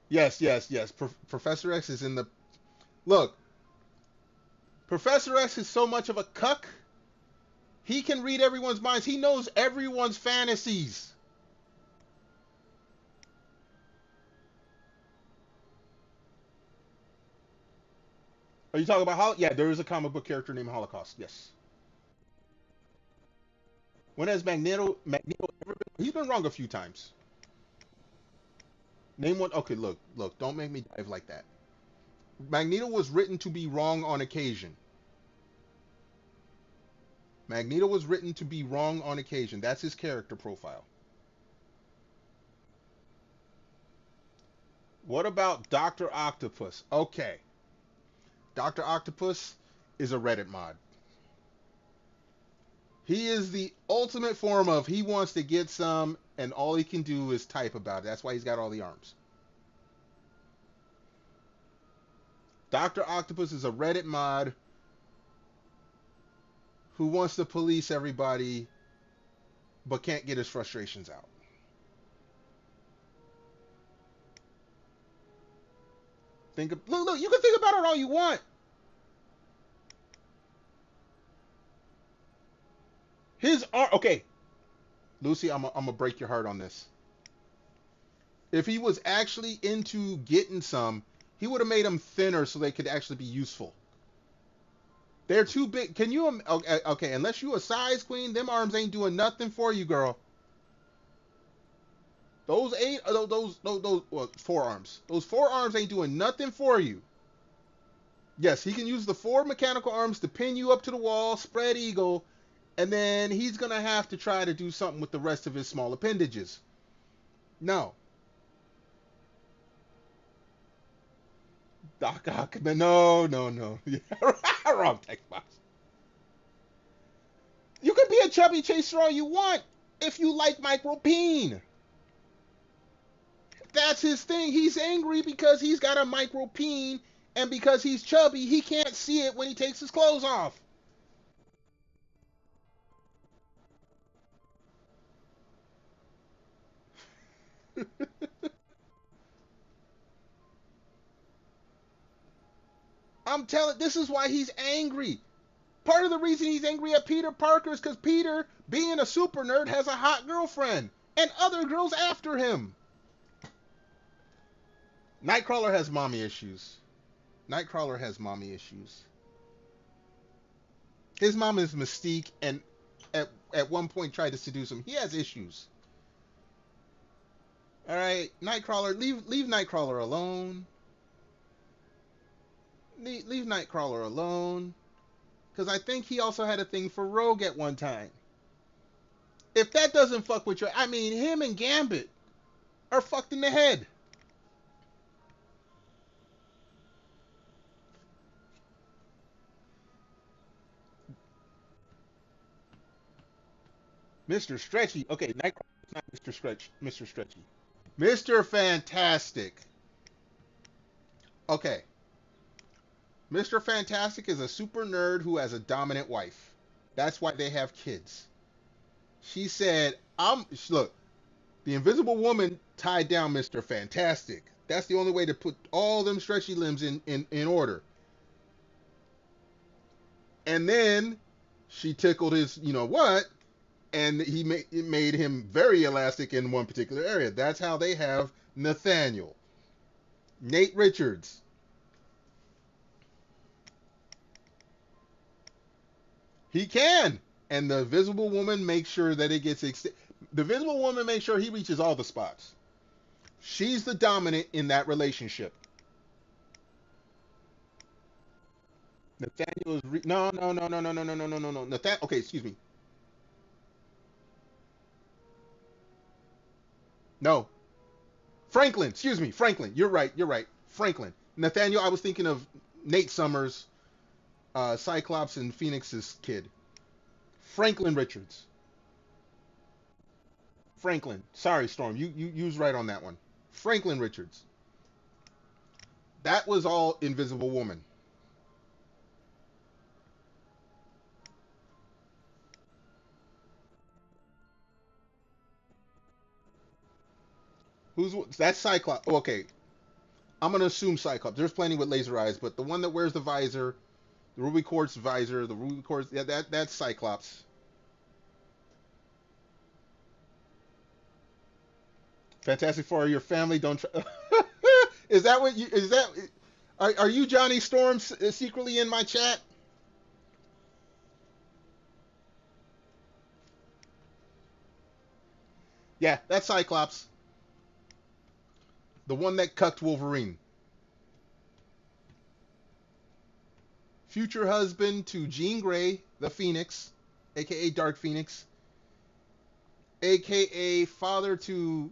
Yes. Professor X is in the. Look, Professor X is so much of a cuck. He can read everyone's minds. He knows everyone's fantasies. Are you talking about yeah, there is a comic book character named Holocaust. Yes. When has Magneto ever been? He's been wrong a few times. Name one. Okay, look. Don't make me dive like that. Magneto was written to be wrong on occasion. Magneto was written to be wrong on occasion. That's his character profile. What about Dr. Octopus? Okay. Dr. Octopus is a Reddit mod. He is the ultimate form of he wants to get some, and all he can do is type about it. That's why he's got all the arms. Dr. Octopus is a Reddit mod who wants to police everybody but can't get his frustrations out. Look, you can think about it all you want. His arm, okay, Lucy, I'm gonna break your heart on this. If he was actually into getting some, he would have made them thinner so they could actually be useful. They're too big. Can you? Okay, unless you a size queen, them arms ain't doing nothing for you, girl. Those forearms. Those forearms ain't doing nothing for you. Yes, he can use the 4 mechanical arms to pin you up to the wall, spread eagle, and then he's gonna have to try to do something with the rest of his small appendages. No. No. Yeah, wrong text box. You can be a chubby chaser all you want if you like micropene. That's his thing. He's angry because he's got a micropene, and because he's chubby, he can't see it when he takes his clothes off. I'm telling, this is why he's angry. Part of the reason he's angry at Peter Parker is because Peter, being a super nerd, has a hot girlfriend and other girls after him. Nightcrawler has mommy issues. Nightcrawler has mommy issues. His mom is Mystique, and at one point tried to seduce him. He has issues. All right, Nightcrawler, leave Nightcrawler alone. Leave Nightcrawler alone, because I think he also had a thing for Rogue at one time. If that doesn't fuck with you, I mean, him and Gambit are fucked in the head. Mr. Stretchy. Okay, Nightcrawler's not Mr. Stretch. Mr. Stretchy. Mr. Fantastic. Okay. Mr. Fantastic is a super nerd who has a dominant wife. That's why they have kids. She said, look, the Invisible Woman tied down Mr. Fantastic. That's the only way to put all them stretchy limbs in order. And then she tickled his, you know what, and it made him very elastic in one particular area. That's how they have Nathaniel. Nate Richards. He can. And the Visible Woman makes sure that it gets the Visible Woman makes sure he reaches all the spots. She's the dominant in that relationship. Nathaniel is no. Okay, excuse me. No. Franklin, excuse me. Franklin. You're right. Franklin. Nathaniel, I was thinking of Nate Summers, Cyclops and Phoenix's kid. Franklin Richards. Franklin. Sorry, Storm. You was right on that one. Franklin Richards. That was all Invisible Woman. That's Cyclops? Okay, I'm gonna assume Cyclops. There's plenty with laser eyes, but the one that wears the visor, the ruby quartz visor, the ruby quartz, yeah, that's Cyclops. Fantastic Four, your family don't. Is that what you? Is that? Are you Johnny Storm secretly in my chat? Yeah, that's Cyclops. The one that cucked Wolverine. Future husband to Jean Grey, the Phoenix, aka Dark Phoenix, aka father to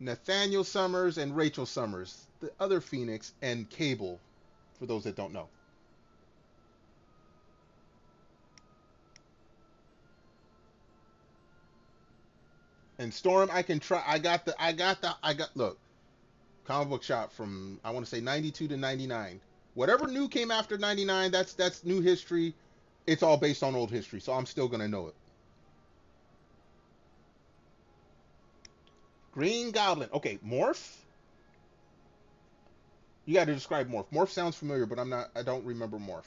Nathaniel Summers and Rachel Summers, the other Phoenix, and Cable, for those that don't know. And Storm, I can try. Look, comic book shop from, I want to say 92 to 99. Whatever new came after 99, that's new history. It's all based on old history, so I'm still gonna know it. Green Goblin. Okay, Morph. You got to describe Morph. Morph sounds familiar, but I don't remember Morph.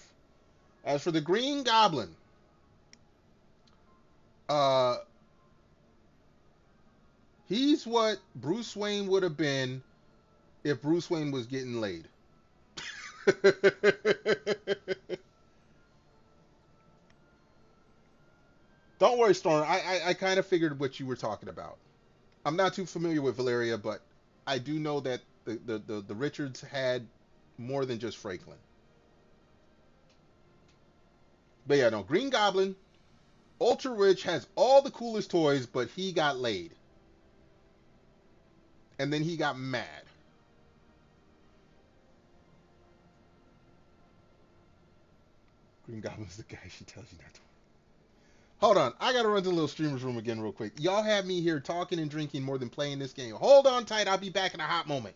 As for the Green Goblin, uh, he's what Bruce Wayne would have been if Bruce Wayne was getting laid. Don't worry, Storm. I kind of figured what you were talking about. I'm not too familiar with Valeria, but I do know that the Richards had more than just Franklin. But yeah, no, Green Goblin, ultra rich, has all the coolest toys, but he got laid. And then he got mad. Green Goblin's the guy she tells you not to. Hold on, I gotta run to the little streamer's room again real quick. Y'all have me here talking and drinking more than playing this game. Hold on tight, I'll be back in a hot moment.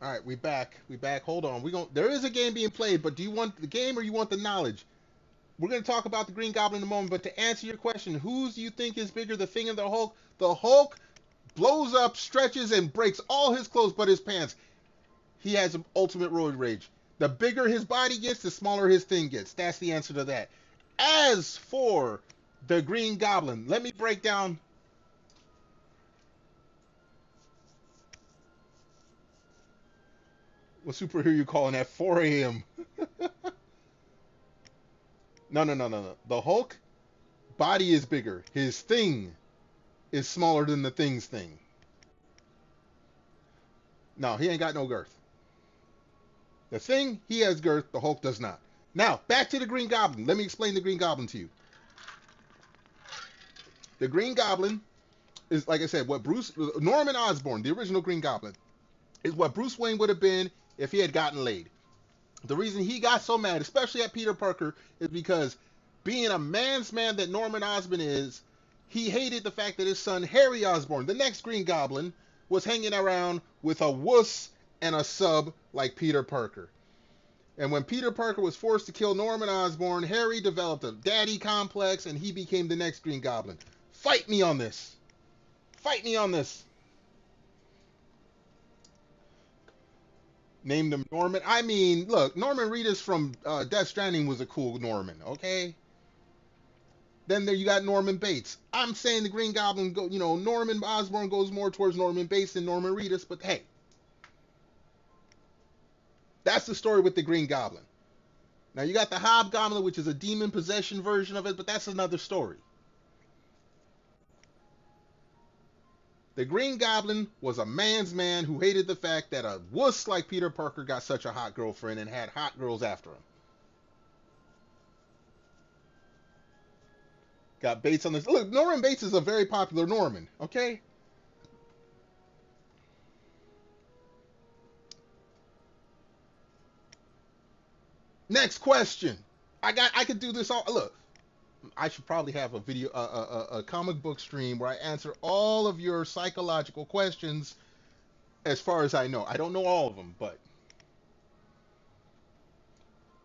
All right, we back. We back. Hold on. There is a game being played, but do you want the game or you want the knowledge? We're gonna talk about the Green Goblin in a moment, but to answer your question, whose do you think is bigger, the Thing or the Hulk? The Hulk blows up, stretches, and breaks all his clothes but his pants. He has ultimate roid rage. The bigger his body gets, the smaller his thing gets. That's the answer to that. As for the Green Goblin, let me break down. What superhero you calling at 4 a.m.? No. The Hulk body is bigger. His thing is smaller than the thing's thing. No, he ain't got no girth. The Thing, he has girth. The Hulk does not. Now, back to the Green Goblin. Let me explain the Green Goblin to you. The Green Goblin is, like I said, what Norman Osborn, the original Green Goblin, is what Bruce Wayne would have been if he had gotten laid. The reason he got so mad, especially at Peter Parker, is because being a man's man that Norman Osborn is, he hated the fact that his son Harry Osborn, the next Green Goblin, was hanging around with a wuss and a sub like Peter Parker. And when Peter Parker was forced to kill Norman Osborn, Harry developed a daddy complex and he became the next Green Goblin. Fight me on this. Fight me on this. Named him Norman. I mean, look, Norman Reedus from Death Stranding was a cool Norman, okay? Then there you got Norman Bates. I'm saying the Green Goblin, Norman Osborn goes more towards Norman Bates than Norman Reedus, but hey. That's the story with the Green Goblin. Now you got the Hobgoblin, which is a demon possession version of it, but that's another story. The Green Goblin was a man's man who hated the fact that a wuss like Peter Parker got such a hot girlfriend and had hot girls after him. Got Bates on this. Look, Norman Bates is a very popular Norman, okay? Next question. I could do this all. Look, I should probably have a video, a comic book stream where I answer all of your psychological questions as far as I know. I don't know all of them, but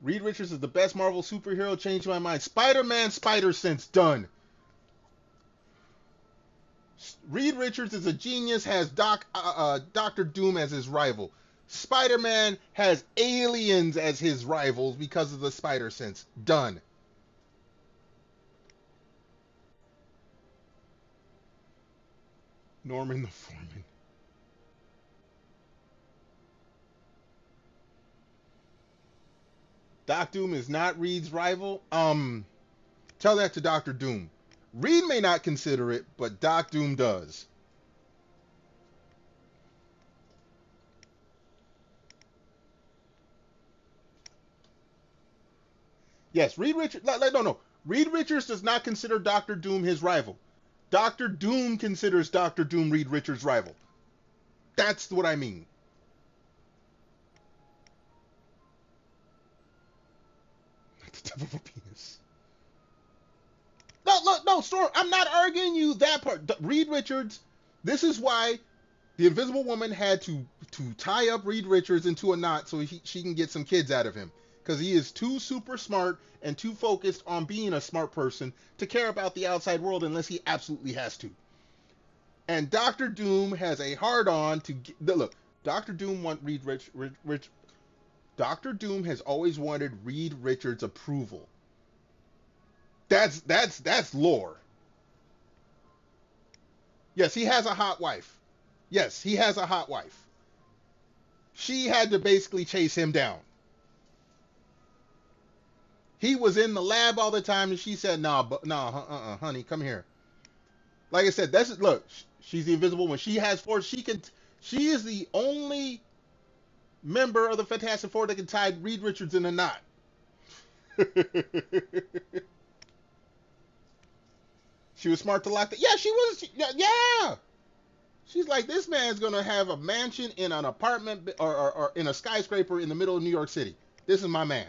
Reed Richards is the best Marvel superhero. Changed my mind. Spider-Man, Spider-Sense, done. Reed Richards is a genius, has Dr. Doom as his rival. Spider-Man has aliens as his rivals because of the spider sense. Done. Norman the Foreman. Doc Doom is not Reed's rival. Tell that to Dr. Doom. Reed may not consider it, but Doc Doom does. Yes, Reed Richards. No. Reed Richards does not consider Dr. Doom his rival. Dr. Doom considers Dr. Doom Reed Richards' rival. That's what I mean. Not the tip of a penis. No, Storm. I'm not arguing you that part. Reed Richards. This is why the Invisible Woman had to tie up Reed Richards into a knot so she can get some kids out of him. Because he is too super smart and too focused on being a smart person to care about the outside world unless he absolutely has to. And Dr. Doom has a hard-on to look. Dr. Doom want Reed Rich. Dr. Doom has always wanted Reed Richards' approval. That's lore. Yes, he has a hot wife. Yes, he has a hot wife. She had to basically chase him down. He was in the lab all the time, and she said, "Nah, honey, come here." Like I said, look. She's the Invisible One. She has force. She is the only member of the Fantastic Four that can tie Reed Richards in a knot. She was smart to lock that. Yeah, she was. Yeah. She's like, this man's gonna have a mansion in an apartment or in a skyscraper in the middle of New York City. This is my man.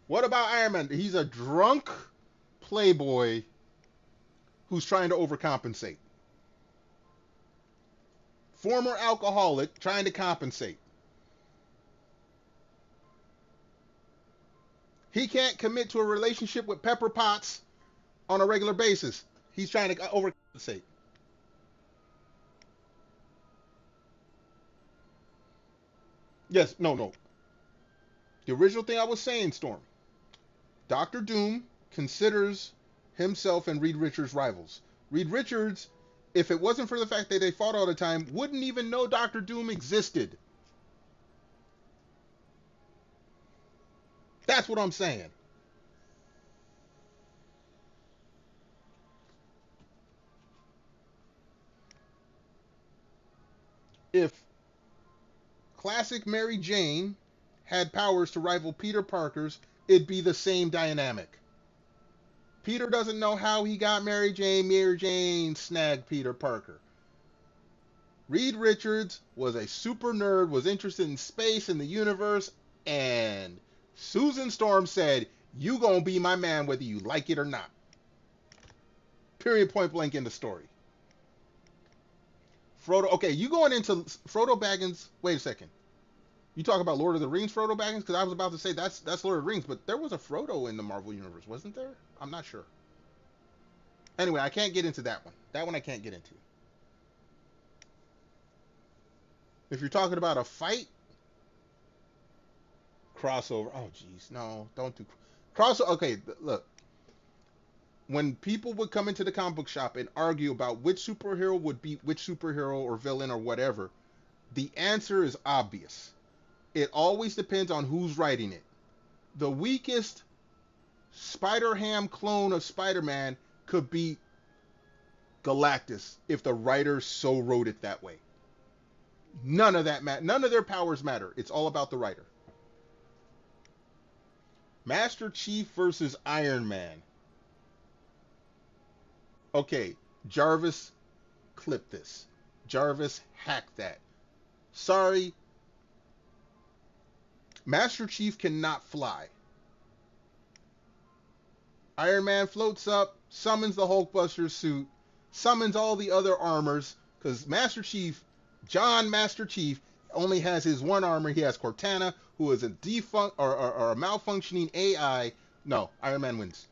What about Iron Man? He's a drunk playboy who's trying to overcompensate. Former alcoholic trying to compensate. He can't commit to a relationship with Pepper Potts on a regular basis. He's trying to overcompensate. Yes, no. The original thing I was saying, Storm. Dr. Doom considers himself and Reed Richards rivals. Reed Richards, if it wasn't for the fact that they fought all the time, wouldn't even know Dr. Doom existed. That's what I'm saying. If classic Mary Jane had powers to rival Peter Parker's, it'd be the same dynamic. Peter doesn't know how he got Mary Jane. Mary Jane snagged Peter Parker. Reed Richards was a super nerd, was interested in space and the universe, and Susan Storm said, "You gonna be my man whether you like it or not." Period, point blank in the story. Frodo, okay, you going into Frodo Baggins, wait a second. You talk about Lord of the Rings Frodo Baggins? Because I was about to say that's Lord of the Rings, but there was a Frodo in the Marvel Universe, wasn't there? I'm not sure. Anyway, I can't get into that one. That one I can't get into. If you're talking about a fight, crossover. Oh, jeez. No, don't do crossover. Okay, look. When people would come into the comic book shop and argue about which superhero would beat which superhero or villain or whatever, the answer is obvious. It always depends on who's writing it. The weakest Spider-Ham clone of Spider-Man could beat Galactus if the writers so wrote it that way. None of that matter. None of their powers matter. It's all about the writer. Master Chief versus Iron Man. Okay, Jarvis, clip this. Jarvis, hack that. Sorry. Master Chief cannot fly. Iron Man floats up, summons the Hulkbuster suit, summons all the other armors, because Master Chief, John Master Chief, only has his one armor. He has Cortana, who is a defunct or a malfunctioning AI. No, Iron Man wins.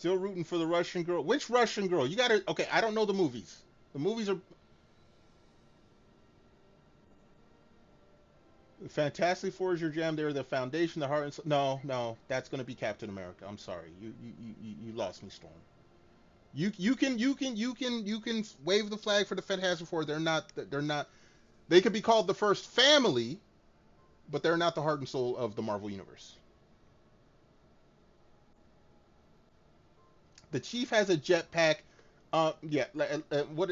Still rooting for the Russian girl. Which Russian girl? You gotta. Okay, I don't know the movies. The movies are. Fantastic Four is your jam. They're the foundation, the heart, and soul. No, no, that's gonna be Captain America. I'm sorry, you lost me, Storm. You can wave the flag for the Fantastic Four. They're not. They could be called the first family, but they're not the heart and soul of the Marvel universe. The Chief has a jetpack. Yeah. What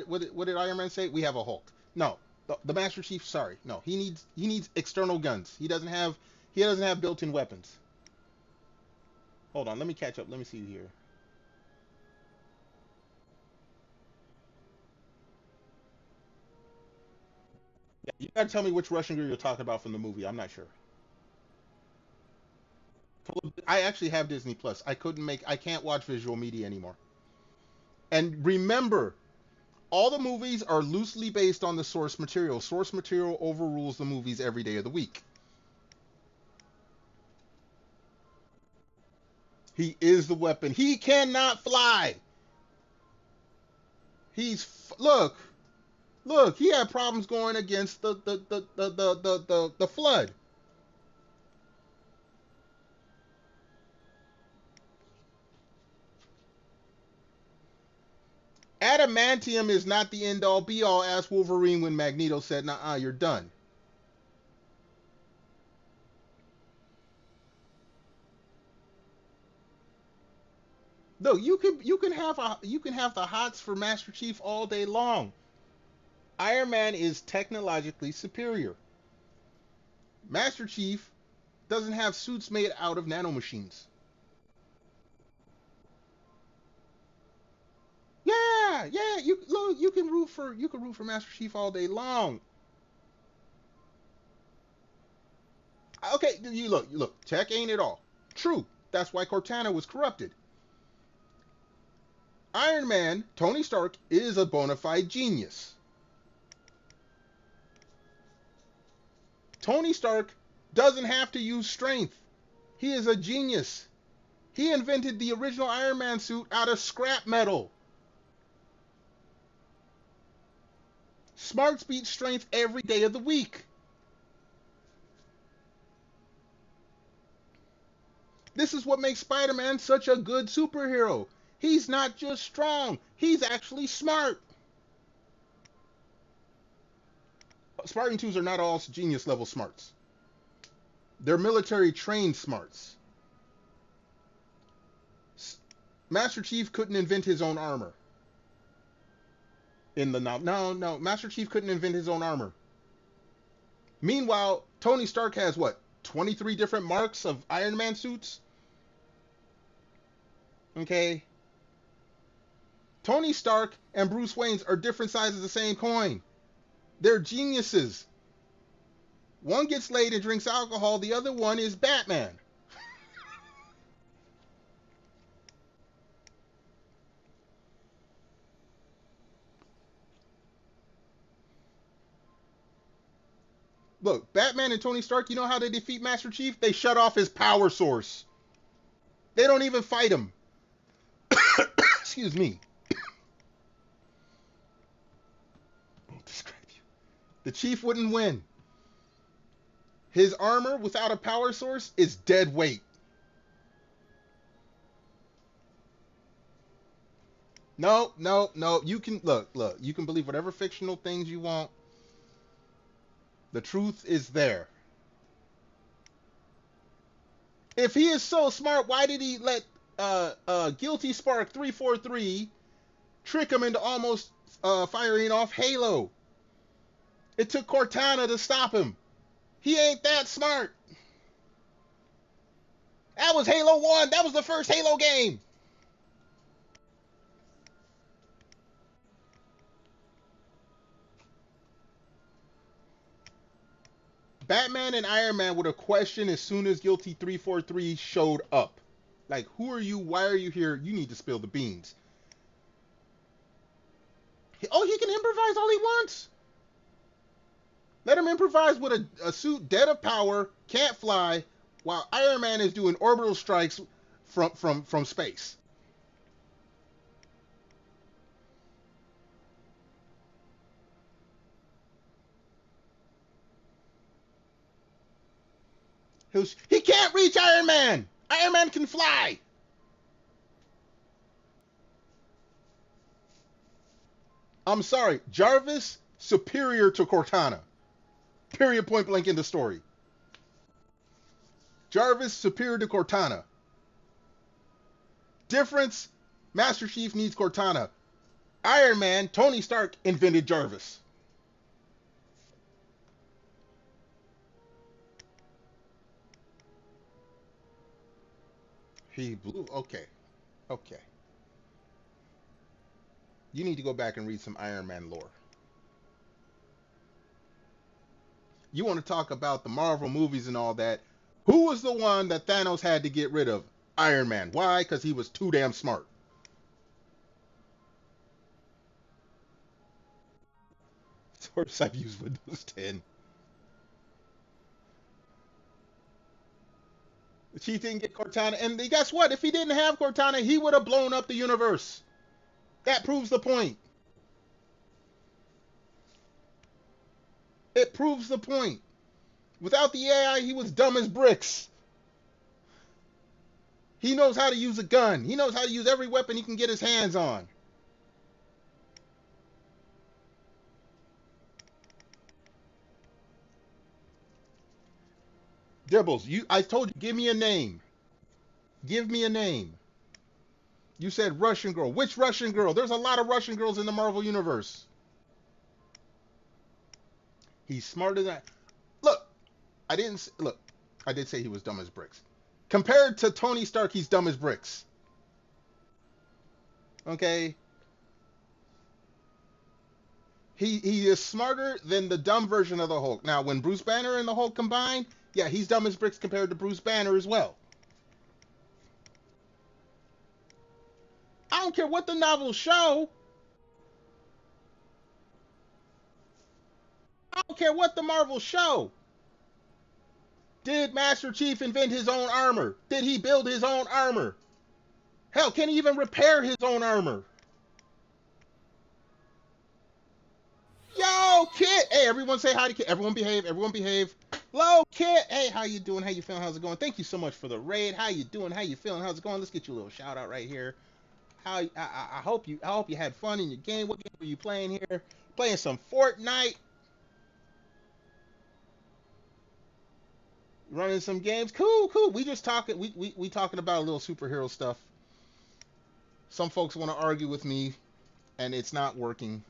did Iron Man say? We have a Hulk. No, the Master Chief. Sorry, no. He needs external guns. He doesn't have built-in weapons. Hold on. Let me catch up. Let me see here. Yeah, you gotta tell me which Russian girl you're talking about from the movie. I'm not sure. I actually have Disney Plus. I can't watch visual media anymore. And remember, all the movies are loosely based on the source material. Source material overrules the movies every day of the week. He is the weapon. He cannot fly. Look. He had problems going against the flood. Adamantium is not the end all be all, asked Wolverine when Magneto said, "Nah, you're done." No, you can have the hots for Master Chief all day long. Iron Man is technologically superior. Master Chief doesn't have suits made out of nanomachines. Yeah. You can root for Master Chief all day long. Okay, you look. Tech ain't it all. True. That's why Cortana was corrupted. Iron Man, Tony Stark, is a bona fide genius. Tony Stark doesn't have to use strength. He is a genius. He invented the original Iron Man suit out of scrap metal. Smarts beat strength every day of the week. This is what makes Spider-Man such a good superhero. He's not just strong, he's actually smart. Spartan 2s are not all genius level smarts. They're military trained smarts. Master Chief couldn't invent his own armor. No, Master Chief couldn't invent his own armor. Meanwhile, Tony Stark has what, 23 different marks of Iron Man suits? Okay. Tony Stark and Bruce Wayne are different sides of the same coin. They're geniuses. One gets laid and drinks alcohol, the other one is Batman. Look, Batman and Tony Stark, you know how they defeat Master Chief? They shut off his power source. They don't even fight him. Excuse me. The Chief wouldn't win. His armor without a power source is dead weight. No. You can look. You can believe whatever fictional things you want. The truth is there. If he is so smart, why did he let Guilty Spark 343 trick him into almost firing off Halo? It took Cortana to stop him. He ain't that smart. That was Halo 1. That was the first Halo game. Batman and Iron Man would have questioned as soon as Guilty 343 showed up. Like, who are you? Why are you here? You need to spill the beans. Oh, he can improvise all he wants. Let him improvise with a suit dead of power, can't fly, while Iron Man is doing orbital strikes from space. He can't reach Iron Man. Iron Man can fly. I'm sorry, Jarvis superior to Cortana. Period, point blank in the story. Jarvis superior to Cortana. Difference, Master Chief needs Cortana. Iron Man, Tony Stark invented Jarvis. He blew. Okay. Okay. You need to go back and read some Iron Man lore. You want to talk about the Marvel movies and all that. Who was the one that Thanos had to get rid of? Iron Man. Why? Because he was too damn smart. Source, I've used Windows 10. The Chief didn't get Cortana, and guess what? If he didn't have Cortana, he would have blown up the universe. That proves the point. It proves the point. Without the AI, he was dumb as bricks. He knows how to use a gun. He knows how to use every weapon he can get his hands on. Dibbles, I told you, give me a name. Give me a name. You said Russian girl. Which Russian girl? There's a lot of Russian girls in the Marvel Universe. He's smarter than... Look, I did say he was dumb as bricks. Compared to Tony Stark, he's dumb as bricks. Okay? He is smarter than the dumb version of the Hulk. Now, when Bruce Banner and the Hulk combine, yeah, he's dumb as bricks compared to Bruce Banner as well. I don't care what the novels show. I don't care what the Marvels show. Did Master Chief invent his own armor? Did he build his own armor? Hell, can he even repair his own armor? Yo, Kit! Hey, everyone say hi to Kit. Everyone behave. Everyone behave. Hello, Kit! Hey, how you doing? How you feeling? How's it going? Thank you so much for the raid. How you doing? How you feeling? How's it going? Let's get you a little shout out right here. I hope you had fun in your game. What game were you playing here? Playing some Fortnite. Running some games. Cool. We just talking. We talking about a little superhero stuff. Some folks want to argue with me, and it's not working.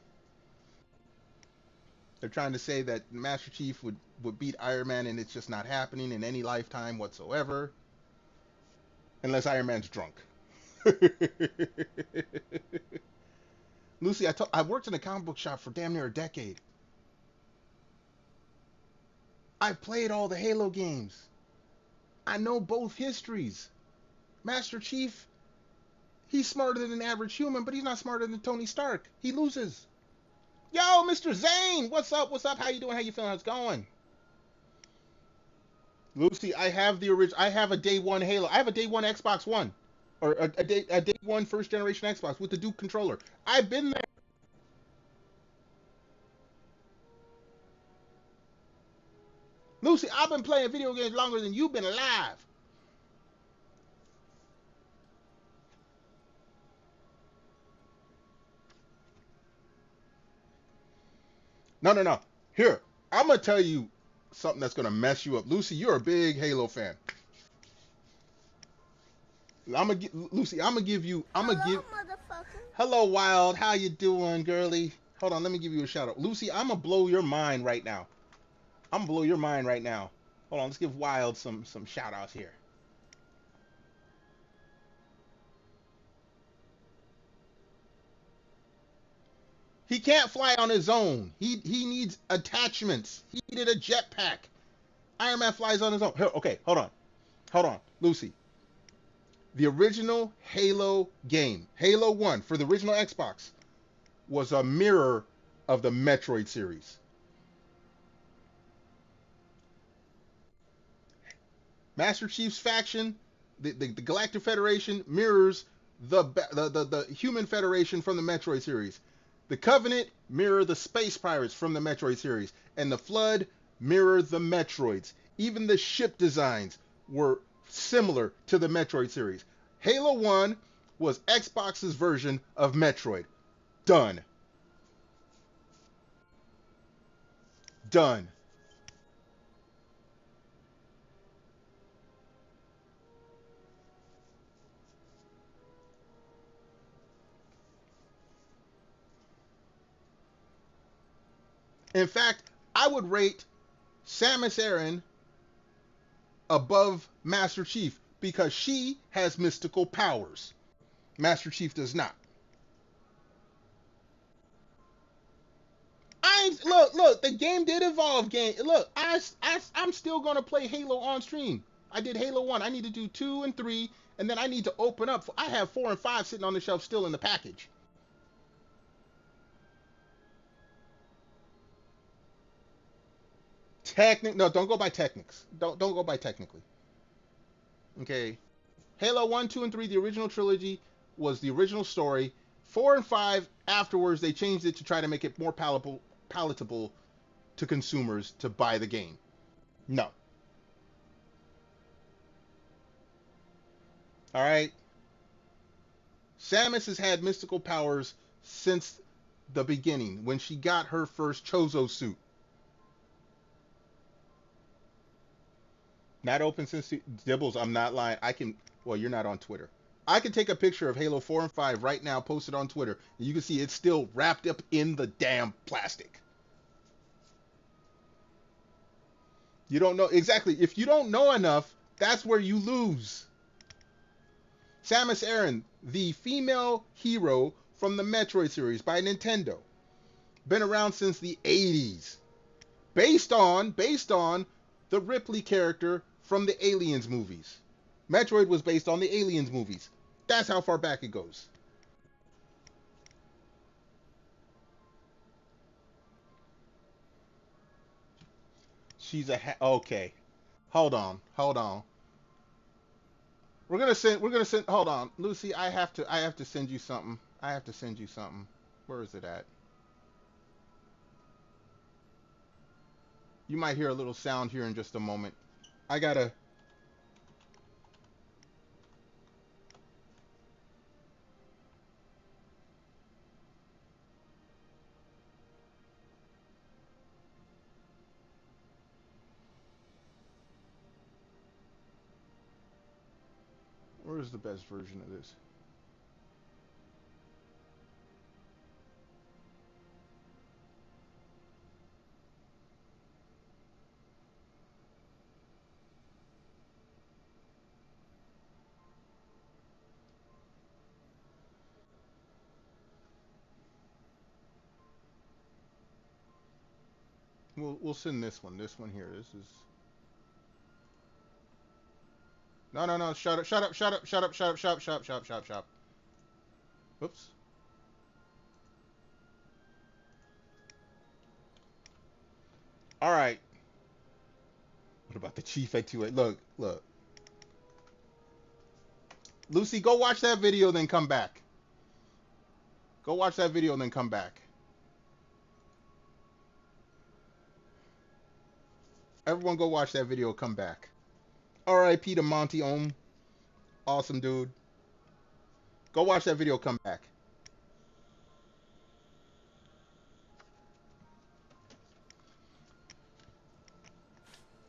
They're trying to say that Master Chief would beat Iron Man, and it's just not happening in any lifetime whatsoever, unless Iron Man's drunk. Lucy, I worked in a comic book shop for damn near a decade. I've played all the Halo games. I know both histories. Master Chief, he's smarter than an average human, but he's not smarter than Tony Stark. He loses. Yo, Mr. Zane, what's up? How you doing? How you feeling? How's it going? Lucy, I have the original. I have a day one Halo. I have a day one Xbox One, or a day one first generation Xbox with the Duke controller. I've been there. Lucy, I've been playing video games longer than you've been alive. No. Here, I'm gonna tell you something that's gonna mess you up. Lucy, you're a big Halo fan. Lucy, I'm gonna give. Hello, Wild. How you doing, girly? Hold on, let me give you a shout out. Lucy, I'm gonna blow your mind right now. Hold on, let's give Wild some shout outs here. He can't fly on his own. He needs attachments. He needed a jetpack. Iron Man flies on his own. Okay, hold on, Lucy. The original Halo game, Halo 1 for the original Xbox, was a mirror of the Metroid series. Master Chief's faction, the Galactic Federation, mirrors the Human Federation from the Metroid series. The Covenant mirror the Space Pirates from the Metroid series. And the Flood mirror the Metroids. Even the ship designs were similar to the Metroid series. Halo 1 was Xbox's version of Metroid. Done. Done. In fact, I would rate Samus Aran above Master Chief because she has mystical powers. Master Chief does not. Look, the game did evolve. Look, I'm still gonna play Halo on stream. I did Halo 1. I need to do 2 and 3, and then I need to open up. I have 4 and 5 sitting on the shelf still in the package. No, don't go by techniques. Don't go by technically. Okay. Halo 1, 2, and 3, the original trilogy, was the original story. 4 and 5, afterwards, they changed it to try to make it more palatable to consumers to buy the game. No. Alright? Samus has had mystical powers since the beginning, when she got her first Chozo suit. Not open since Dibbles, I'm not lying. Well, you're not on Twitter. I can take a picture of Halo 4 and 5 right now, post it on Twitter, and you can see it's still wrapped up in the damn plastic. You don't know exactly. If you don't know enough, that's where you lose. Samus Aran, the female hero from the Metroid series by Nintendo. Been around since the 80s. Based on the Ripley character from the Aliens movies. Metroid was based on the Aliens movies. That's how far back it goes. Okay. Hold on. We're gonna send hold on. Lucy, I have to send you something. Where is it at? You might hear a little sound here in just a moment. I gotta. Where's the best version of this? We'll send this one. This one here. This is. No. Shut up. Oops. All right. What about the Chief at 2? Look. Lucy, go watch that video, then come back. Everyone go watch that video, come back. R.I.P. to Monty Ohm. Awesome dude. Go watch that video, come back.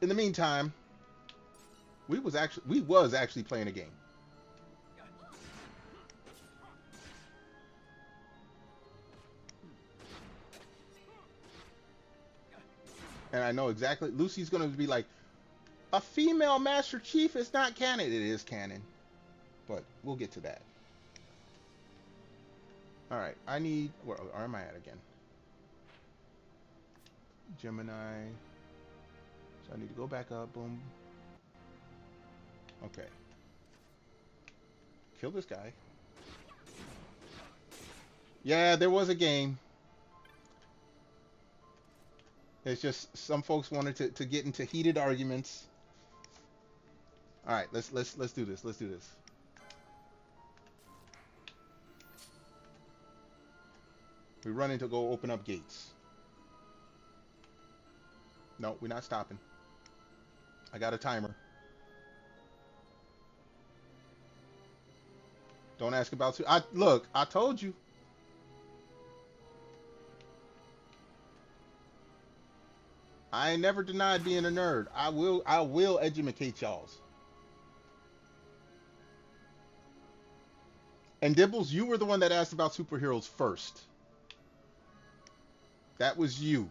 In the meantime, we was actually playing a game. And I know exactly, Lucy's going to be like, a female Master Chief is not canon. It is canon. But we'll get to that. Alright, where am I at again? Gemini. So I need to go back up, boom. Okay. Kill this guy. Yeah, there was a game. It's just some folks wanted to get into heated arguments. All right, let's do this. We run in to go open up gates. No, we're not stopping. I got a timer. Don't ask about two. Look, I told you. I ain't never denied being a nerd. I will educate y'all's. And Dibbles, you were the one that asked about superheroes first. That was you.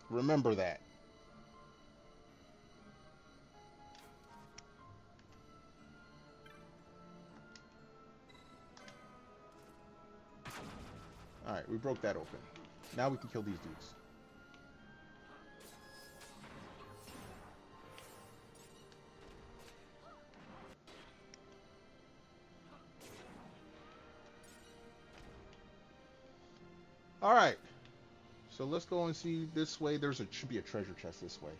Remember that. Alright, we broke that open. Now we can kill these dudes. Alright. So let's go and see this way. Should be a treasure chest this way.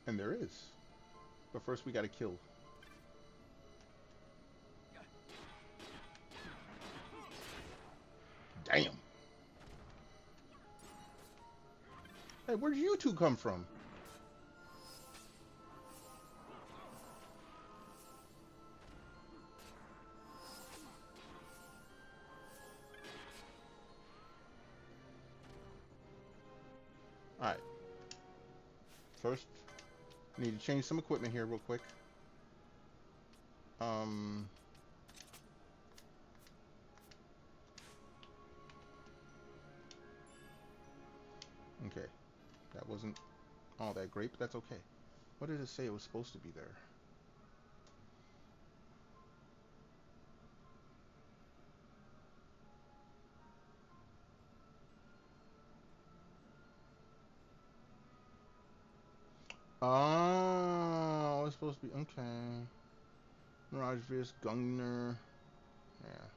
And there is. But first we gotta kill. Damn. Hey, where'd you two come from? Alright. First, I need to change some equipment here real quick. Okay. That wasn't all that great, but that's okay. What did it say it was supposed to be there? Oh, it's supposed to be, okay. Mirage Vis, Gunner. Yeah.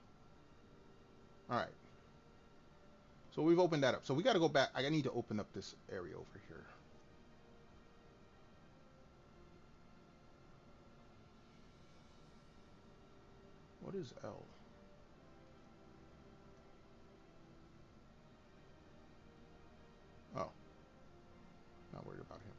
Alright. So we've opened that up. So we gotta go back. I need to open up this area over here. What is L? Oh. Not worried about him.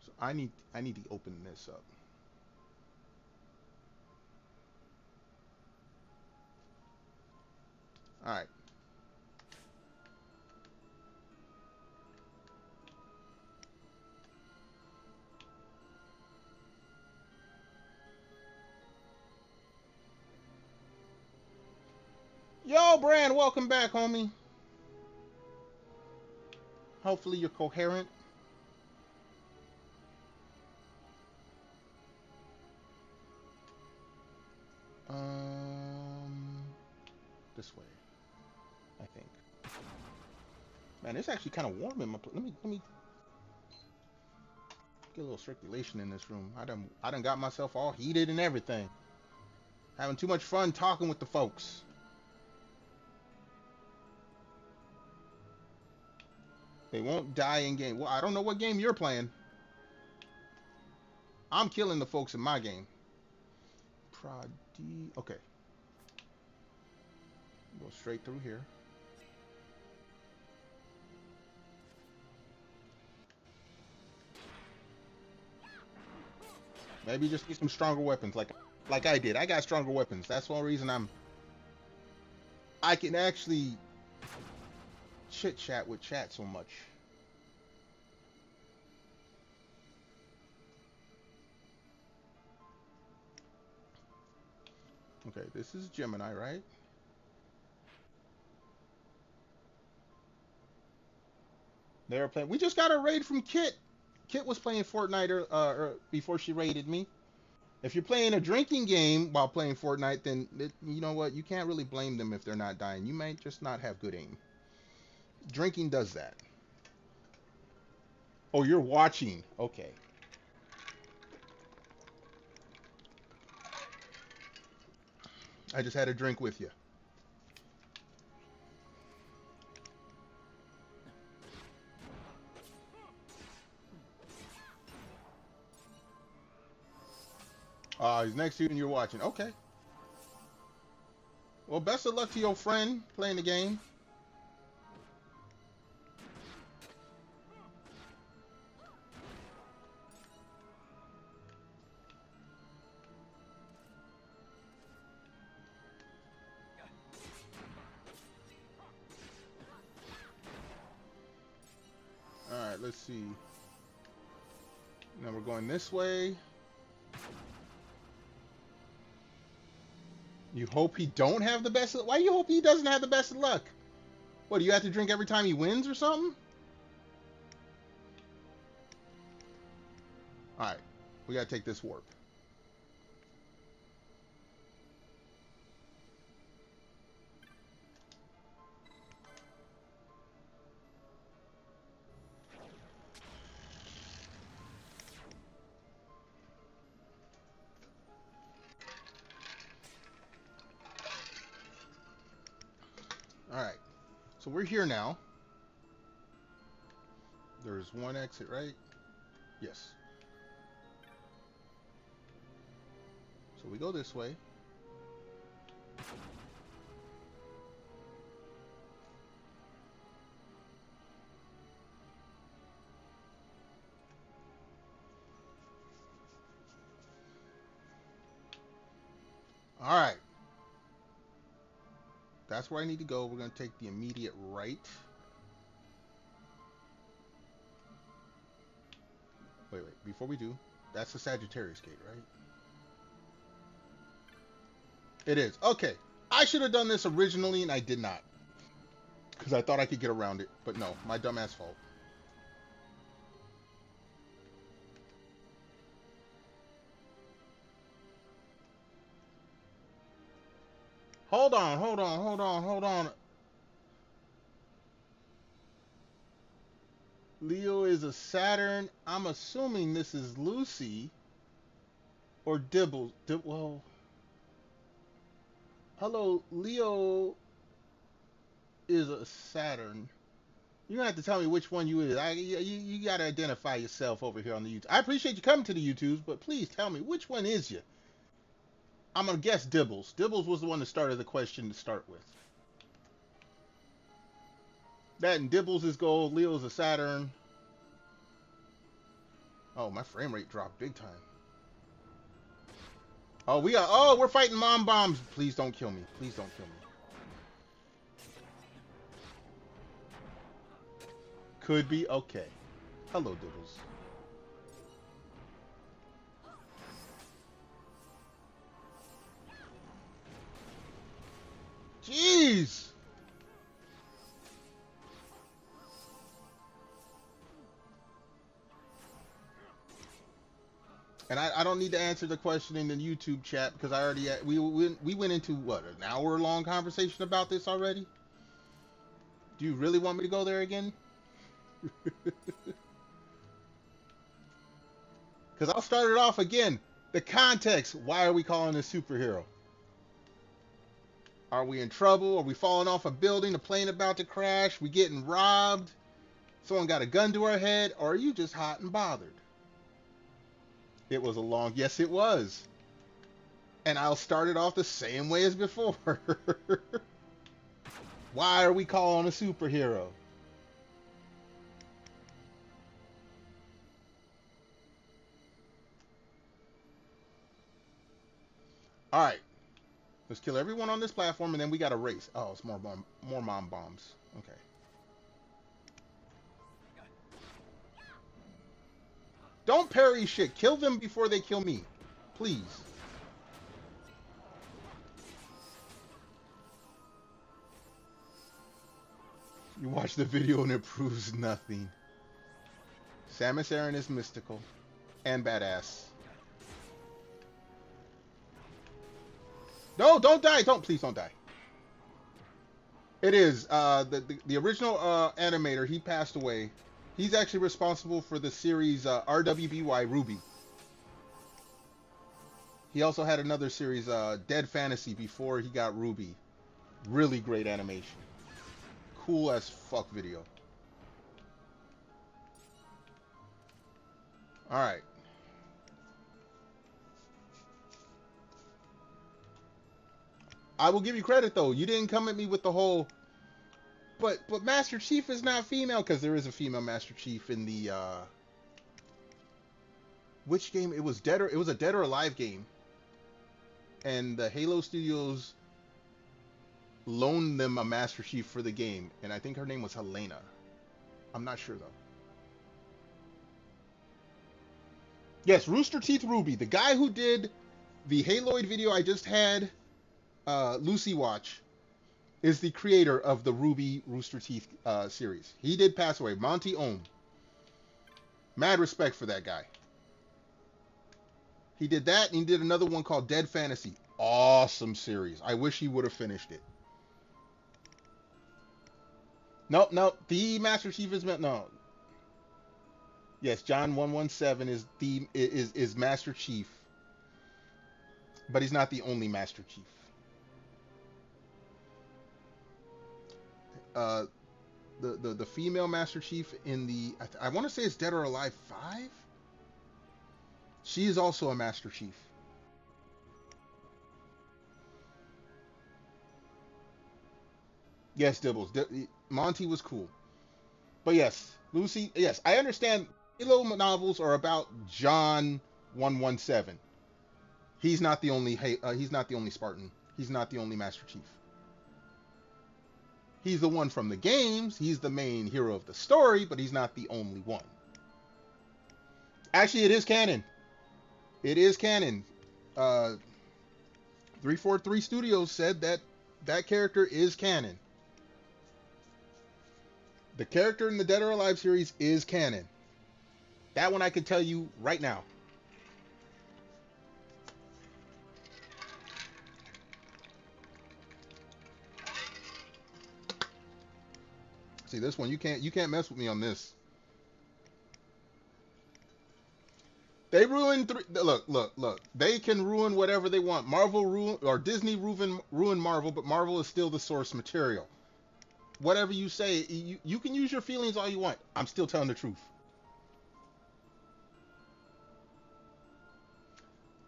So I need to open this up. Alright. Yo, Brand, welcome back, homie. Hopefully you're coherent. This way, I think. Man, it's actually kind of warm in my place. Let me get a little circulation in this room. I done got myself all heated and everything. Having too much fun talking with the folks. They won't die in game. Well, I don't know what game you're playing. I'm killing the folks in my game. Prod D. Okay. Go straight through here. Maybe just need some stronger weapons, like I did. I got stronger weapons. That's the only reason I can actually chit chat with chat so much. Okay, this is Gemini, right? They were playing. We just got a raid from Kit. Kit was playing Fortnite before she raided me. If you're playing a drinking game while playing Fortnite, then you know what? You can't really blame them if they're not dying. You might just not have good aim. Drinking does that. Oh, you're watching. Okay. I just had a drink with you. He's next to you and you're watching. Okay. Well, best of luck to your friend playing the game. Alright, let's see. Now we're going this way. You hope he don't have the best of... Why do you hope he doesn't have the best of luck? What, do you have to drink every time he wins or something? Alright, we gotta take this warp. Alright, so we're here now. There's one exit, right? Yes. So we go this way. Alright. That's where I need to go. We're going to take the immediate right. Wait. Before we do, that's the Sagittarius gate, right? It is. Okay. I should have done this originally, and I did not. Because I thought I could get around it. But no, my dumbass fault. Hold on. Leo is a Saturn. I'm assuming this is Lucy. Or Dibbles. Well... Hello, Leo is a Saturn. You don't have to tell me which one you is. You got to identify yourself over here on the YouTube. I appreciate you coming to the YouTubes, but please tell me which one is you. I'm going to guess Dibbles. Dibbles was the one that started the question to start with. That and Dibbles is gold. Leo's a Saturn. Oh, my frame rate dropped big time. Oh, we're fighting mom bombs. Please don't kill me. Please don't kill me. Could be. Okay. Hello, Dibbles. Jeez. And I don't need to answer the question in the YouTube chat because I already we went into what, an hour-long conversation about this already. Do you really want me to go there again? Because I'll start it off again. The context. Why are we calling a superhero? Are we in trouble? Are we falling off a building? A plane about to crash? We getting robbed? Someone got a gun to our head? Or are you just hot and bothered? It was a long... Yes, it was. And I'll start it off the same way as before. Why are we calling a superhero? Alright. Let's kill everyone on this platform, and then we got a race. Oh, it's more mom bombs. Okay. Don't parry shit. Kill them before they kill me. Please. You watch the video and it proves nothing. Samus Aran is mystical. And badass. No, don't die. Please don't die. It is. The original animator, he passed away. He's actually responsible for the series RWBY Ruby. He also had another series, Dead Fantasy, before he got Ruby. Really great animation. Cool as fuck video. Alright. I will give you credit though. You didn't come at me with the whole but Master Chief is not female, because there is a female Master Chief in the which game? It was a Dead or Alive game. And the Halo Studios loaned them a Master Chief for the game, and I think her name was Helena. I'm not sure though. Yes, Rooster Teeth Ruby, the guy who did the Haloid video I just had Lucy watch, is the creator of the Ruby Rooster Teeth series. He did pass away. Monty Ohm. Mad respect for that guy. He did that, and he did another one called Dead Fantasy. Awesome series. I wish he would have finished it. Nope. The Master Chief is no. Yes, John 117 is Master Chief, but he's not the only Master Chief. The female Master Chief in the I want to say it's Dead or Alive 5. She is also a Master Chief. Yes, Dibbles. Monty was cool. But yes, Lucy, yes, I understand Halo novels are about John 117. He's not the only Spartan. He's not the only Master Chief. He's the one from the games. He's the main hero of the story, but he's not the only one. Actually, it is canon. It is canon. 343 Studios said that character is canon. The character in the Dead or Alive series is canon. That one I can tell you right now. See, this one you can't mess with me on this. They ruined look. They can ruin whatever they want. Disney ruin Marvel, but Marvel is still the source material. Whatever you say, you can use your feelings all you want. I'm still telling the truth.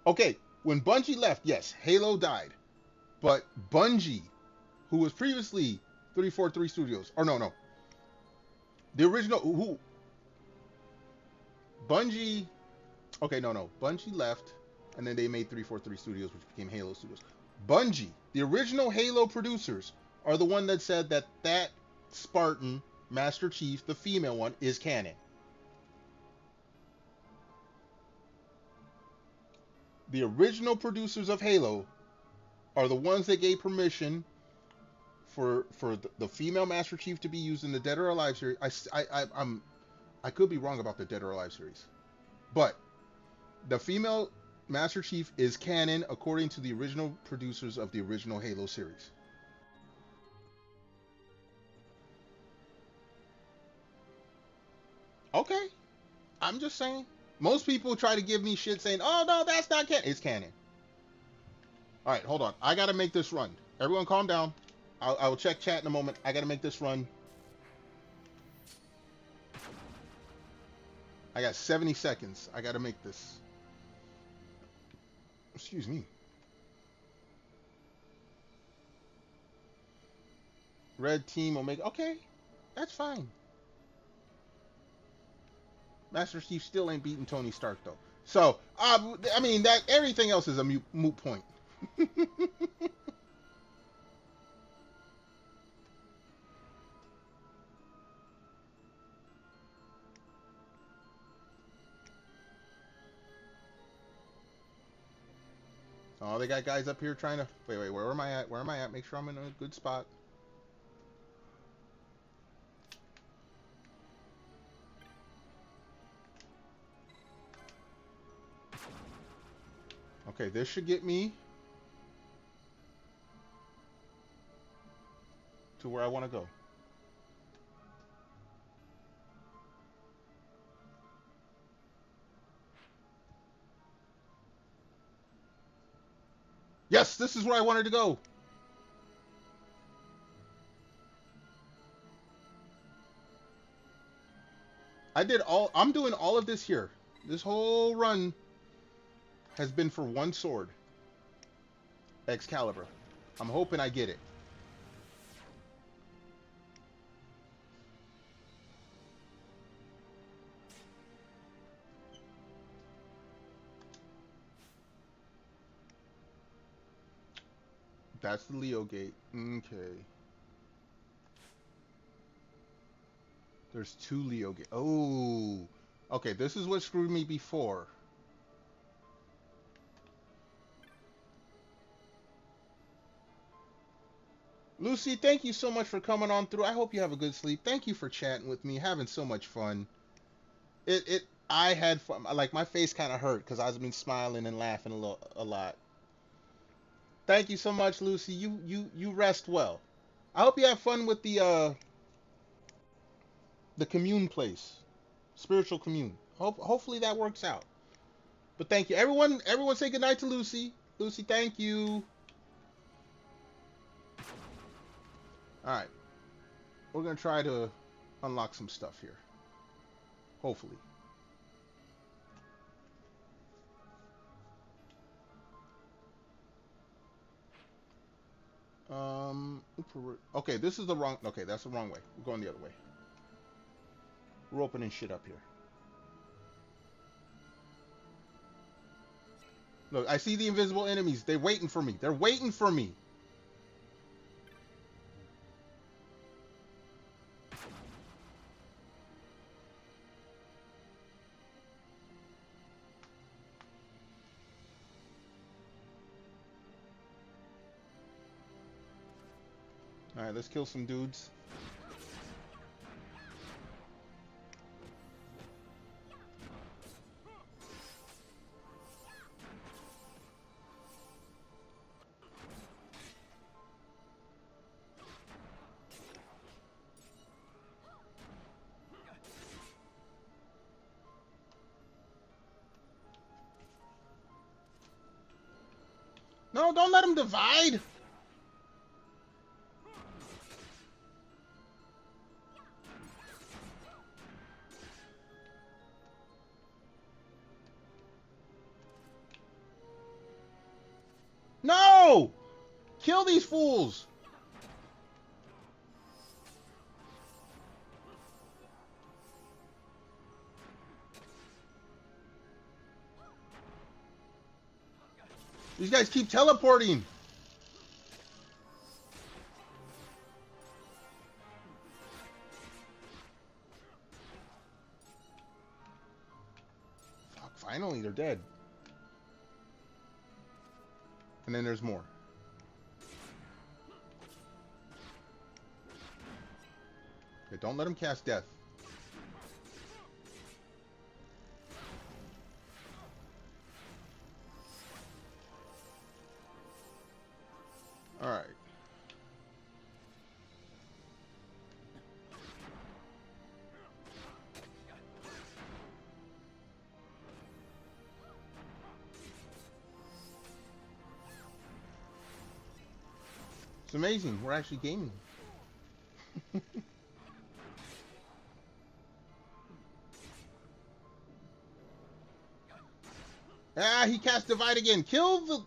Okay, when Bungie left, yes, Halo died. But Bungie, who was previously 343 Studios, or no. The original, Bungie, okay, no. Bungie left, and then they made 343 Studios, which became Halo Studios. Bungie, the original Halo producers, are the one that said that Spartan, Master Chief, the female one, is canon. The original producers of Halo are the ones that gave permission for the female Master Chief to be used in the Dead or Alive series. I could be wrong about the Dead or Alive series, but the female Master Chief is canon according to the original producers of the original Halo series. Okay, I'm just saying. Most people try to give me shit saying, "Oh no, that's not canon." It's canon. All right, hold on. I gotta make this run. Everyone, calm down. I will check chat in a moment. I gotta make this run. I got 70 seconds. I gotta make this. Excuse me. Red team Omega. Okay, that's fine. Master Chief still ain't beating Tony Stark though. So, I mean, that everything else is a moot point. Oh, they got guys up here trying to... Wait, where am I at? Where am I at? Make sure I'm in a good spot. Okay, this should get me to where I want to go. Yes, this is where I wanted to go. I'm doing all of this here. This whole run has been for one sword. Excalibur. I'm hoping I get it. That's the Leo gate. Okay. There's 2 Leo gates. Oh. Okay, this is what screwed me before. Lucy, thank you so much for coming on through. I hope you have a good sleep. Thank you for chatting with me, having so much fun. I had fun. Like, my face kind of hurt because I've been smiling and laughing a lot. Thank you so much, Lucy. You rest well. I hope you have fun with the commune place, spiritual commune. Hopefully that works out. But thank you, everyone. Everyone, say goodnight to Lucy. Lucy, thank you. All right, we're gonna try to unlock some stuff here. Hopefully. Okay, this is the wrong. Okay, that's the wrong way. We're going the other way. We're opening shit up here. Look, I see the invisible enemies. They're waiting for me. They're waiting for me. All right, let's kill some dudes. No, don't let them divide. No! Kill these fools! These guys keep teleporting. Fuck, finally they're dead. And then there's more. Okay, don't let him cast death. Alright. It's amazing. We're actually gaming. Ah, he cast divide again. Kill the...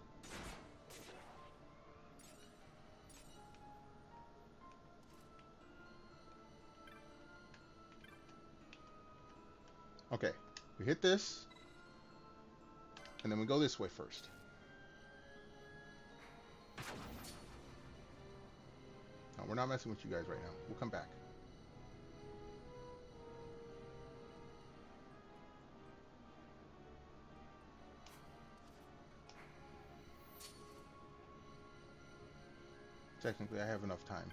Okay. We hit this. And then we go this way first. No, we're not messing with you guys right now. We'll come back. Technically, I have enough time.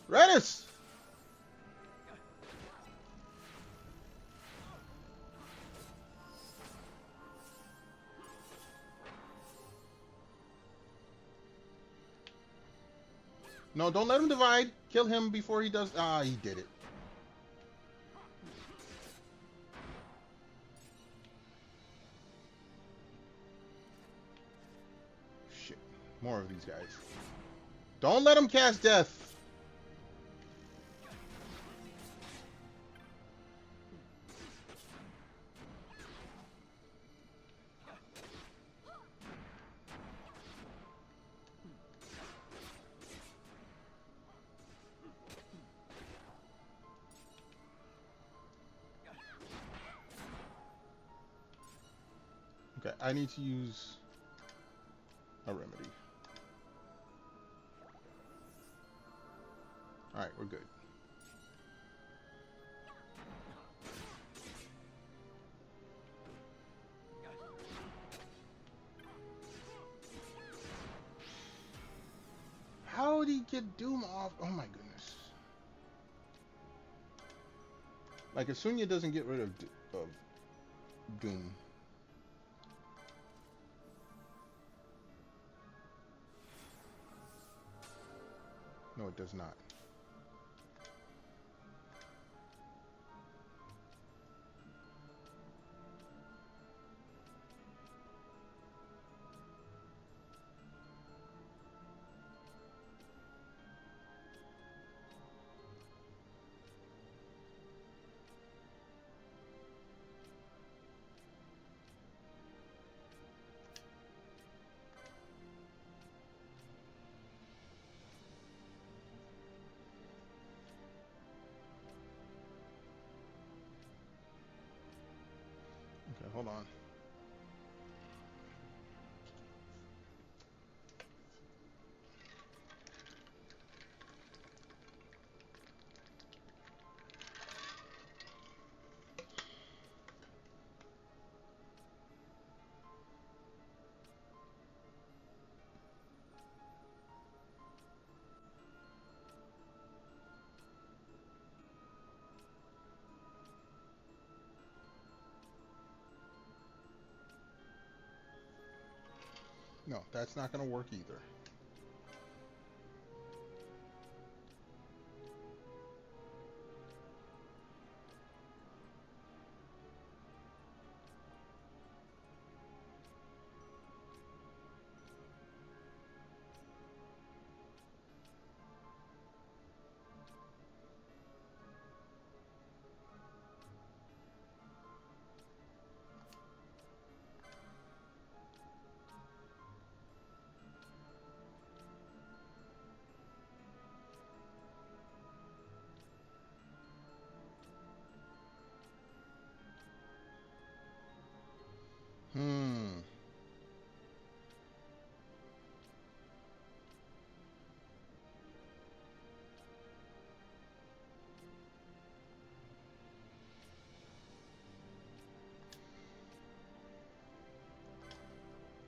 Redis! No, don't let him divide. Kill him before he does. Ah, he did it. Shit. More of these guys. Don't let him cast death. Okay, I need to use a remedy. Alright, we're good. How did he get Doom off? Oh my goodness. Like, if Sunya doesn't get rid of Doom. No, it does not. Okay, hold on. No, that's not going to work either.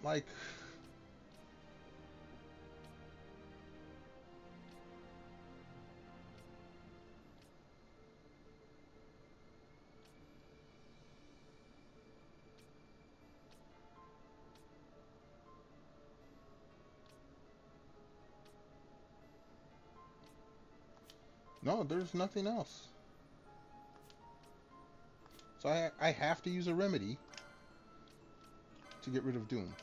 Like, no, there's nothing else. So I have to use a remedy to get rid of Doom.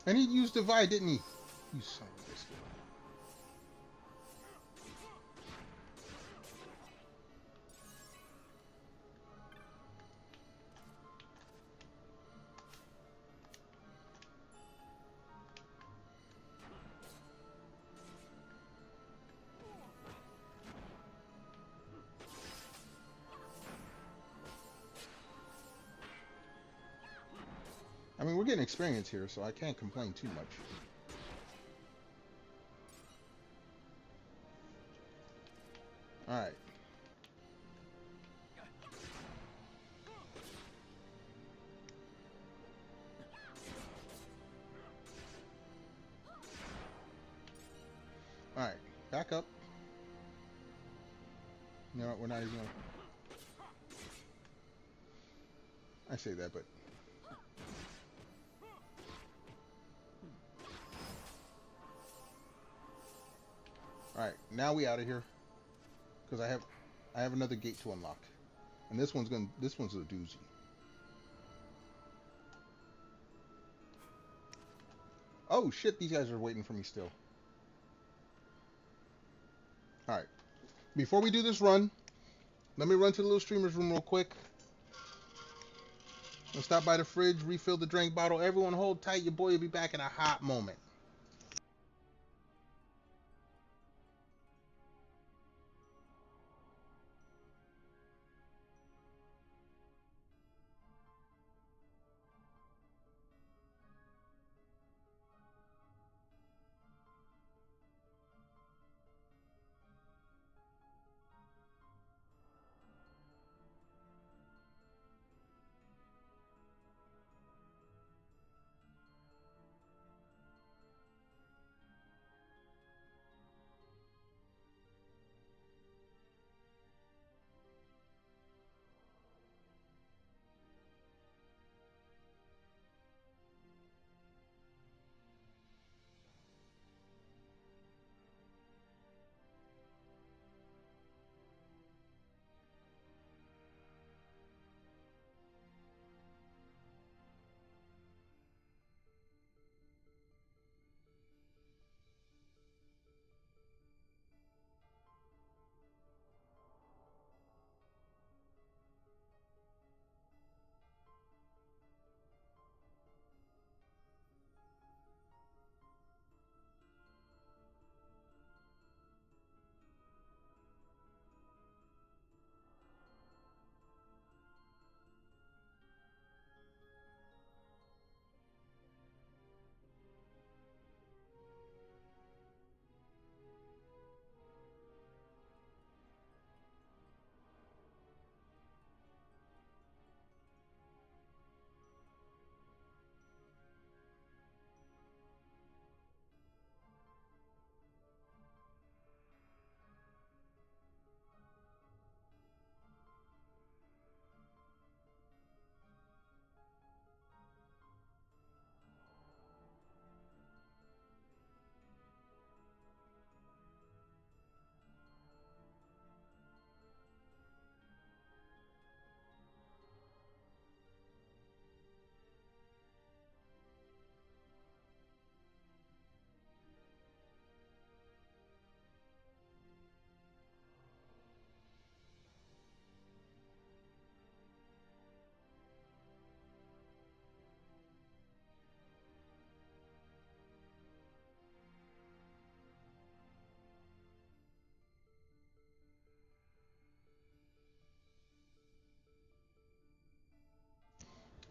And he used Divide, didn't he? You son of a biscuit. I mean, we're getting experience here, so I can't complain too much. Alright. We're not even gonna... I say that, but... Alright, now we out of here. Because I have another gate to unlock. And this one's a doozy. Oh shit, these guys are waiting for me still. Alright. Before we do this run, let me run to the little streamer's room real quick. I'll stop by the fridge, refill the drink bottle. Everyone hold tight, your boy will be back in a hot moment.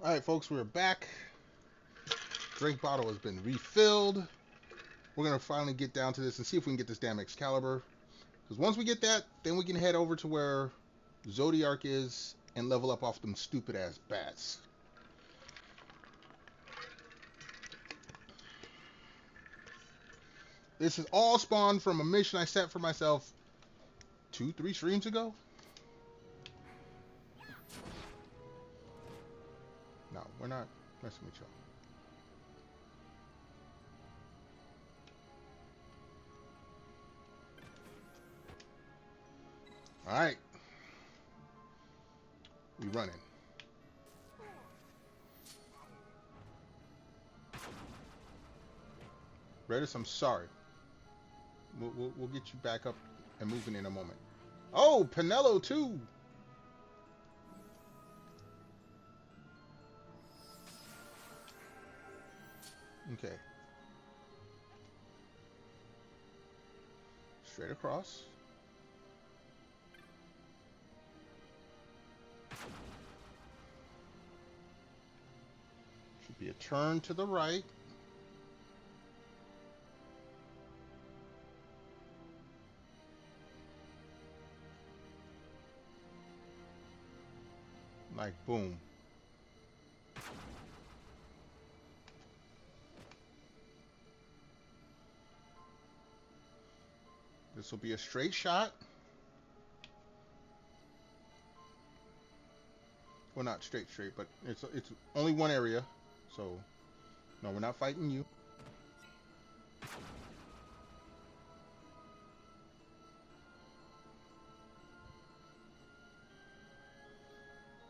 Alright folks, we're back. Drink bottle has been refilled. We're going to finally get down to this and see if we can get this damn Excalibur. Because once we get that, then we can head over to where Zodiac is and level up off them stupid ass bats. This is all spawned from a mission I set for myself 2-3 streams ago. No, we're not messing with y'all. Alright. We running. Redis, I'm sorry. We'll get you back up and moving in a moment. Oh, Pinello too! Okay. Straight across. Should be a turn to the right. Like boom. This will be a straight shot. Well, not straight, but it's only one area. So, no, we're not fighting you.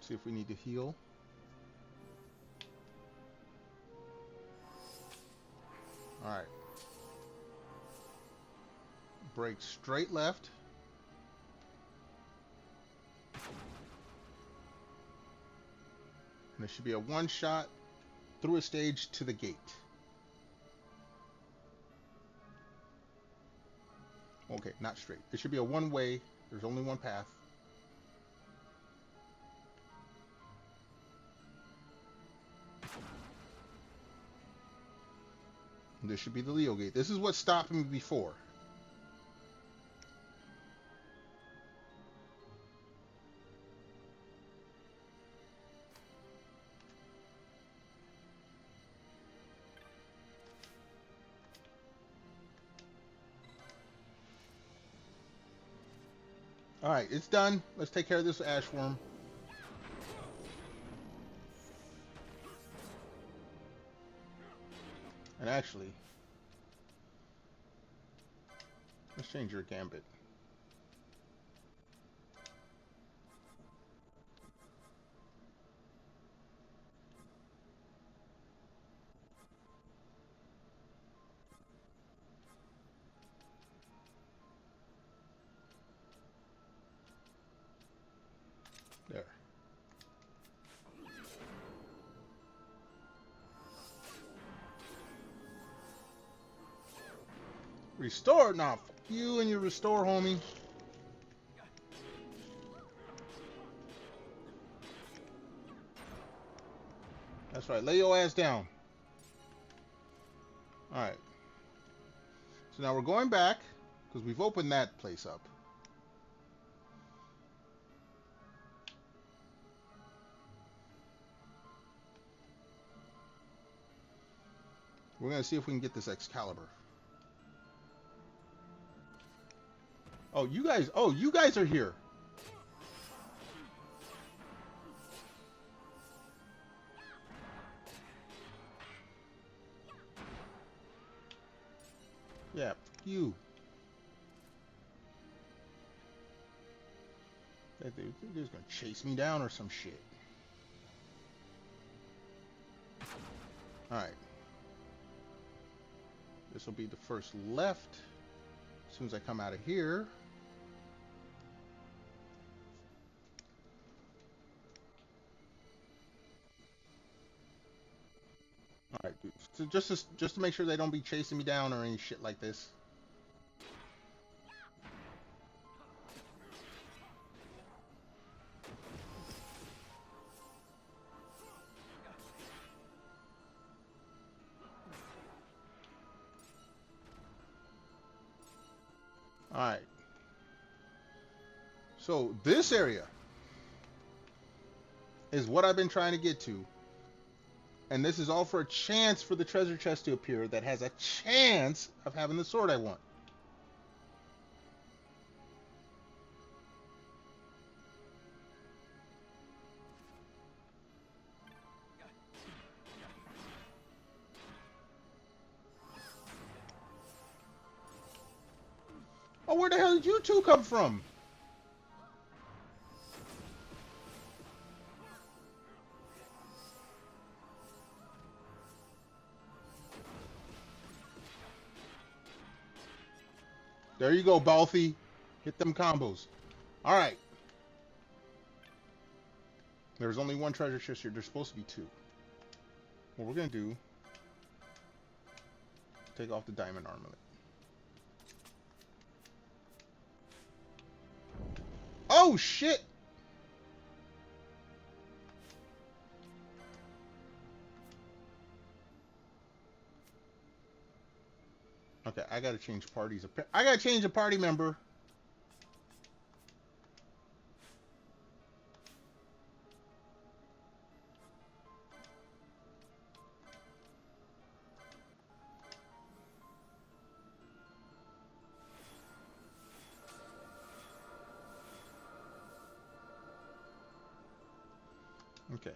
See if we need to heal. All right. Break straight left. And there should be a one shot through a stage to the gate. Okay, not straight. It should be a one way. There's only one path. And this should be the Leo gate. This is what stopped me before. Alright, it's done. Let's take care of this ash worm. And actually, let's change your gambit. There. Restore? Nah, fuck you and your restore, homie. That's right. Lay your ass down. Alright. So now we're going back, because we've opened that place up. We're going to see if we can get this Excalibur. Oh, you guys are here. Yeah, fuck you. They're just gonna chase me down or some shit. Alright. This will be the first left. As soon as I come out of here. Alright, dude. So just to make sure they don't be chasing me down or any shit like this. Alright. So this area is what I've been trying to get to. And this is all for a chance for the treasure chest to appear that has a chance of having the sword I want. Oh, where the hell did you two come from? There you go, Balthy. Hit them combos. Alright. There's only one treasure chest here. There's supposed to be two. What we're going to do... take off the diamond armlet. Oh, shit! Okay, I gotta change parties. I gotta change a party member. Okay.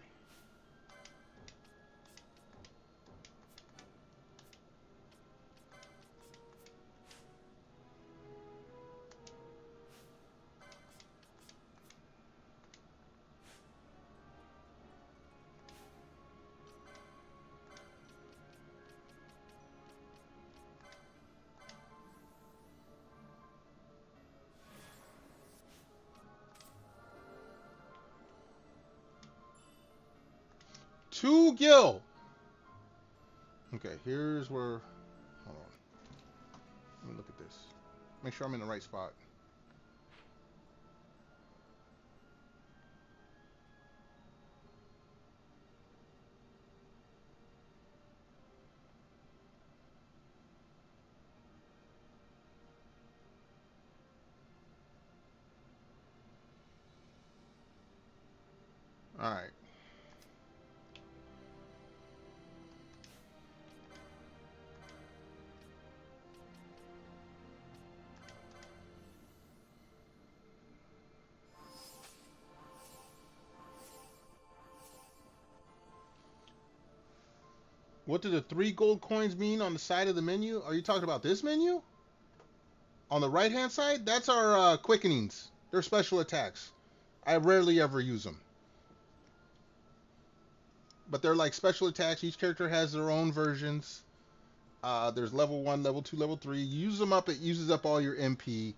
Two gil. Okay, here's where. Hold on. Let me look at this. Make sure I'm in the right spot. All right. What do the 3 gold coins mean on the side of the menu? Are you talking about this menu? On the right-hand side? That's our quickenings. They're special attacks. I rarely ever use them. But they're like special attacks. Each character has their own versions. There's level 1, level 2, level 3. You use them up, it uses up all your MP.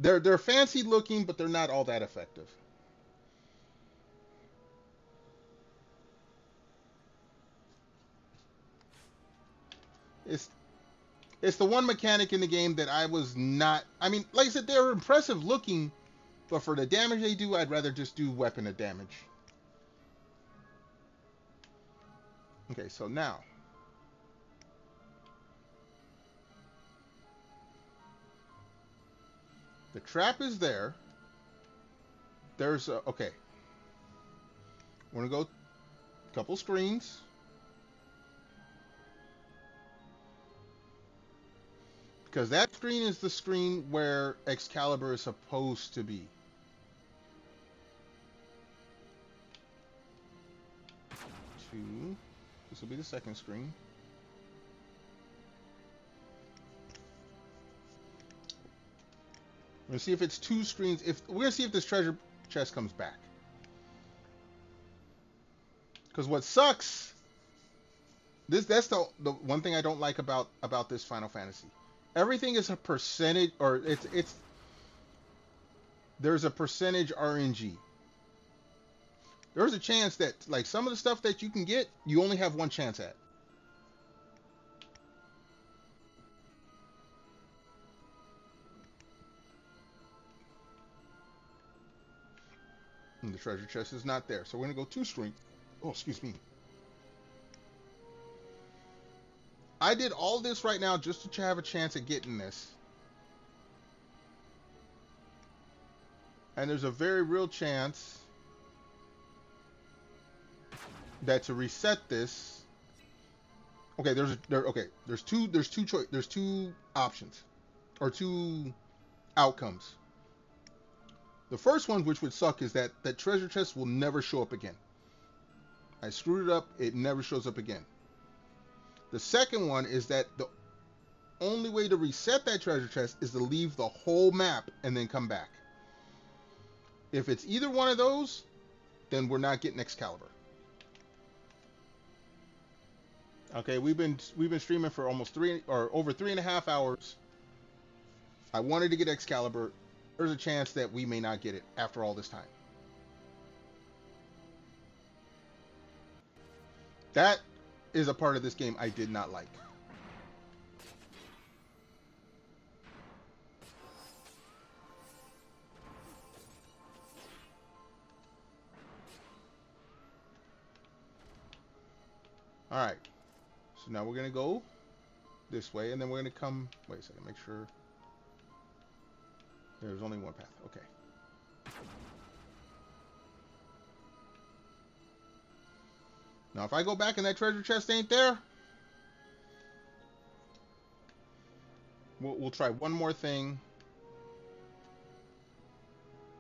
They're fancy looking, but they're not all that effective. It's the one mechanic in the game that I was not. I mean, like I said, they're impressive looking, but for the damage they do, I'd rather just do weapon of damage. Okay, so now. The trap is there. There's a. Okay. We're going to go a couple screens. Because that screen is the screen where Excalibur is supposed to be. Two. This will be the second screen. We're gonna see if it's 2 screens. We're gonna see if this treasure chest comes back. Because what sucks, that's the one thing I don't like about this Final Fantasy. Everything is a percentage, or there's a percentage RNG. There's a chance that like some of the stuff that you can get, you only have one chance at. And the treasure chest is not there, so we're gonna go 2 screens. Oh, excuse me. I did all this right now just to have a chance at getting this. And there's a very real chance that to reset this. Okay, there's two options or 2 outcomes. The first one, which would suck, is that treasure chest will never show up again. I screwed it up, it never shows up again. The second one is that the only way to reset that treasure chest is to leave the whole map and then come back. If it's either one of those, then we're not getting Excalibur. Okay, we've been streaming for almost over 3.5 hours. I wanted to get Excalibur. There's a chance that we may not get it after all this time. That is a part of this game I did not like. Alright. So now we're going to go this way, and then we're going to come... Wait a second, make sure... There's only one path. Okay. Now, if I go back and that treasure chest ain't there, we'll try one more thing.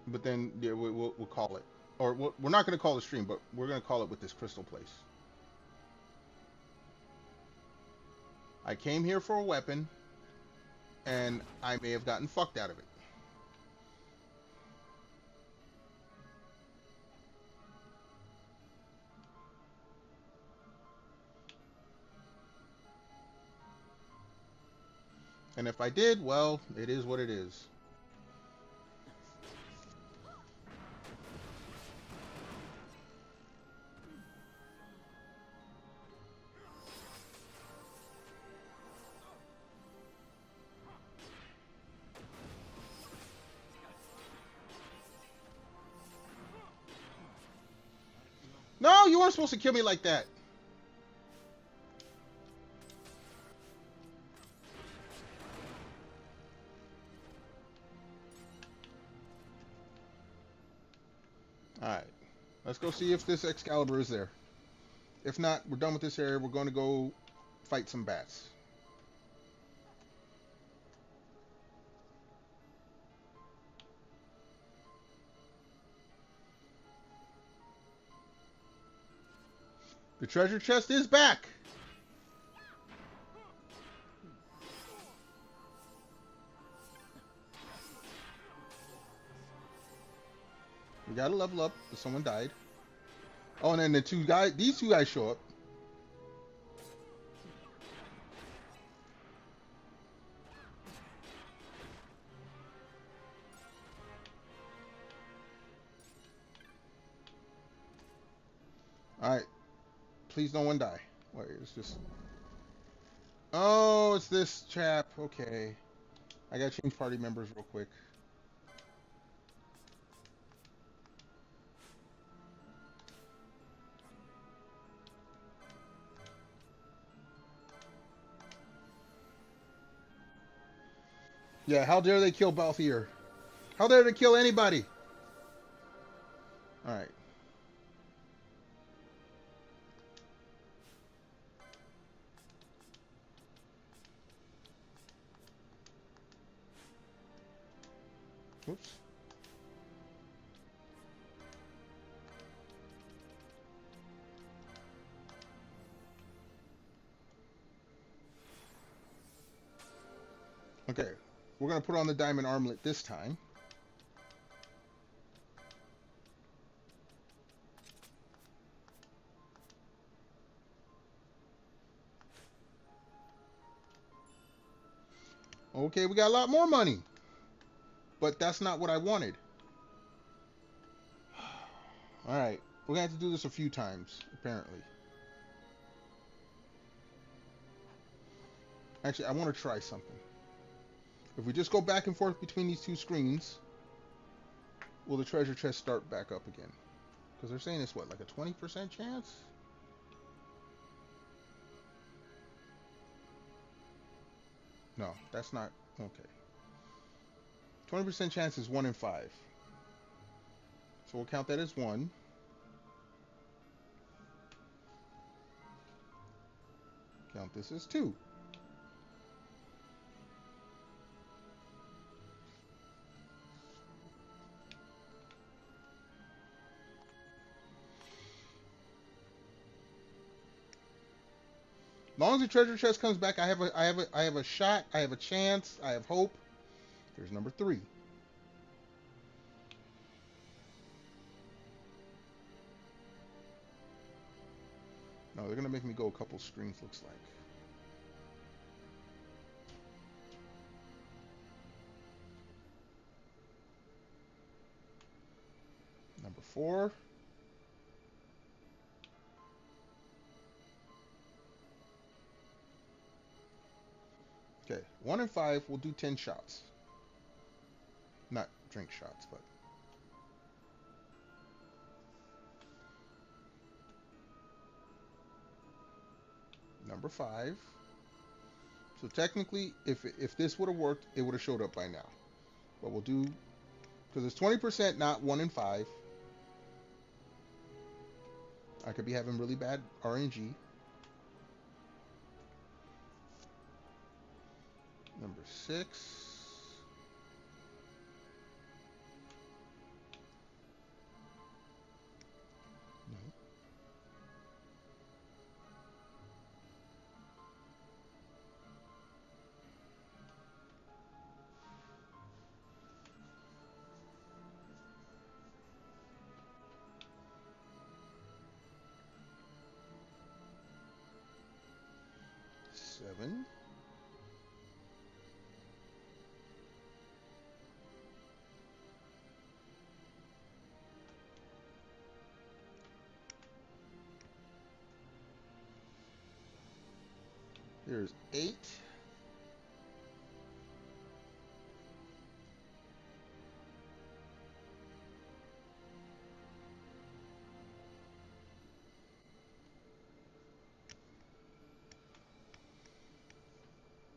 But then, yeah, we'll call it. or we're not going to call it stream, but we're going to call it with this crystal place. I came here for a weapon, and I may have gotten fucked out of it. And if I did, well, it is what it is. No, you weren't supposed to kill me like that. Alright. Let's go see if this Excalibur is there. If not, we're done with this area. We're going to go fight some bats. The treasure chest is back! We gotta level up, but someone died. Oh, and then these two guys show up. Alright. Please no one die. Wait, it's just... Oh, it's this chap. Okay. I gotta change party members real quick. Yeah, how dare they kill Balthier? How dare they kill anybody? Alright. Whoops. Okay. We're going to put on the diamond armlet this time. Okay, we got a lot more money. But that's not what I wanted. Alright. We're going to have to do this a few times, apparently. Actually, I want to try something. If we just go back and forth between these two screens, will the treasure chest start back up again? Because they're saying it's what, like a 20% chance? No, that's not... Okay. 20% chance is 1 in 5. So we'll count that as 1. Count this as 2. As long as the treasure chest comes back, I have a shot, I have a chance, I have hope. There's number 3. No, they're gonna make me go a couple screens, looks like. Number 4. Okay, 1 in 5, we'll do 10 shots. Not drink shots, but... Number 5. So technically, if this would have worked, it would have showed up by now. But we'll do... Because it's 20%, not 1 in 5. I could be having really bad RNG. Number 6. 7. Here's 8.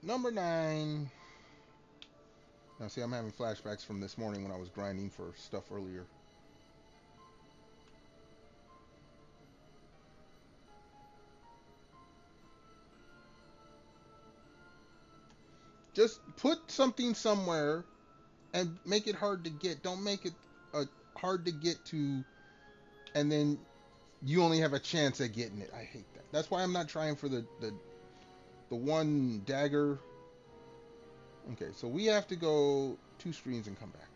Number 9. Now see, I'm having flashbacks from this morning when I was grinding for stuff earlier. Just put something somewhere and make it hard to get. Don't make it hard to get to, and then you only have a chance at getting it. I hate that. That's why I'm not trying for the one dagger. Okay, so we have to go 2 screens and come back.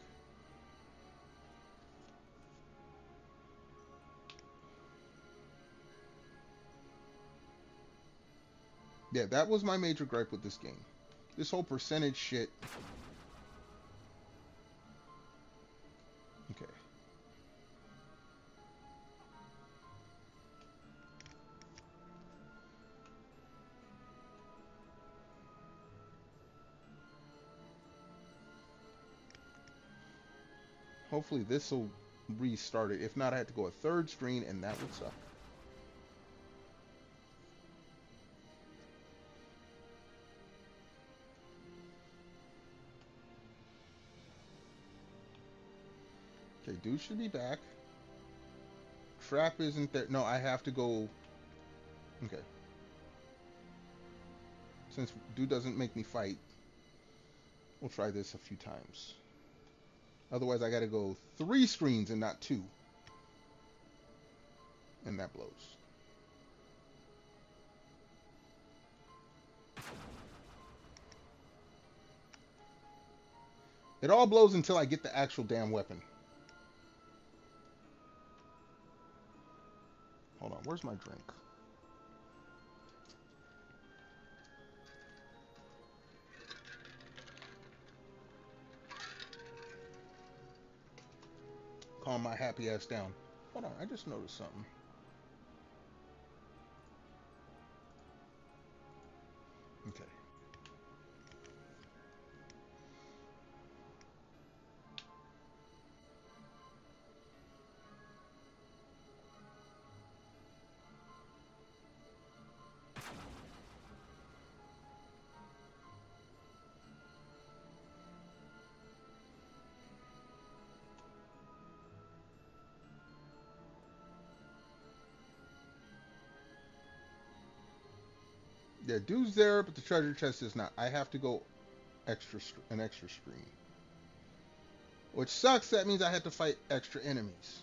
Yeah, that was my major gripe with this game. This whole percentage shit. Okay. Hopefully this will restart it. If not, I have to go a 3rd screen, and that would suck. Okay, dude should be back. Trap isn't there. No, I have to go. Okay. Since dude doesn't make me fight, we'll try this a few times. Otherwise, I gotta go 3 screens and not 2. And that blows. It all blows until I get the actual damn weapon. Hold on, where's my drink? Calm my happy ass down. Hold on, I just noticed something. Okay. Yeah, dude's there, but the treasure chest is not. I have to go an extra screen. Which sucks, that means I have to fight extra enemies.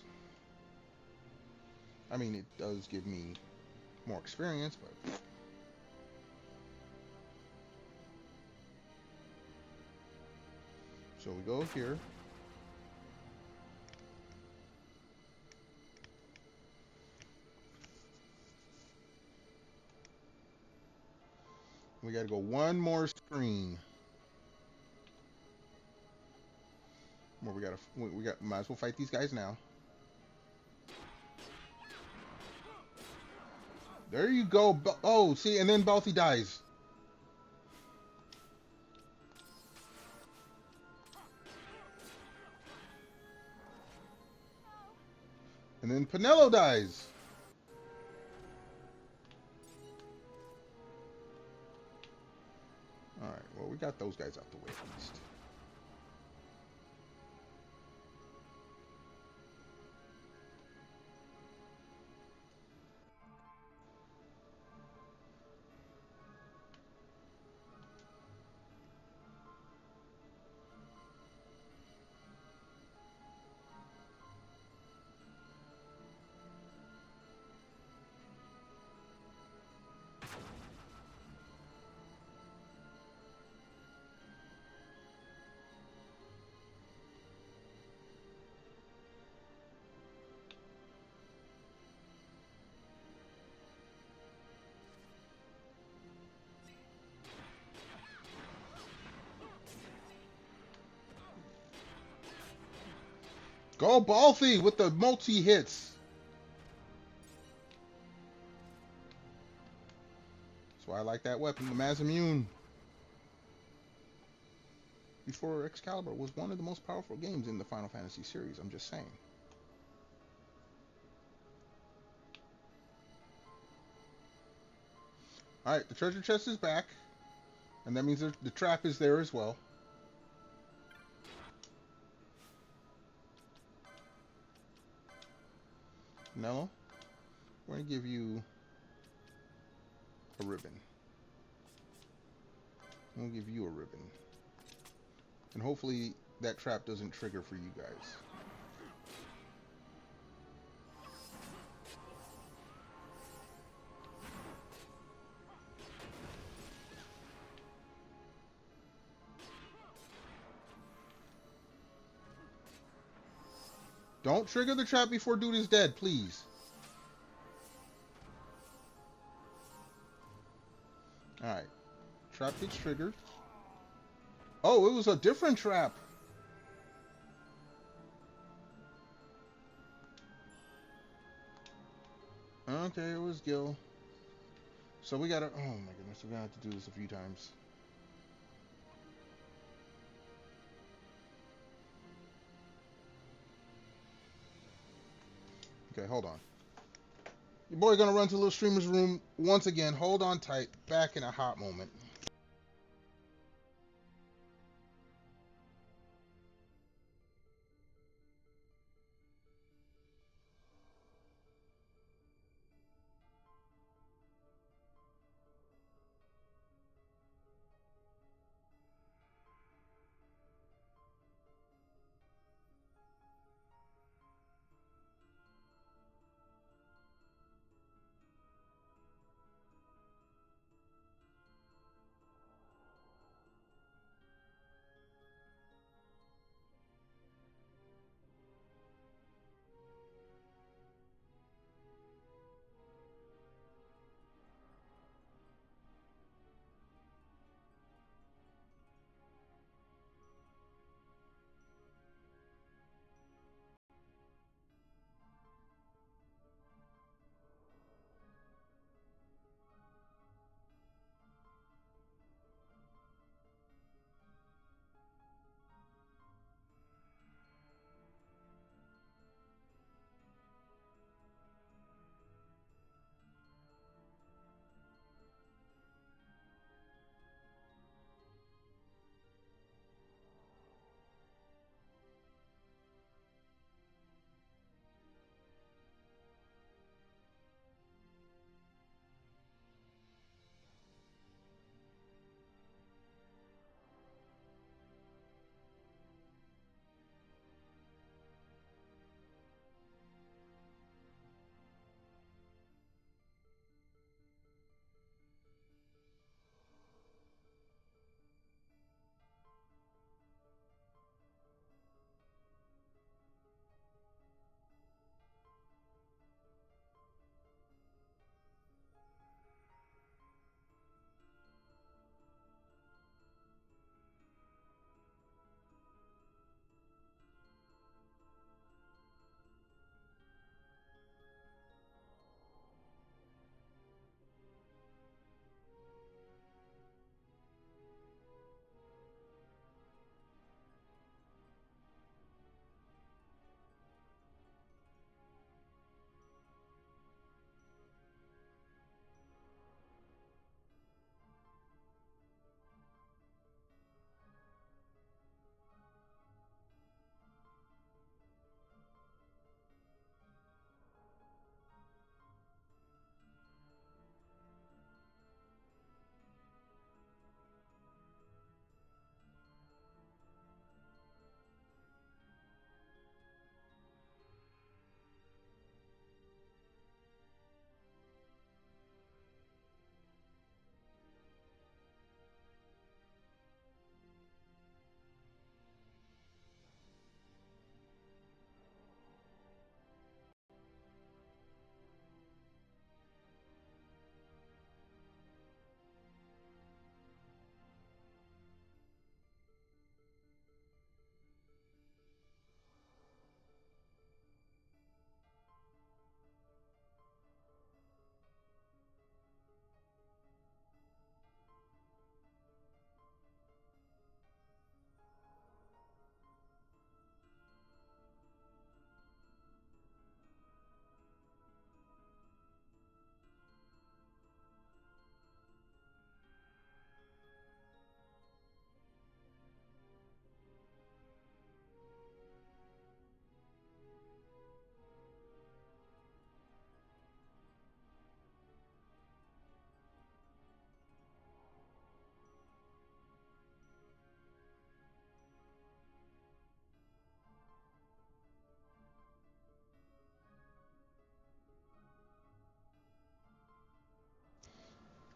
I mean, it does give me more experience, but... So we go here. We gotta go 1 more screen. Where we might as well fight these guys now. There you go. Oh, see, and then Balthy dies. And then Pinello dies. Alright, well, we got those guys out the way at least. Go Balthy with the multi-hits. That's why I like that weapon, the Masamune. Before Excalibur was one of the most powerful games in the Final Fantasy series, I'm just saying. Alright, the treasure chest is back. And that means the trap is there as well. Nello, we're going to give you a ribbon. We'll give you a ribbon. And hopefully that trap doesn't trigger for you guys. Don't trigger the trap before dude is dead, please. Alright. Trap gets triggered. Oh, it was a different trap. Okay, it was Gil. So we gotta... Oh my goodness, we're gonna have to do this a few times. Okay, hold on. Your boy gonna run to Little Streamer's room once again. Hold on tight. Back in a hot moment.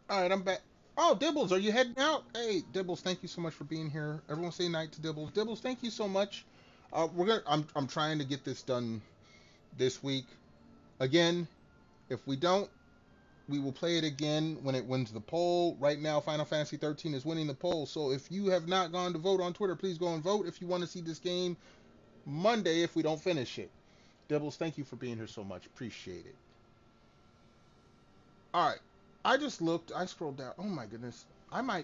All right, I'm back. Oh, Dibbles, are you heading out? Hey, Dibbles, thank you so much for being here. Everyone say night to Dibbles. Dibbles, thank you so much. I'm trying to get this done this week. Again, if we don't, we will play it again when it wins the poll. Right now, Final Fantasy 13 is winning the poll. So if you have not gone to vote on Twitter, please go and vote if you want to see this game Monday if we don't finish it. Dibbles, thank you for being here so much. Appreciate it. All right. I just looked. I scrolled down. Oh my goodness. I.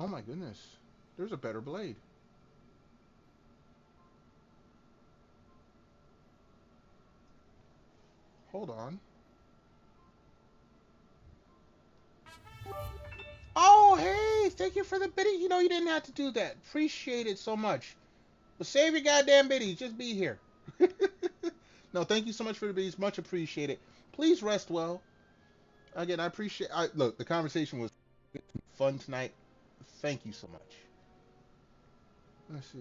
Oh my goodness. There's a better blade. Hold on. Oh, hey, thank you for the biddy. You know you didn't have to do that. Appreciate it so much. But save your goddamn biddies. Just be here. No, thank you so much for the biddies. Much appreciated. Please rest well. Again, I appreciate. Look, the conversation was fun tonight. Thank you so much. Let's see.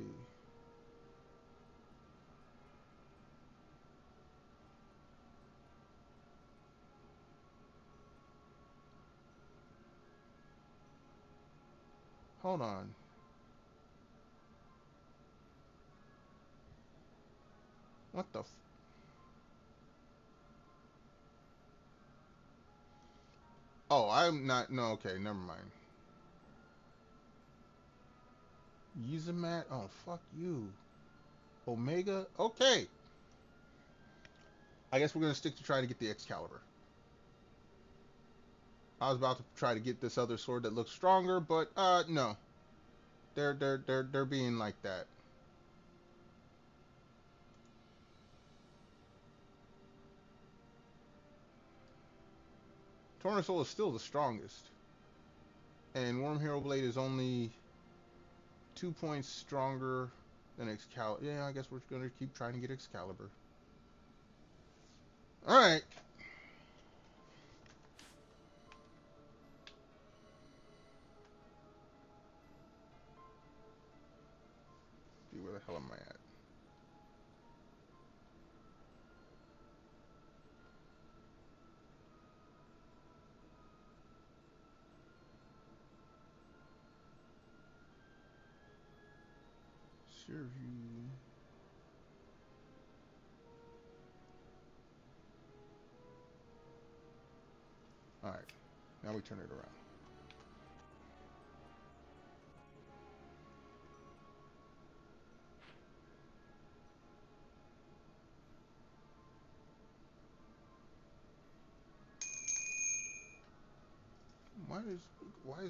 Hold on. What the? Oh, I'm not. No, okay, never mind. Yuzumat. Oh, fuck you. Omega. Okay. I guess we're gonna stick to trying to get the Excalibur. I was about to try to get this other sword that looks stronger, but no. They're being like that. Tornasoul is still the strongest. And Worm Hero Blade is only 2 points stronger than Excalibur. Yeah, I guess we're gonna keep trying to get Excalibur. Alright. See, where the hell am I at? Share view. Alright. Now we turn it around.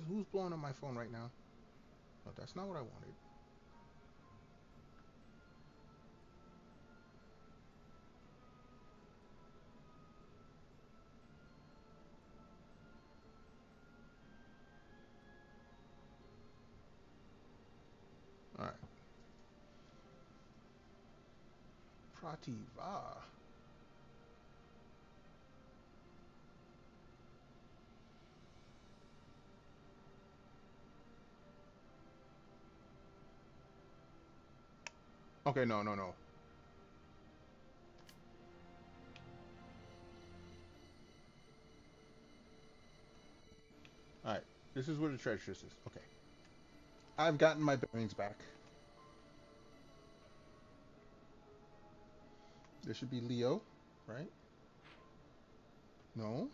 Who's blowing up my phone right now? No, that's not what I wanted. Alright. Prativa. Okay, no. Alright. This is where the treasure chest is. Okay. I've gotten my bearings back. There should be Leo, right? No?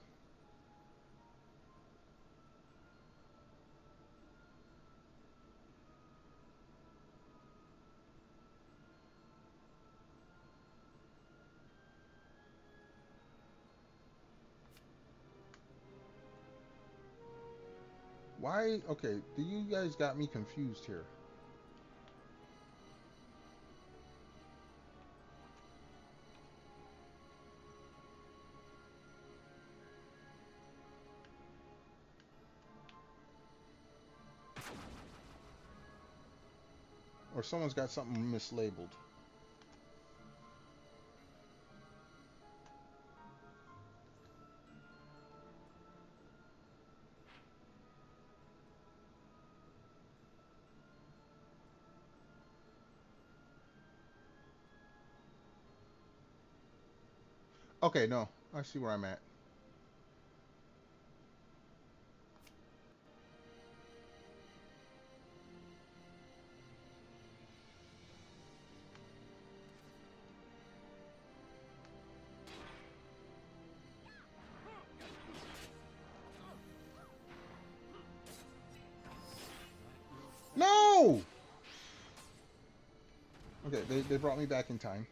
Why? Okay, you guys got me confused here. Or someone's got something mislabeled. Okay, no. I see where I'm at. No! Okay, they brought me back in time.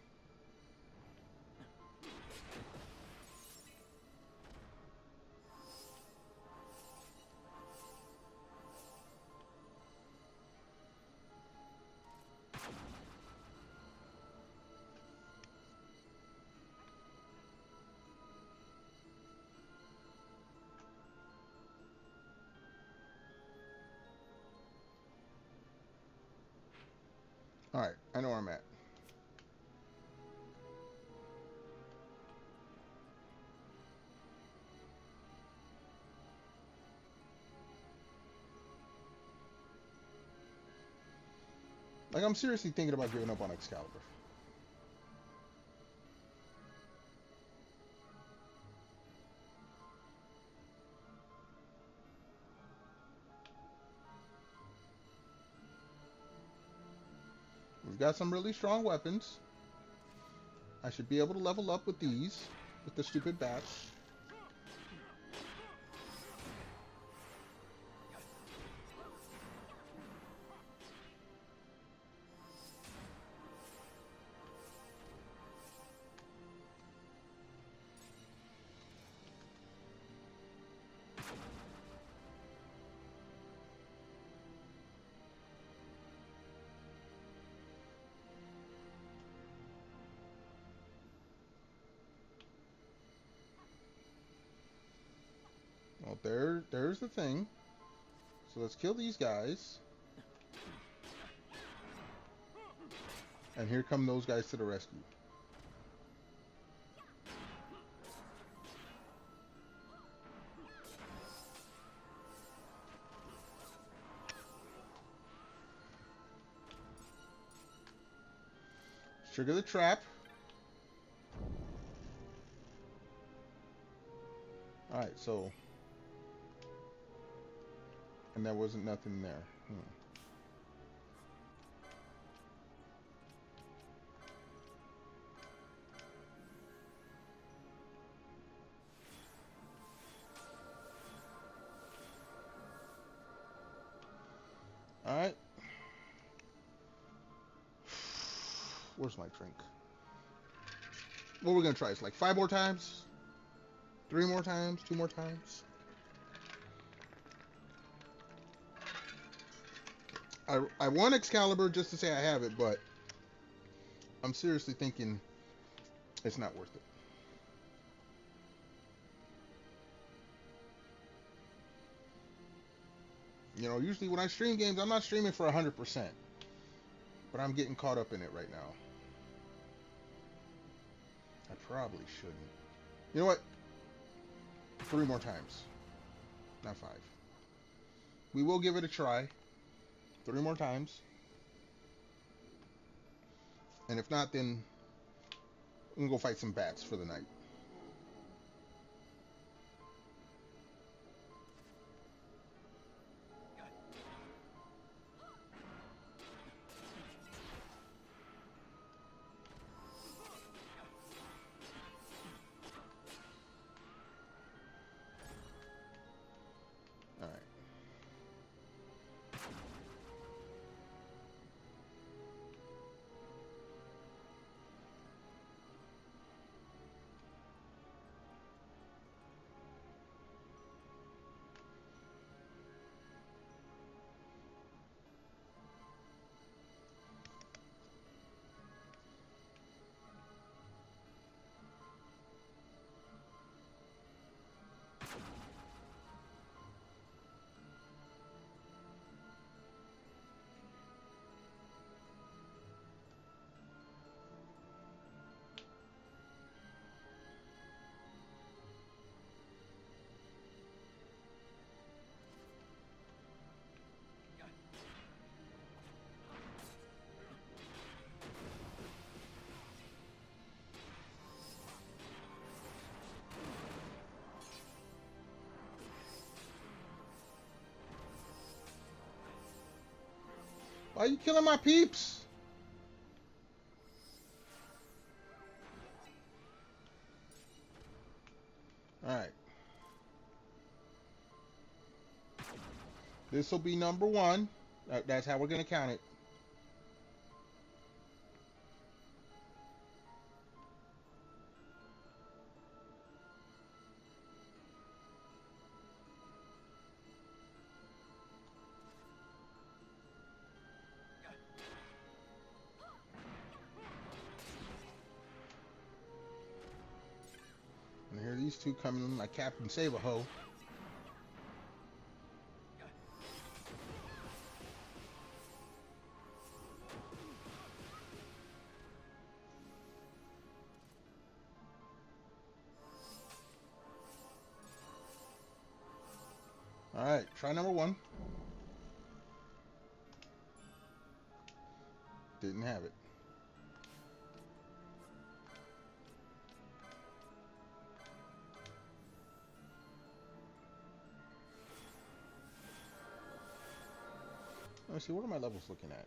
Alright, I know where I'm at. Like, I'm seriously thinking about giving up on Excalibur. We've got some really strong weapons. I should be able to level up with these, with the stupid bats. Well, there's the thing. So let's kill these guys. And here come those guys to the rescue. Trigger the trap. Alright, so... And there wasn't nothing there. Alright. Where's my drink? What are we gonna try? It's like 5 more times? 3 more times? 2 more times? I want Excalibur just to say I have it, but I'm seriously thinking it's not worth it. You know, usually when I stream games, I'm not streaming for 100%. But I'm getting caught up in it right now. I probably shouldn't. You know what? 3 more times. Not 5. We will give it a try. 3 more times. And if not, then we'll go fight some bats for the night. Alright. Why are you killing my peeps? Alright. This will be number 1. That's how we're going to count it. And here these two coming like Captain Save-A-Ho. Alright, try number 1. Didn't have it. Let's see, what are my levels looking at?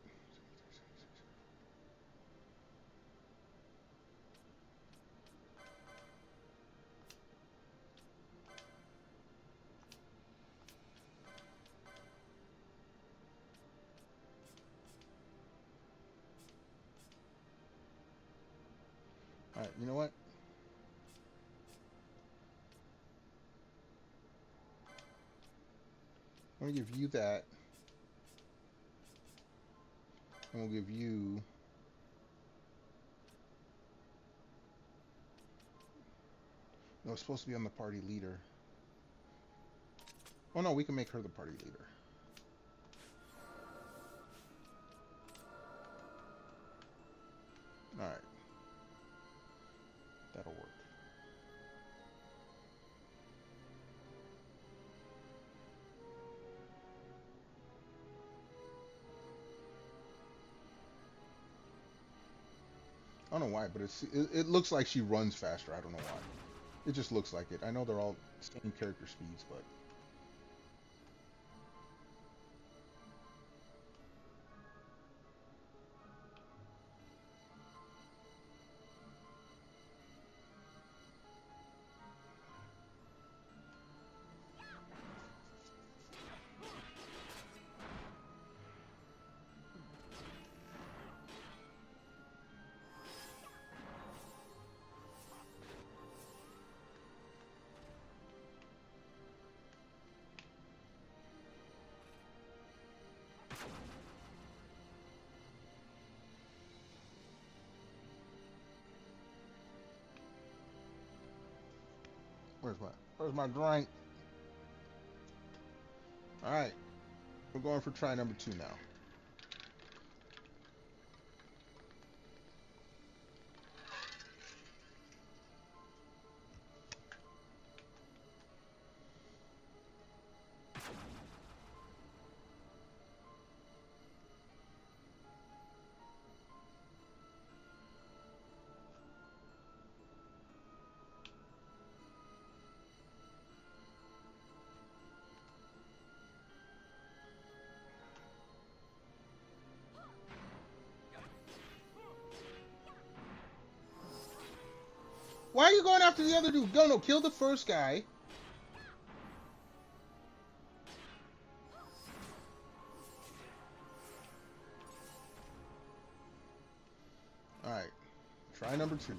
Alright, you know what? I'm going to give you that. And we'll give you... No, it's supposed to be on the party leader. Oh no, we can make her the party leader. Alright. That'll work. I don't know why, but it looks like she runs faster. I don't know why. It just looks like it. I know they're all same character speeds, but... Where's my drink? Alright. We're going for try number 2 now. Why are you going after the other dude? No, kill the first guy. Alright. Try number 2.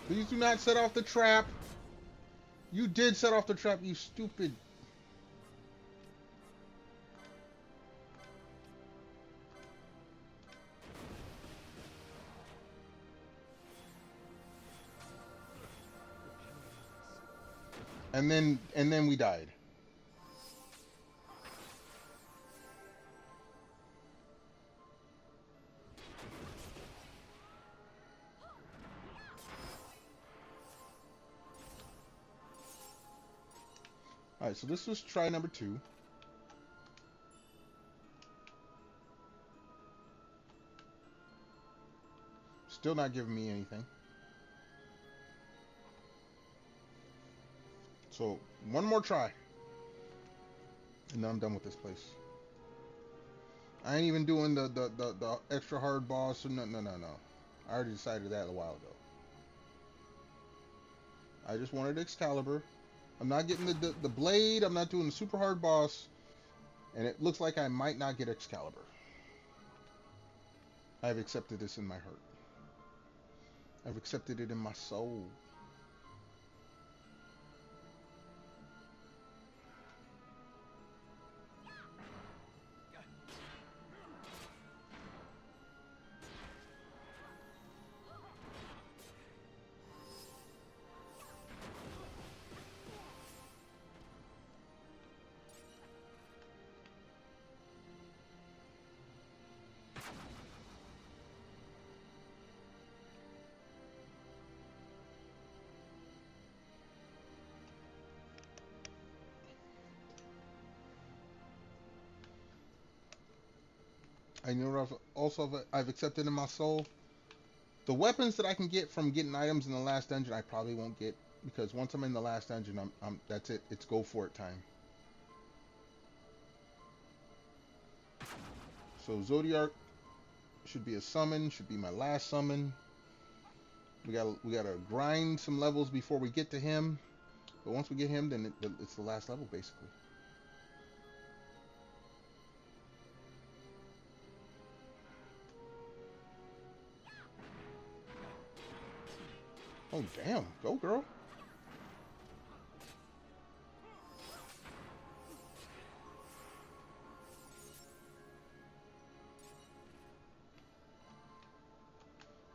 Please do not set off the trap. You did set off the trap, you stupid. And then we died. Alright, so this was try number 2. Still not giving me anything. So, one more try. And then I'm done with this place. I ain't even doing the extra hard boss. No. I already decided that a while ago. I just wanted Excalibur. I'm not getting the blade. I'm not doing the super hard boss. And it looks like I might not get Excalibur. I've accepted this in my heart. I've accepted it in my soul. I know I've accepted in my soul. The weapons that I can get from getting items in the last dungeon, I probably won't get, because once I'm in the last dungeon, that's it. It's go for it time. So Zodiark should be a summon. Should be my last summon. We gotta grind some levels before we get to him. But once we get him, then it's the last level basically. Oh, damn. Go, girl.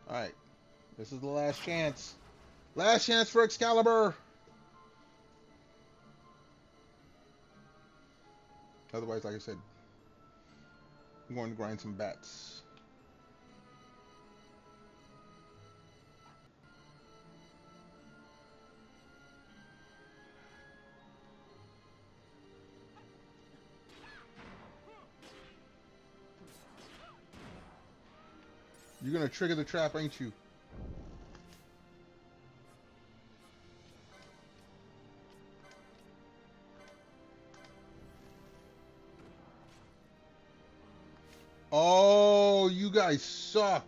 Alright. This is the last chance. Last chance for Excalibur. Otherwise, like I said, I'm going to grind some bats. You're gonna trigger the trap, ain't you? Oh, you guys suck.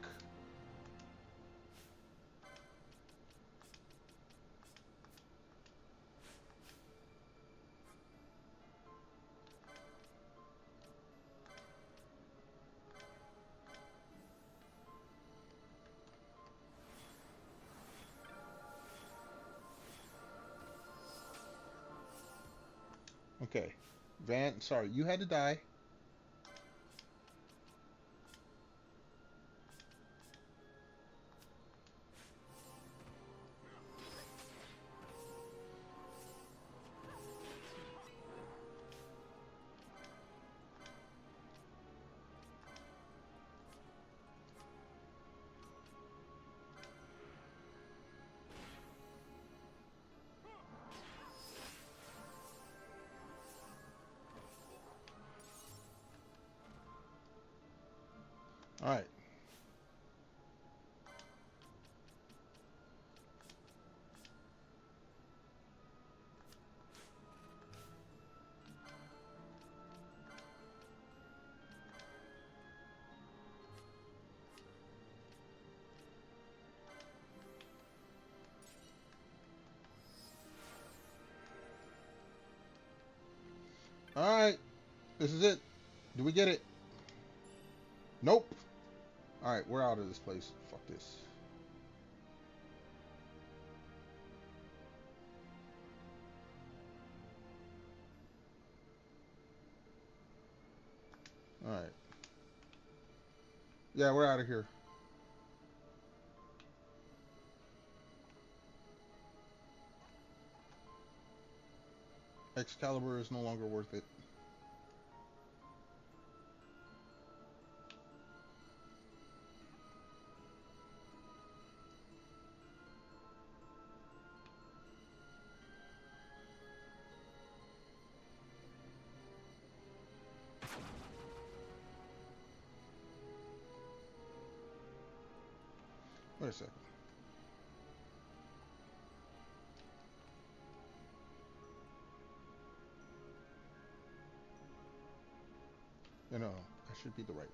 Okay. Van, sorry, you had to die. Alright. Alright. This is it. Do we get it? Nope. Alright, we're out of this place. Fuck this. Alright. Yeah, we're out of here. Excalibur is no longer worth it. Wait a second. No, that should be the right way.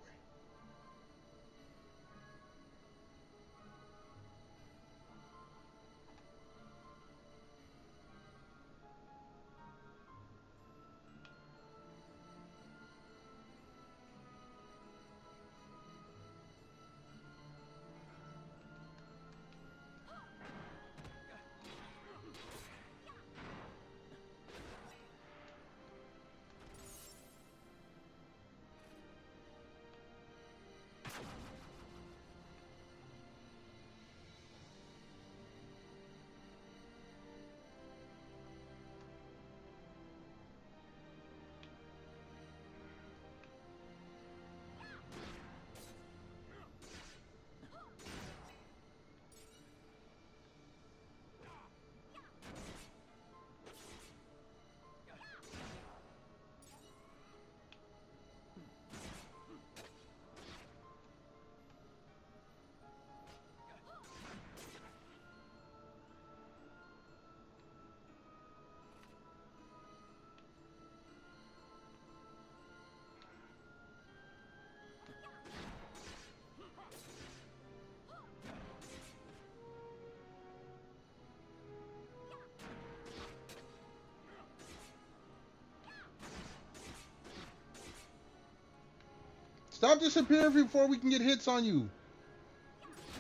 Stop disappearing before we can get hits on you.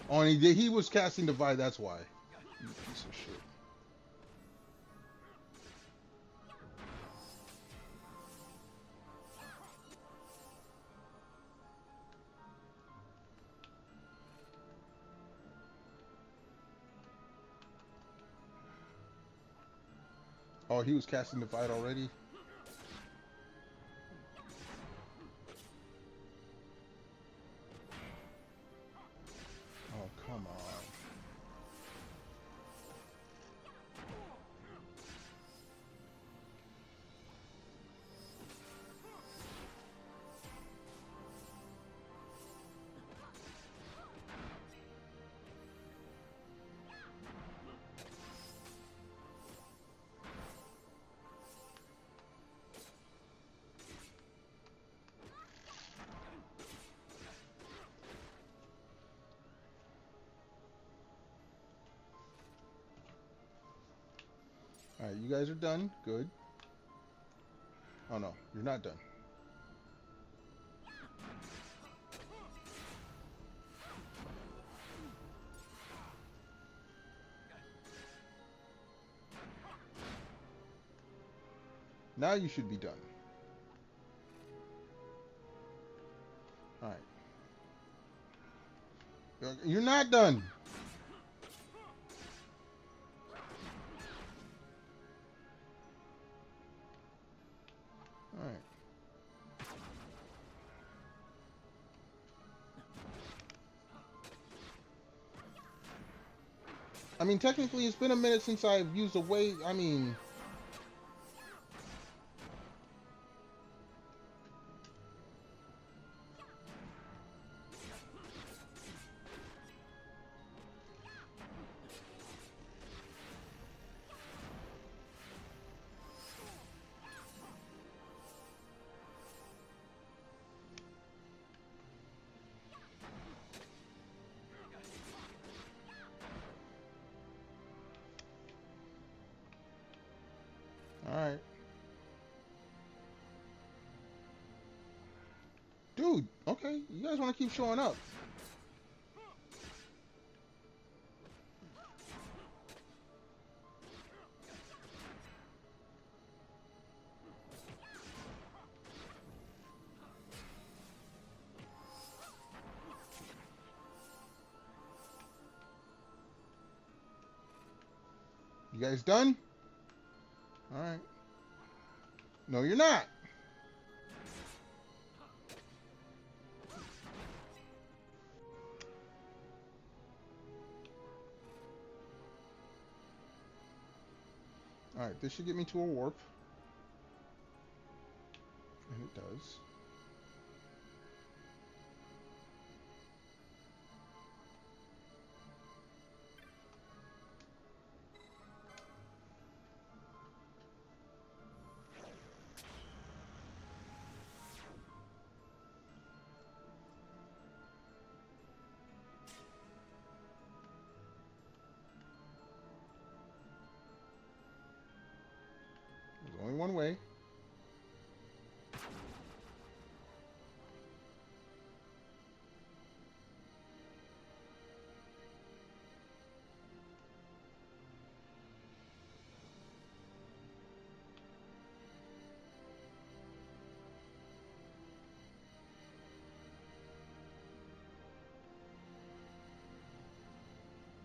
Oh, and he was casting Divide, that's why. You piece of shit. Oh, he was casting Divide already? Oh, come on. Alright, you guys are done. Good. Oh no, you're not done. Now you should be done. Alright. You're not done. Alright. I mean, technically, it's been a minute since I've used a weight. I mean... Alright. Dude, okay. You guys want to keep showing up. You guys done? Alright. No, you're not. Alright, this should get me to a warp. And it does.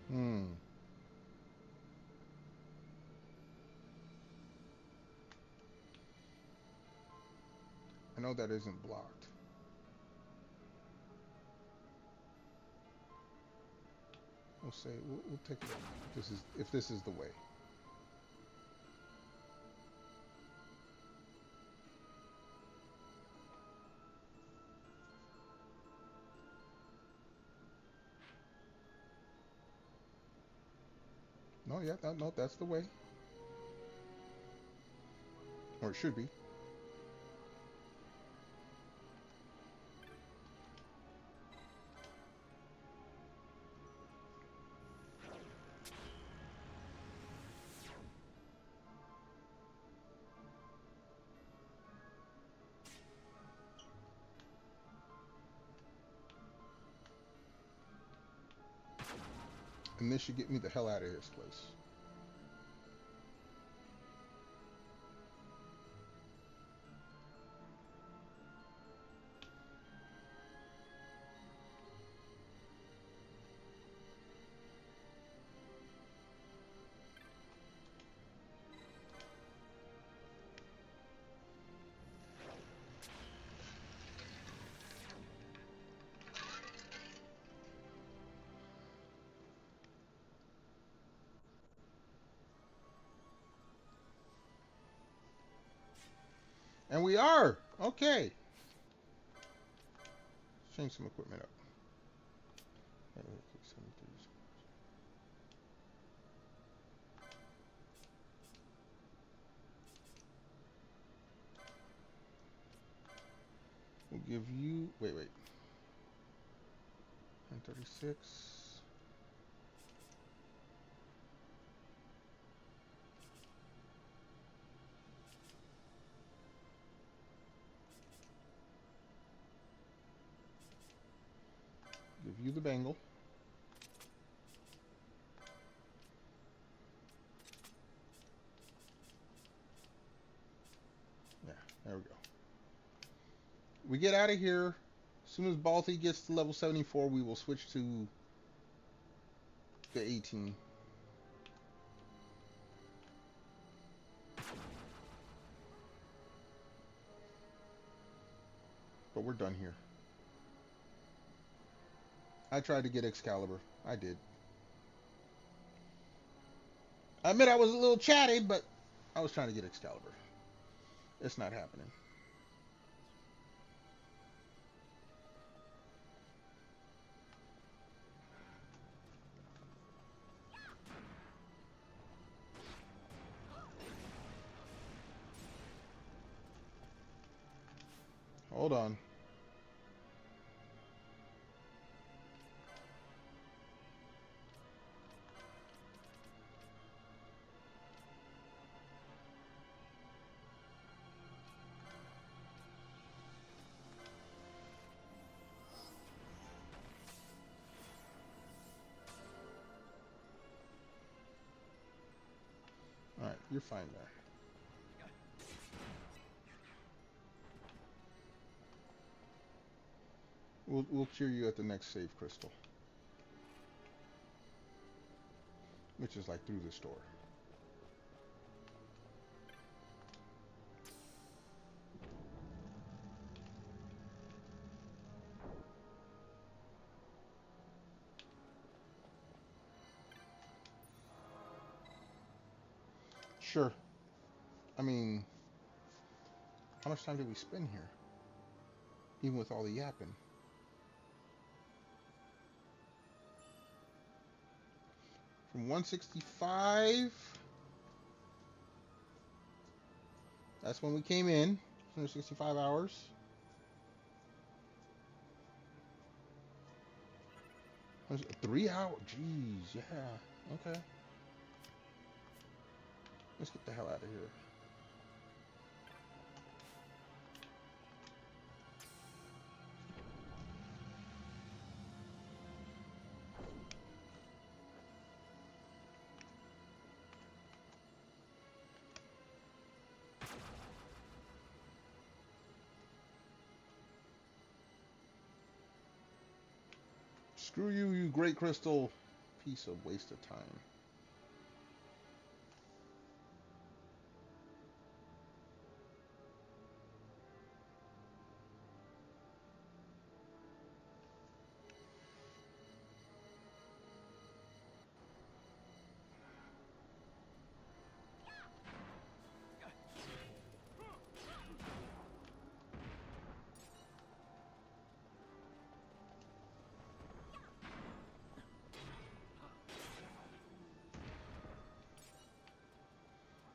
Hmm. I know that isn't blocked. We'll say we'll take a look. If this is the way. No, yeah, no, that's the way. Or it should be. And this should get me the hell out of this place. And we are! Okay. Change some equipment up. We'll give you... Wait. 136. Give you the bangle. Yeah, there we go. We get out of here. As soon as Balti gets to level 74, we will switch to the 18. But we're done here. I tried to get Excalibur. I did. I admit I was a little chatty, but I was trying to get Excalibur. It's not happening. Hold on. Alright, you're fine there. We'll cheer you at the next save crystal. Which is like through the store. Sure. I mean, how much time did we spend here? Even with all the yapping. From 165. That's when we came in. 165 hours. Was it 3 hours? Jeez, yeah. Okay. Let's get the hell out of here. Screw you, you great crystal. piece of waste of time.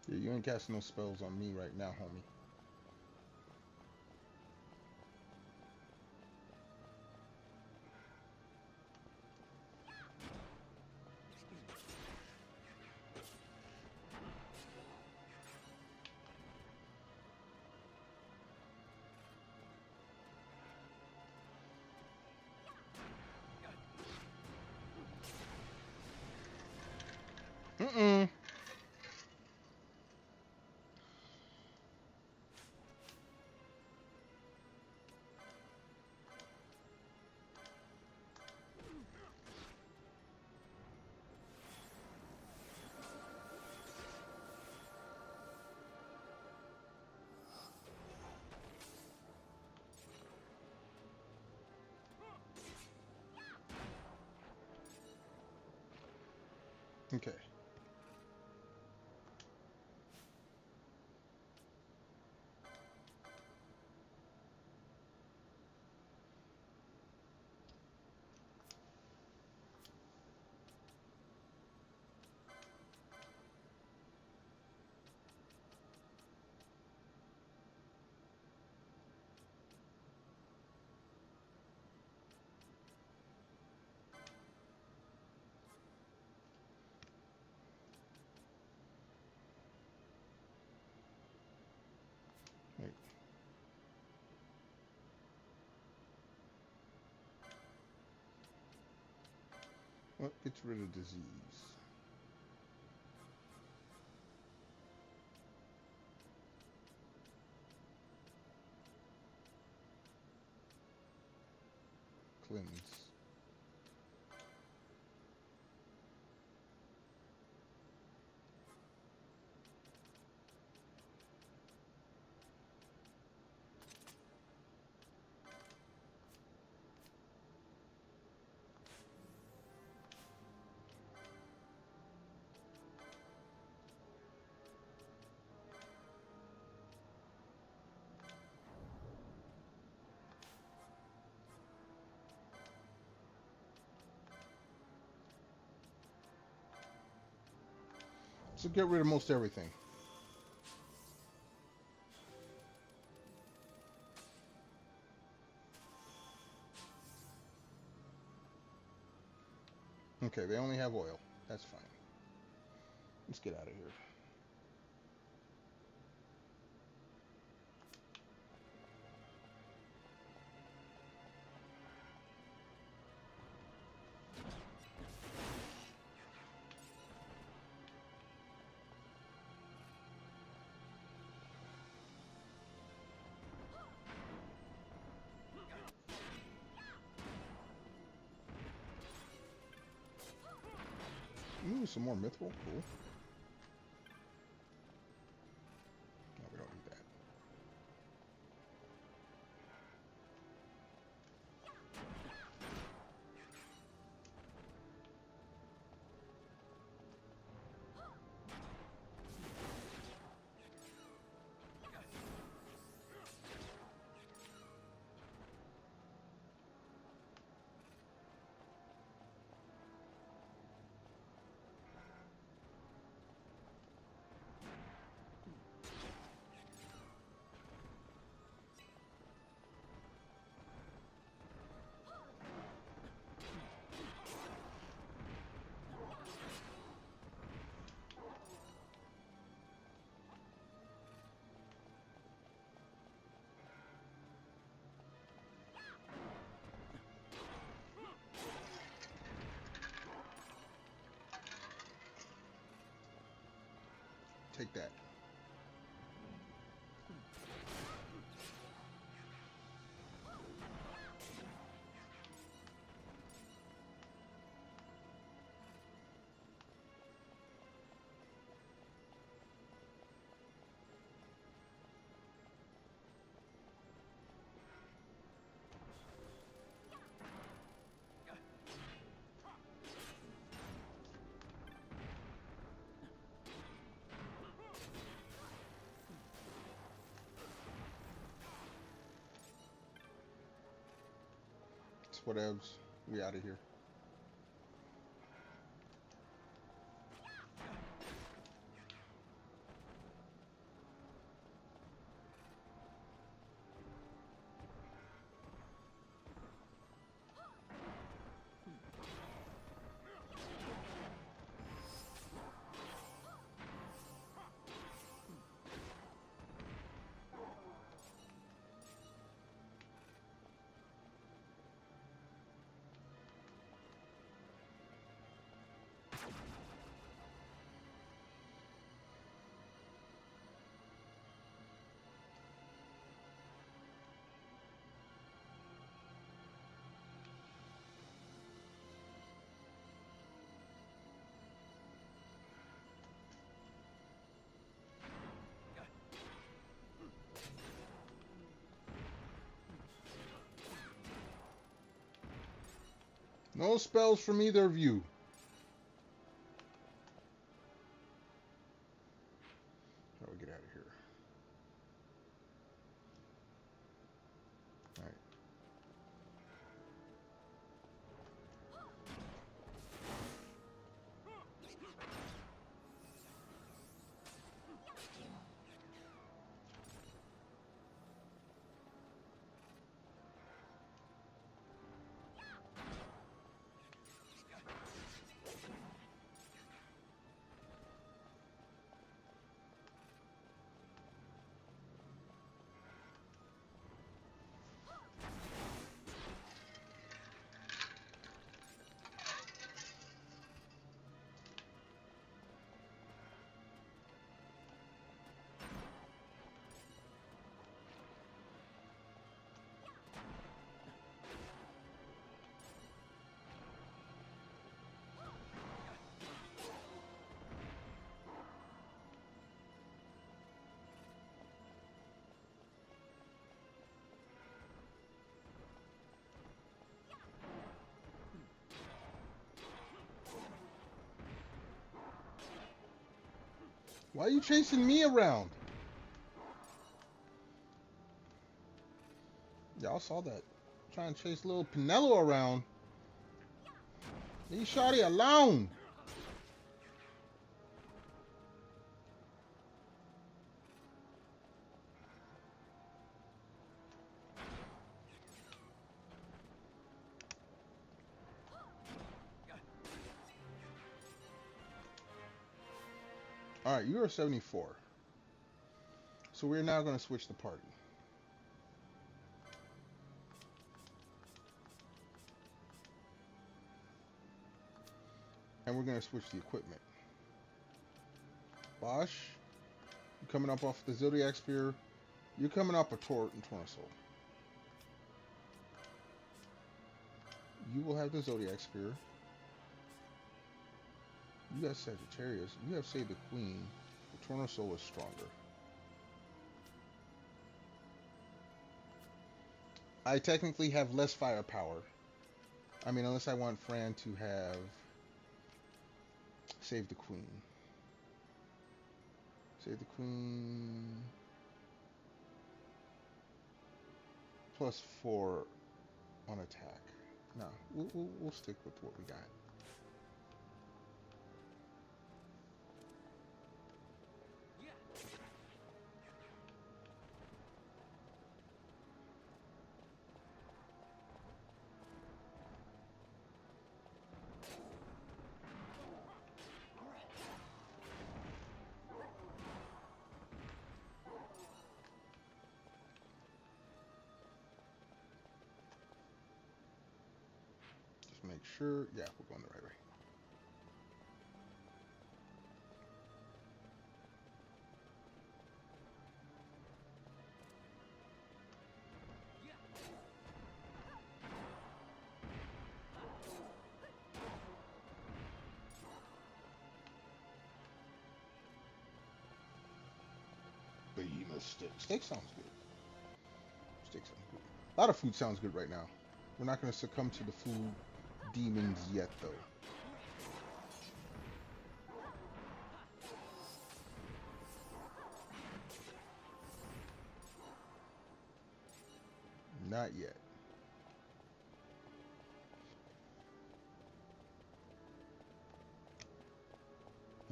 Yeah, you ain't casting no spells on me right now, homie. Mm-mm. Okay. Wait. What gets rid of disease? Cleanse. So get rid of most everything. Okay, they only have oil. That's fine. Let's get out of here. Ooh, some more mithril. Cool. No, we don't need that. Take that. whatevs. We out of here. No spells from either of you. How do we get out of here? All right. Why are you chasing me around? Y'all saw that. Trying to chase little Pinello around. Leave Shawty alone. Alright, you are 74. So we're now going to switch the party. And we're going to switch the equipment. Bosch, you're coming up off the Zodiac Spear. You're coming up a Tort and Tornasoul. You will have the Zodiac Spear. You got Sagittarius. You have Save the Queen. The Tornasoul is stronger. I technically have less firepower. I mean, unless I want Fran to have Save the Queen. Save the Queen. +4 on attack. No, we'll stick with what we got. Make sure, yeah, we're going the right way. Behemoth steak. Steak sounds good. Steak sounds good. A lot of food sounds good right now. We're not going to succumb to the food demons yet, though. Not yet.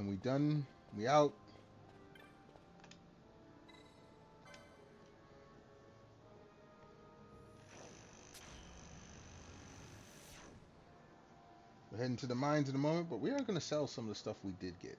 And we done. We out. We're heading to the mines in a moment, but we are going to sell some of the stuff we did get.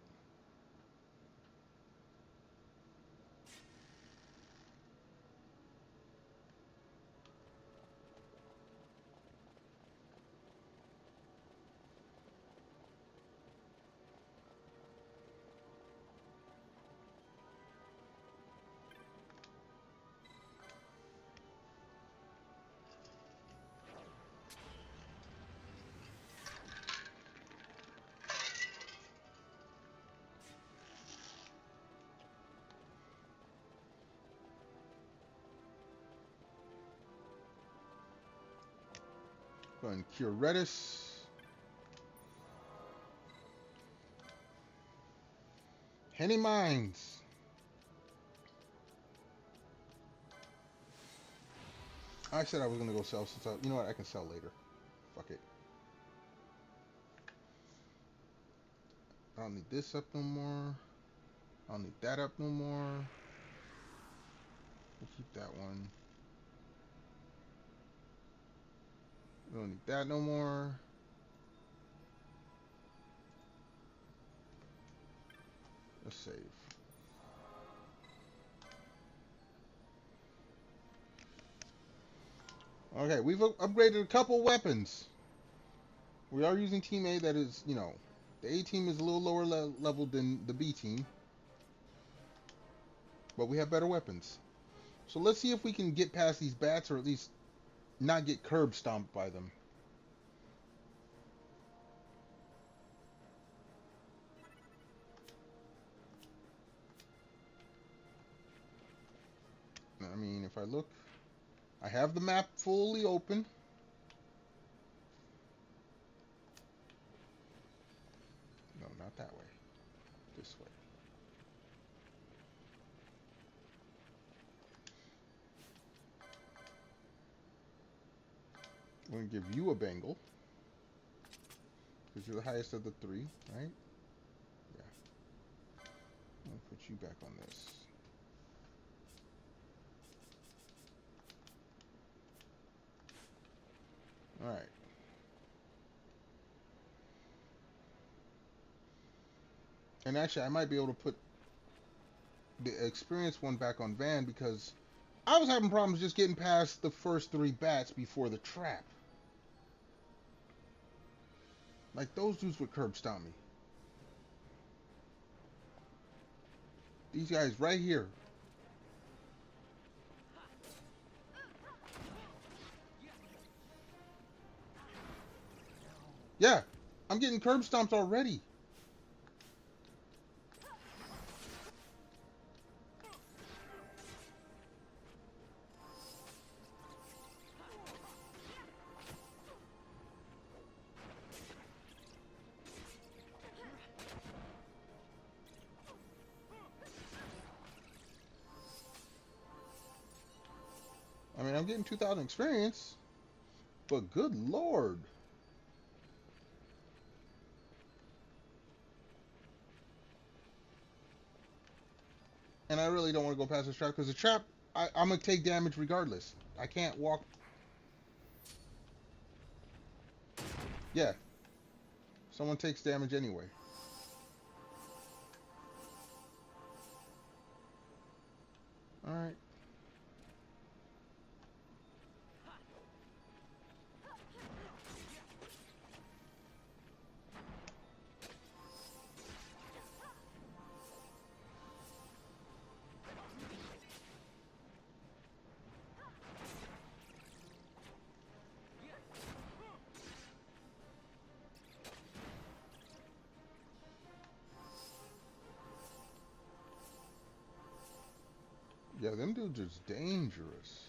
Go ahead and cure Redis. Henny Mines. I said I was going to go sell some stuff. You know what? I can sell later. Fuck it. I don't need this up no more. I don't need that up no more. We'll keep that one. We don't need that no more. Let's save. Okay, we've upgraded a couple weapons. We are using Team A. That is, you know, the A team is a little lower level than the B team. But we have better weapons. So let's see if we can get past these bats, or at least not get curb stomped by them. I mean, if I look, I have the map fully open. No, not that way. This way. I'm going to give you a bangle, because you're the highest of the three, right? Yeah. I'll put you back on this. Alright. And actually, I might be able to put the experienced one back on Van, because I was having problems just getting past the first 3 bats before the trap. Like, those dudes would curb stomp me. These guys right here. Yeah, I'm getting curb stomped already. I mean, I'm getting 2,000 experience, but good lord. And I really don't want to go past this trap, because the trap, I'm going to take damage regardless. I can't walk. Yeah. Someone takes damage anyway. Alright. Yeah, them dudes are dangerous.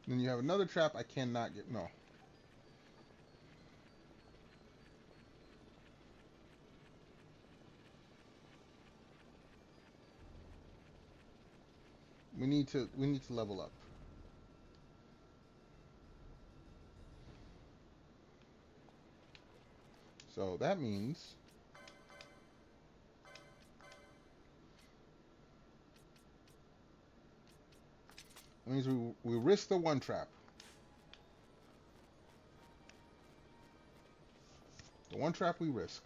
Then you have another trap I cannot get. No. We need to level up. So that means we risk the one trap. The one trap we risk.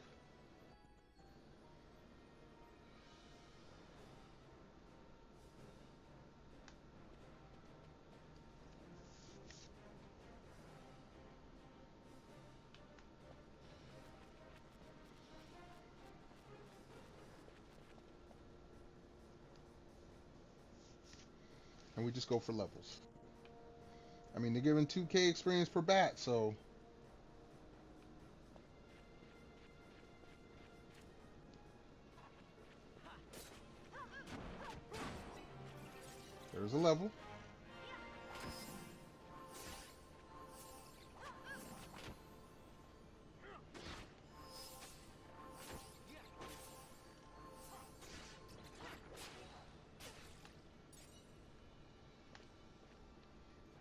And we just go for levels. I mean, they're giving 2K experience per bat, so there's a level.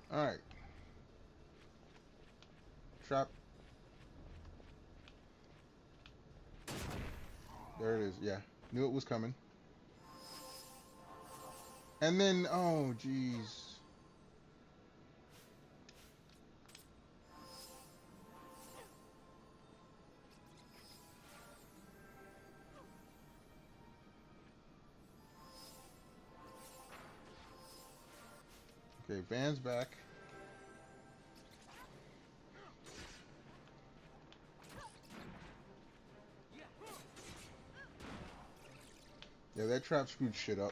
All right. Trap. There it is. Yeah. Knew it was coming. And then, oh, jeez. Okay, Van's back. Yeah, that trap screwed shit up.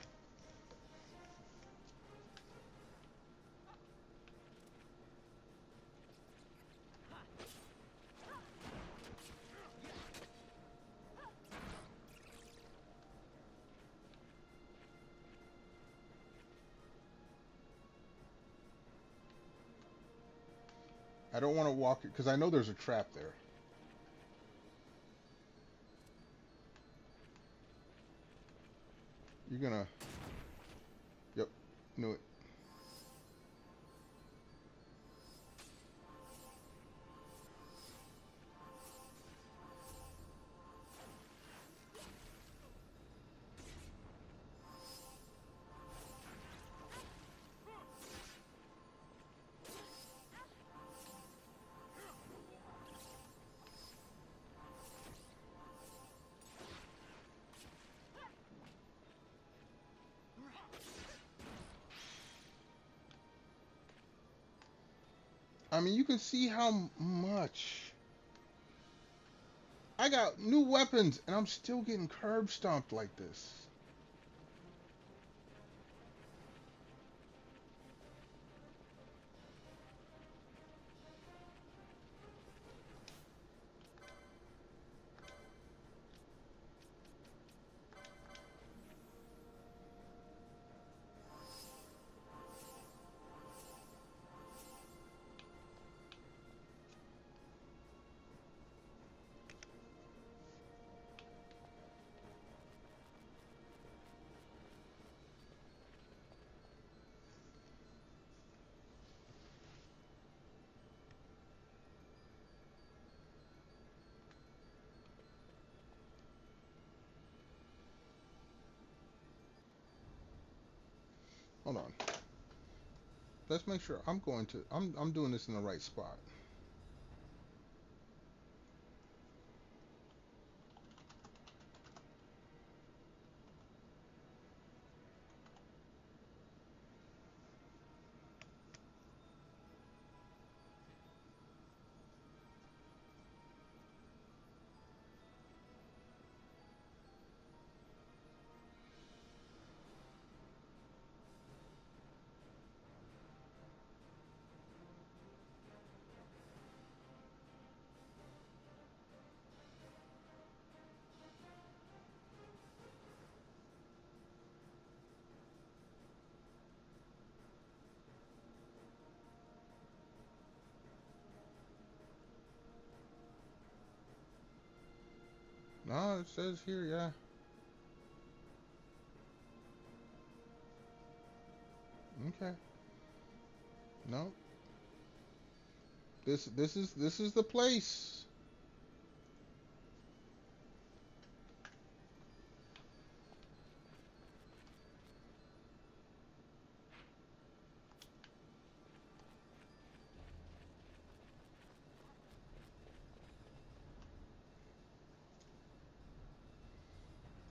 I don't want to walk it because I know there's a trap there. You're gonna... Yep, knew it. I mean, you can see how much... I got new weapons, and I'm still getting curb stomped like this. Hold on. Let's make sure I'm doing this in the right spot. No, it says here, yeah. Okay. No. This is the place.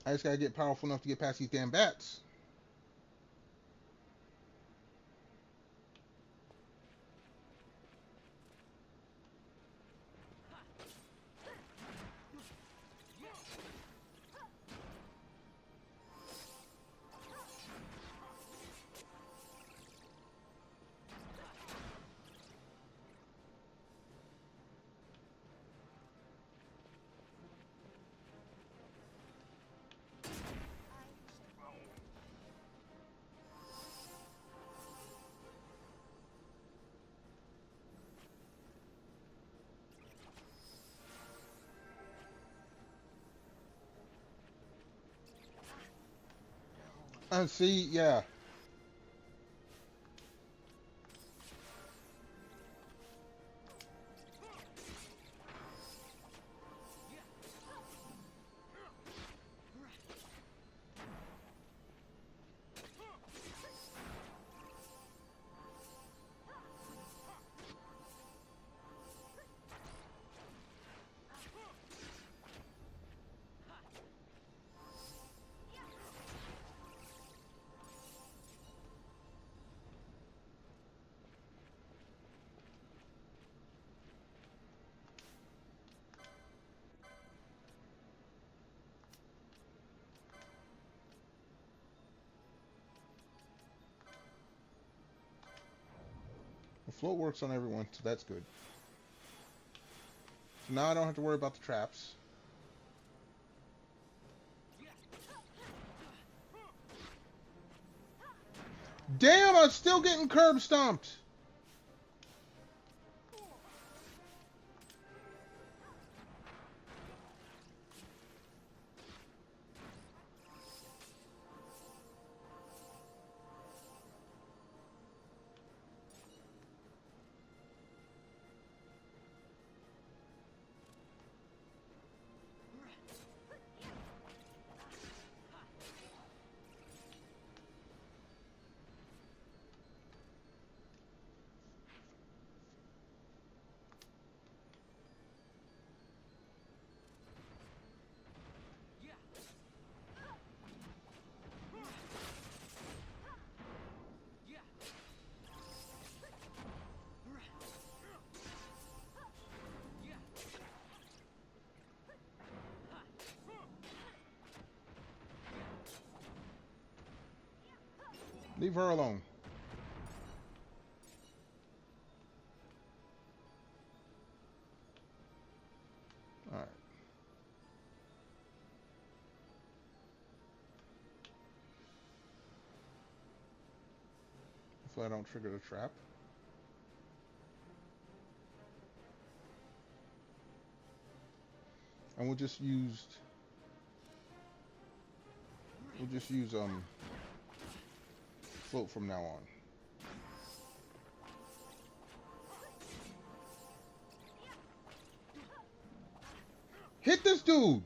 I just gotta get powerful enough to get past these damn bats. See, yeah. The float works on everyone, so that's good. So now I don't have to worry about the traps. Damn, I'm still getting curb stomped. Leave her alone. Alright. Hopefully I don't trigger the trap. And we'll just use float from now on. Hit this dude!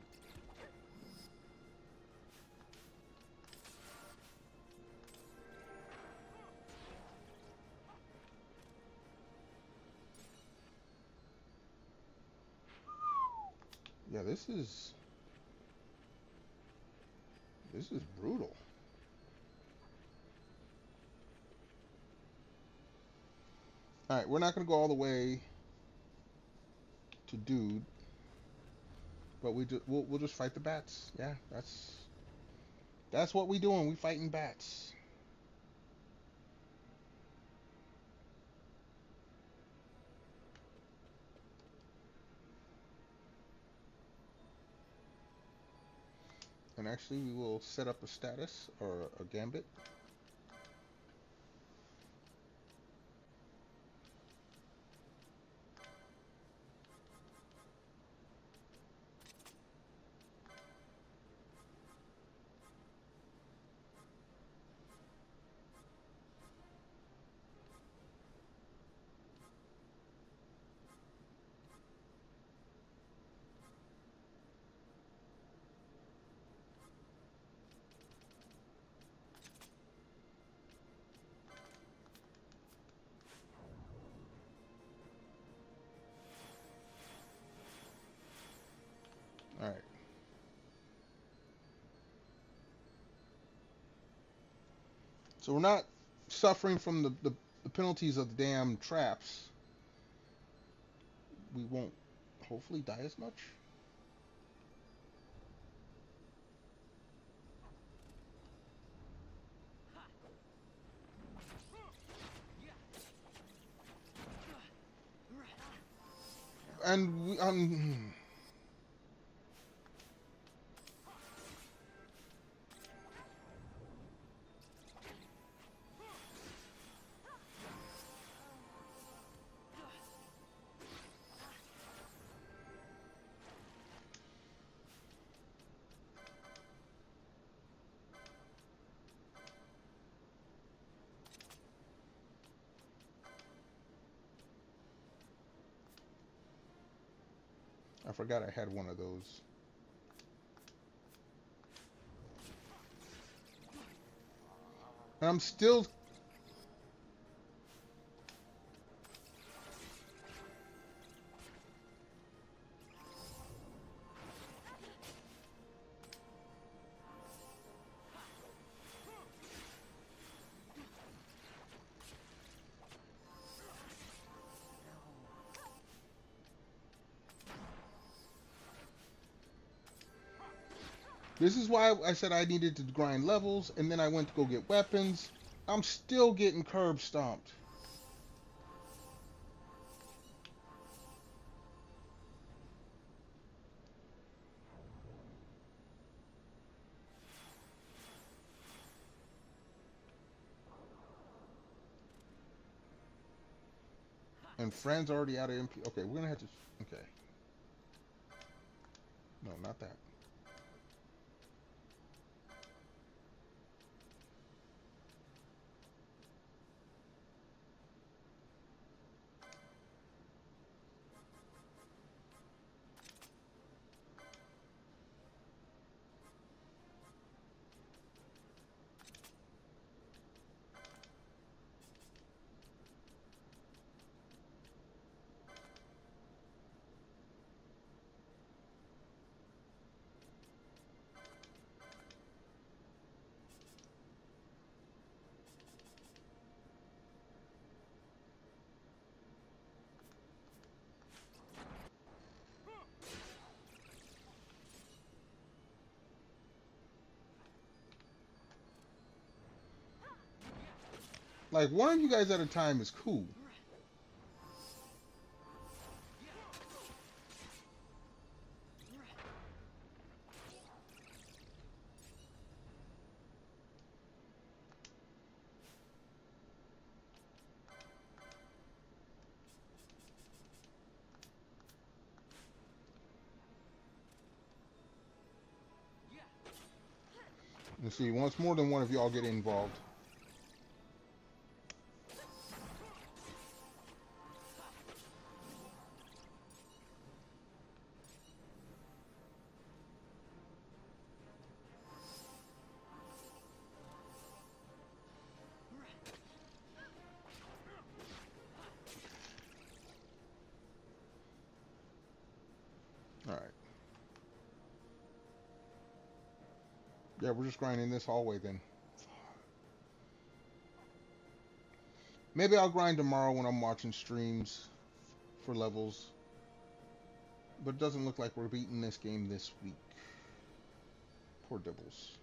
Yeah, this is brutal. Alright, we're not going to go all the way to dude, but we'll just fight the bats. Yeah, that's what we doing. We fighting bats. And actually, we will set up a status or a gambit. So we're not suffering from the penalties of the damn traps. We won't hopefully die as much. And we, I forgot I had one of those. And I'm still. This is why I said I needed to grind levels, and then I went to go get weapons. I'm still getting curb stomped. And friends already out of MP. Okay, we're gonna have to. Okay. No, not that. Like, one of you guys at a time is cool. You see, once more than one of y'all get involved. Alright. Yeah, we're just grinding this hallway then. Maybe I'll grind tomorrow when I'm watching streams for levels. But it doesn't look like we're beating this game this week. Poor Dibbles.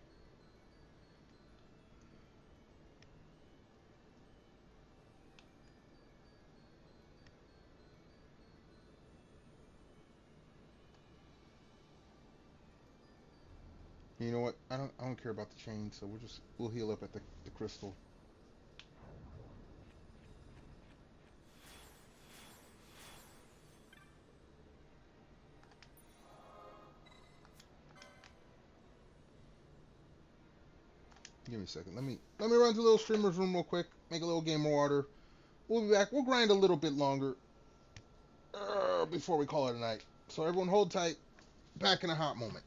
You know what? I don't care about the chain, so we'll heal up at the crystal. Give me a second. Let me run to the little streamer's room real quick. Make a little game of water. We'll be back. We'll grind a little bit longer before we call it a night. So everyone hold tight. Back in a hot moment.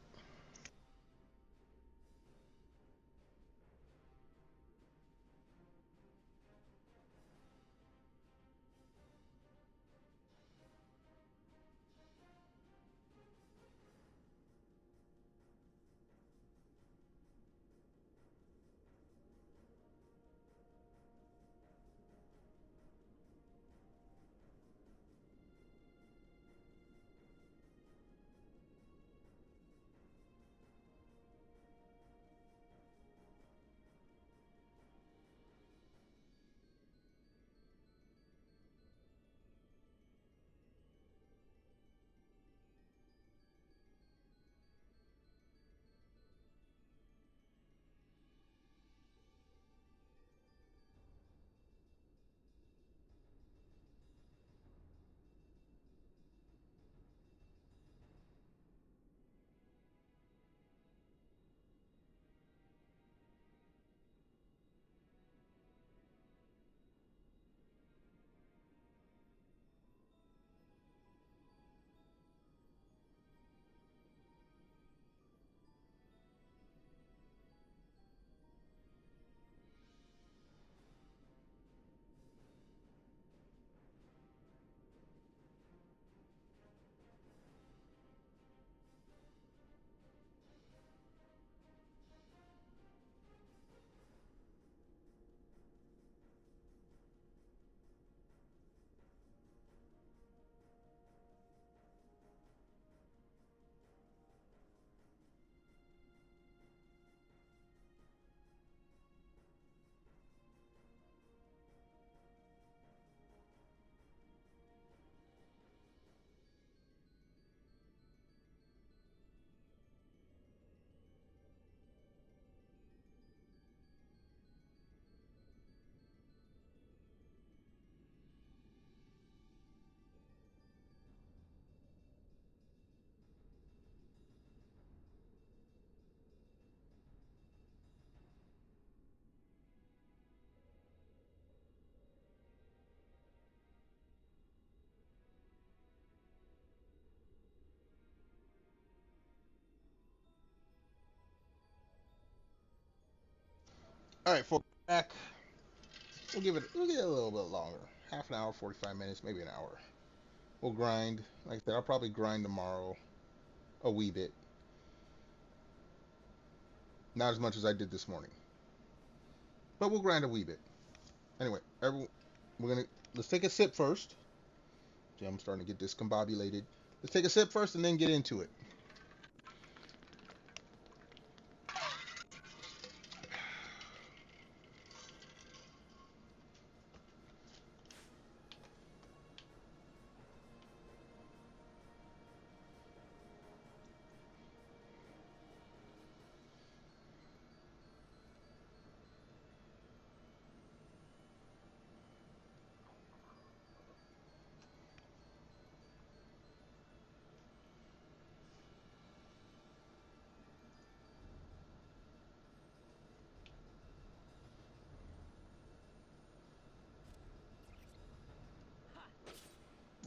All right, for back, we'll give it a little bit longer. Half an hour, 45 minutes, maybe an hour. We'll grind. Like I said, I'll probably grind tomorrow a wee bit. Not as much as I did this morning. But we'll grind a wee bit. Anyway, let's take a sip first. See, I'm starting to get discombobulated. Let's take a sip first and then get into it.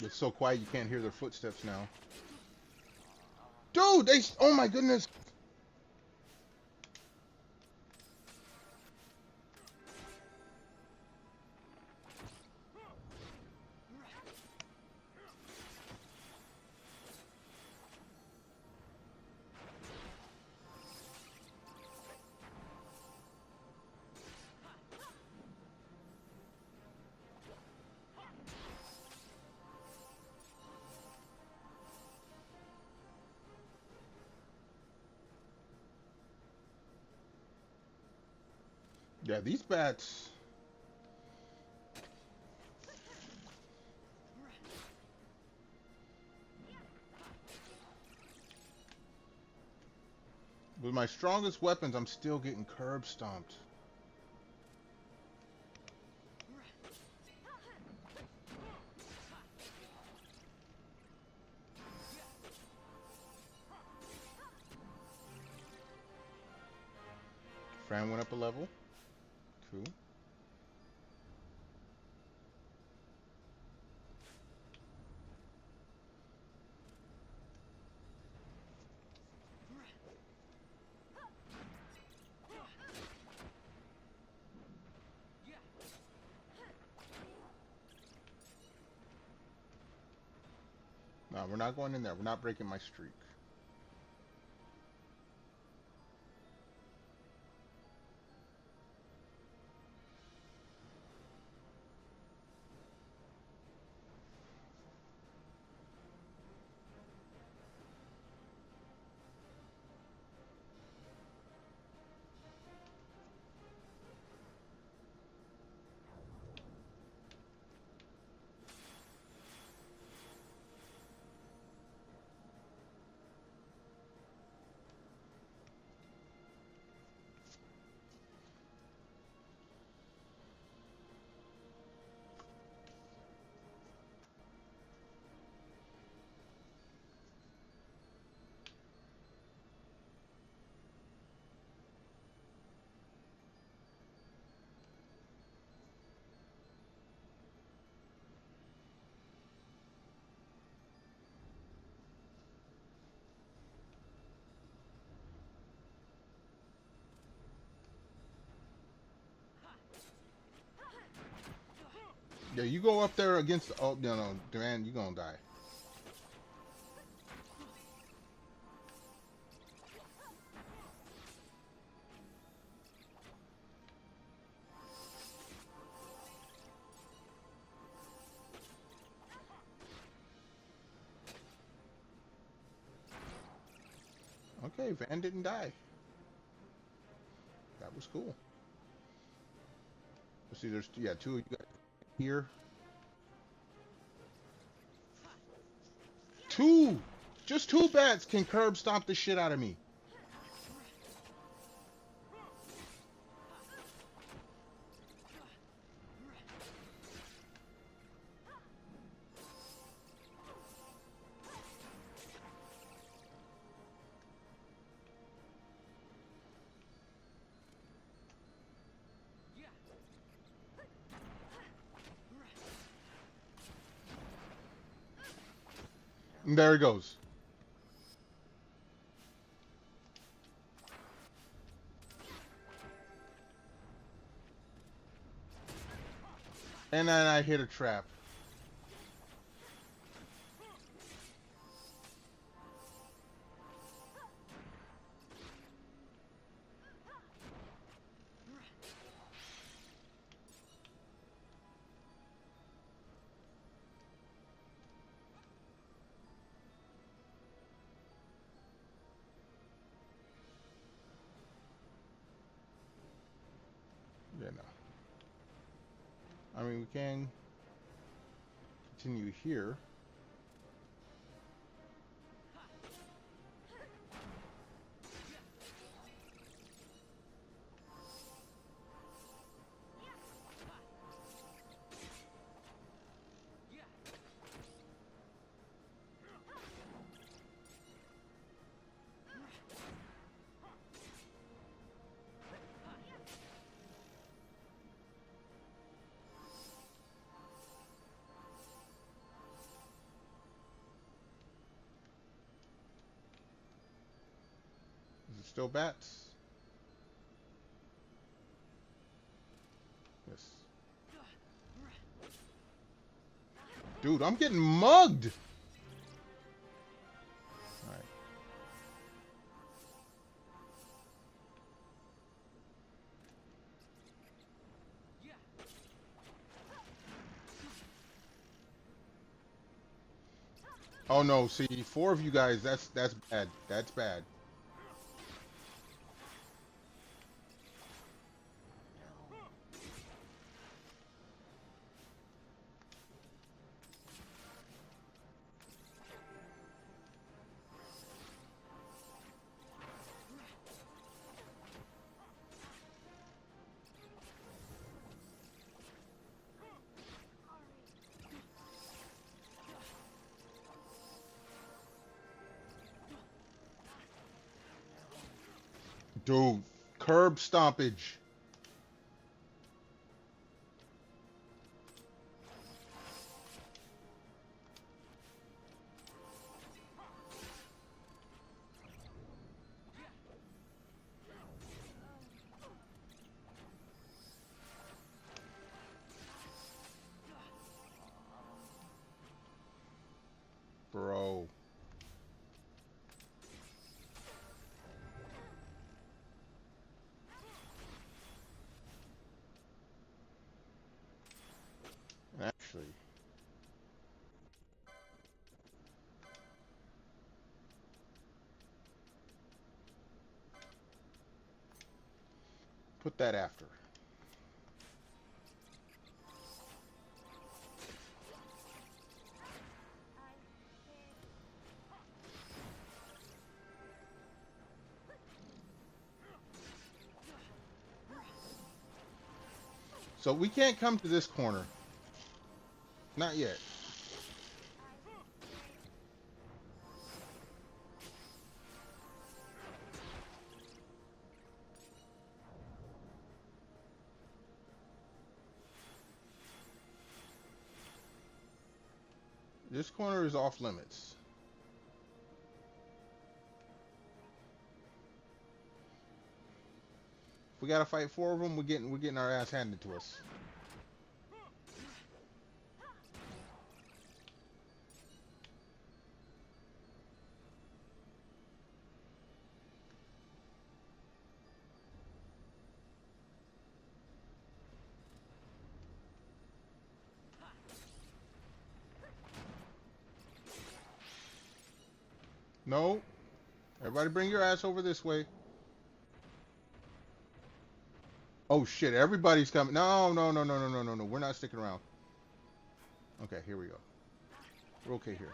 It's so quiet you can't hear their footsteps now. Dude, oh my goodness. Yeah, these bats. With my strongest weapons, I'm still getting curb stomped. Fran went up a level. Cool. No, we're not going in there. We're not breaking my streak. Yeah, you go up there against. Oh no, man, you gonna die. Okay, Van didn't die. That was cool. Let's see, there's two of you guys here. Just two bats can curb stomp the shit out of me. And there he goes. And then I hit a trap. Yeah, no. I mean, we can continue here. Is it still bats? Yes. Dude, I'm getting mugged! Alright. Oh no, see, 4 of you guys, that's bad. That's bad. Dude, curb stompage. Bro. Actually. Put that after. So we can't come to this corner. Not yet. This corner is off limits. If we gotta fight 4 of them, we're getting our ass handed to us. No. Everybody bring your ass over this way. Oh shit, everybody's coming. No. We're not sticking around. Okay, here we go. We're okay here.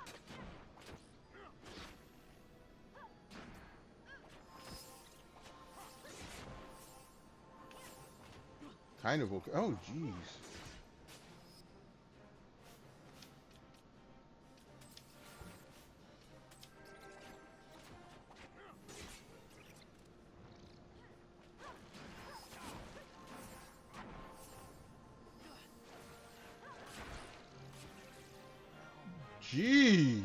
Kind of okay. Oh, jeez. Jeez.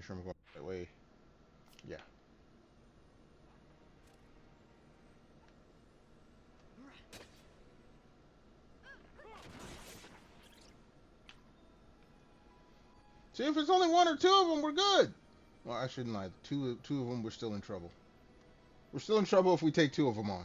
Make sure I'm going the right way. Yeah. See, if it's only one or two of them, we're good. Well, I shouldn't lie. Two of them, we're still in trouble. We're still in trouble if we take two of them on.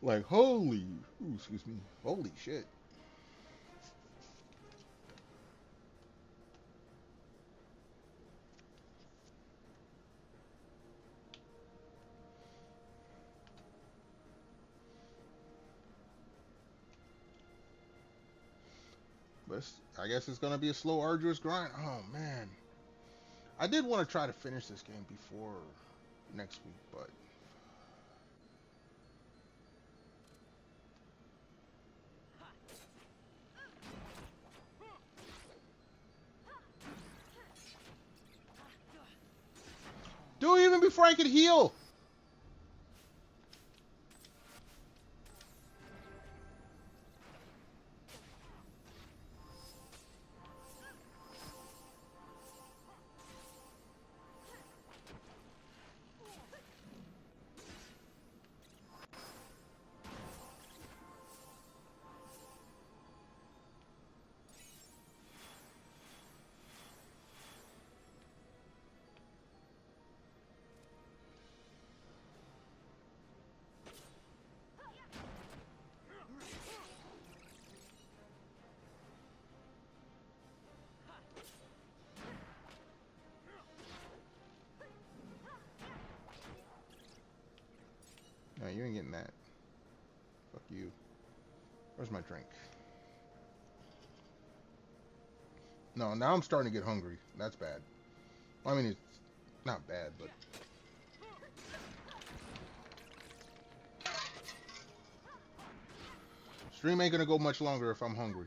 Like, holy, ooh, excuse me, holy shit. But I guess it's gonna be a slow, arduous grind. Oh man, I did want to try to finish this game before next week, but do it even before I could heal. No, you ain't getting that. Fuck you. Where's my drink? No, now I'm starting to get hungry. That's bad. I mean, it's not bad, but... Stream ain't gonna go much longer if I'm hungry.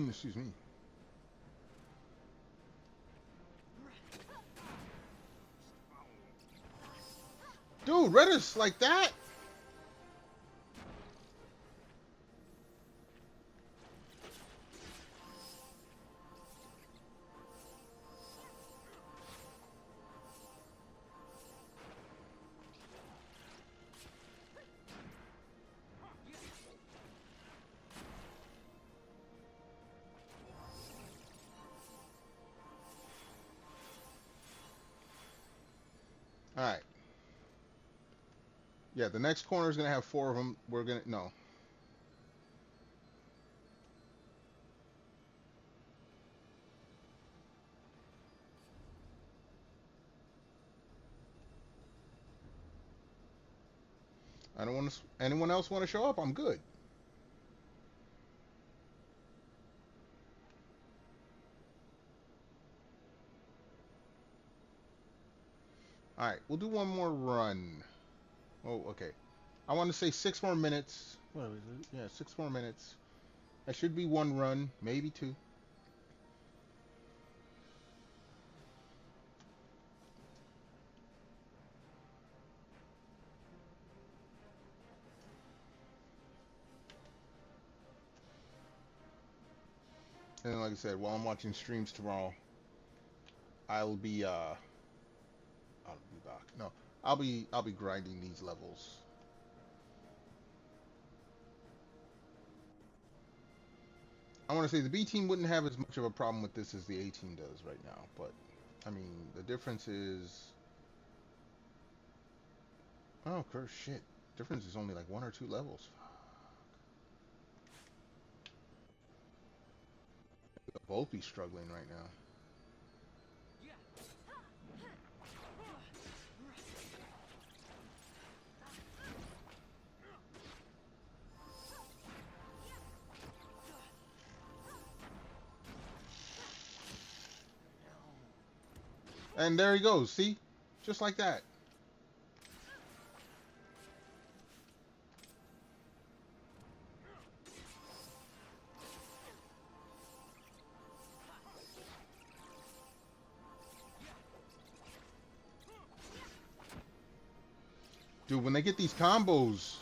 Excuse me. Dude, Redis like that? Alright. Yeah, the next corner is going to have four of them. We're going to... No. I don't want to... Anyone else want to show up? I'm good. Alright, we'll do one more run. Oh, okay. I want to say 6 more minutes. What is it? Yeah, 6 more minutes. That should be one run, maybe two. And then, like I said, while I'm watching streams tomorrow, I'll be back. No, I'll be grinding these levels. I want to say the B team wouldn't have as much of a problem with this as the A team does right now, but I mean the difference is, oh, curse shit, Difference is only like 1 or 2 levels. They'll both be struggling right now. And there he goes, see? Just like that. Dude, when they get these combos...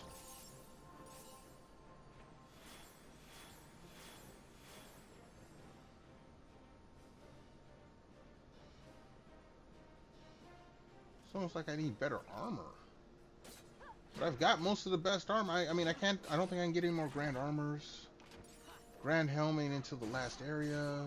It's almost like I need better armor. But I've got most of the best armor. I mean, I don't think I can get any more grand armors. Grand helmet into the last area.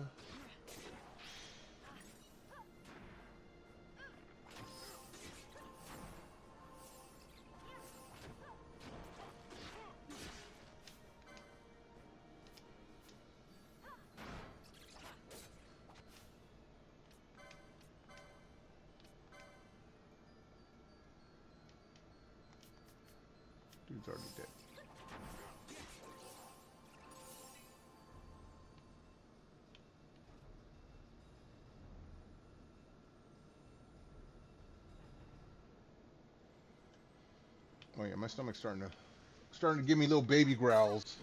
Dude's already dead. Oh yeah, my stomach's starting to give me little baby growls.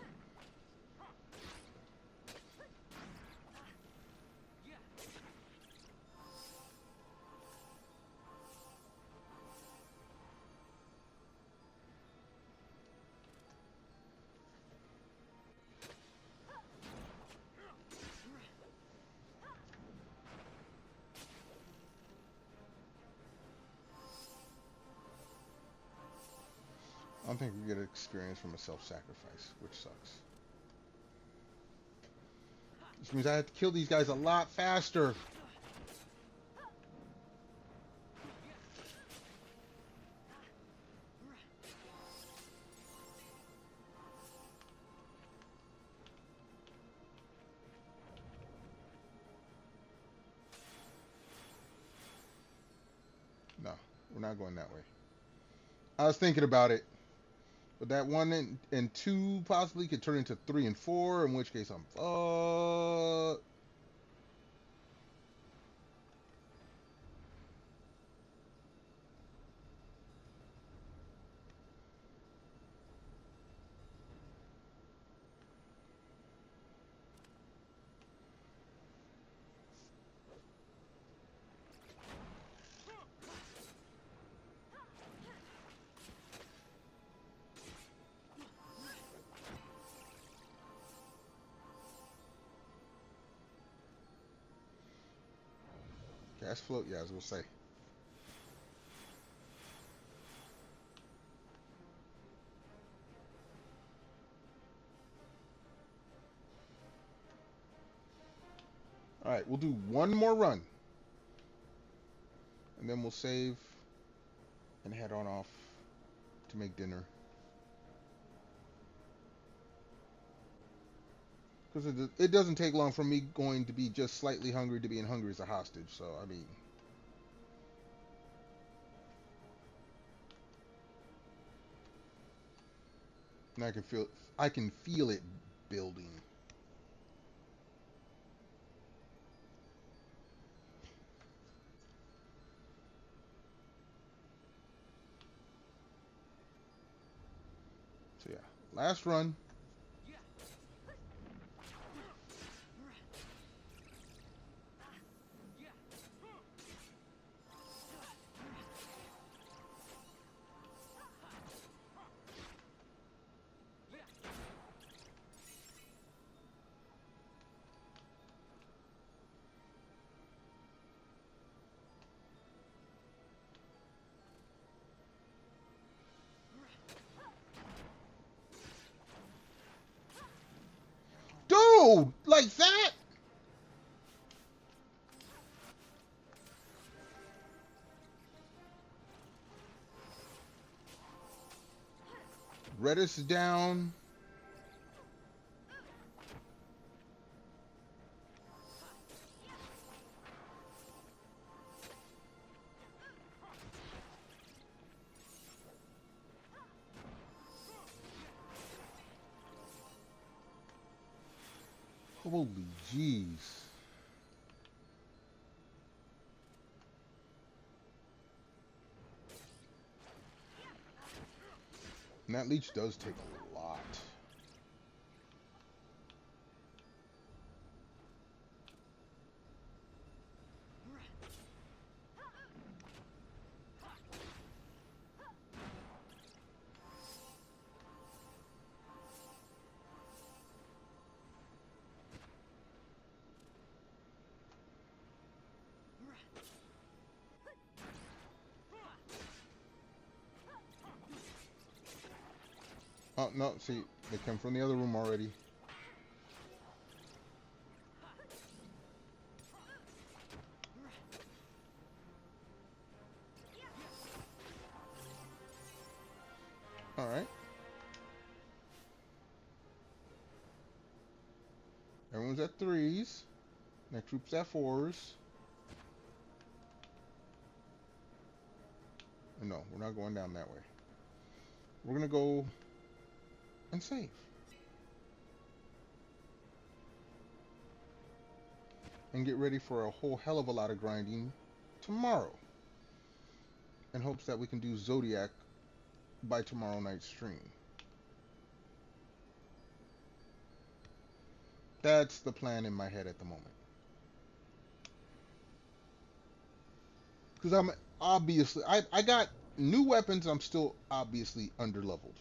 I don't think we get experience from a self-sacrifice, which sucks. Which means I have to kill these guys a lot faster. No, we're not going that way. I was thinking about it. But that 1 and 2 possibly could turn into 3 and 4, in which case I'm fucked. Gas float, yeah, I was gonna say. Alright, we'll do one more run. And then we'll save and head on off to make dinner. Because it doesn't take long for me going to be just slightly hungry to being hungry as a hostage. So, I mean... And I can feel it building. So yeah, last run. Dude, like that? Red is down. Holy jeez. And that leech does take a lot. Oh, no, see, they come from the other room already. Alright. Everyone's at 3s. Next group's at 4s. No, we're not going down that way. We're gonna go and save. And get ready for a whole hell of a lot of grinding tomorrow. In hopes that we can do Zodiac by tomorrow night's stream. That's the plan in my head at the moment. Because I'm obviously, I got new weapons, I'm still obviously underleveled.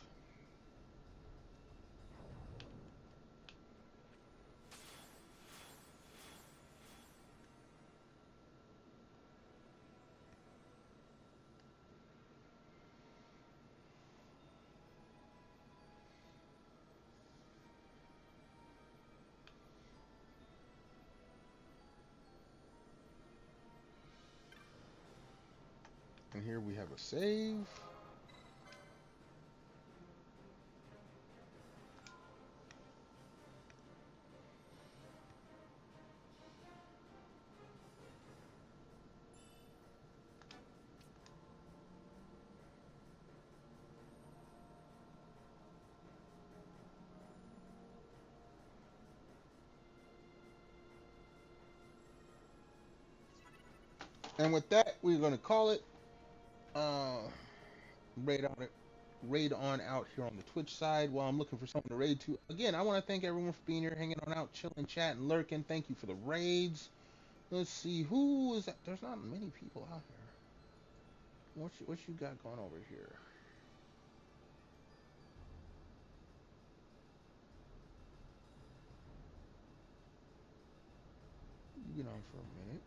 And here we have a save. And with that, we're going to call it raid on out here on the Twitch side while I'm looking for someone to raid to. Again, I want to thank everyone for being here, hanging on out, chilling, chatting, lurking. Thank you for the raids. Let's see, who is that? There's not many people out here. What you got going over here? You get on for a minute.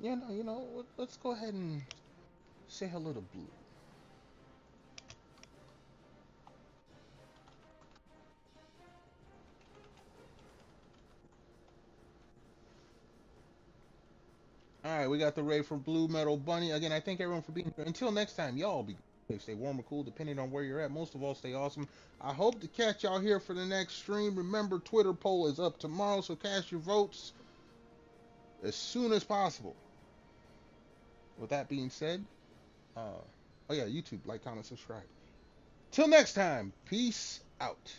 Yeah, no, let's go ahead and say hello to Blue. Alright, we got the raid from Blue Metal Bunny. Again, I thank everyone for being here. Until next time, y'all be safe, stay warm or cool, depending on where you're at. Most of all, stay awesome. I hope to catch y'all here for the next stream. Remember, Twitter poll is up tomorrow, so cast your votes as soon as possible. With that being said, oh yeah, YouTube, like, comment, subscribe. Till next time, peace out.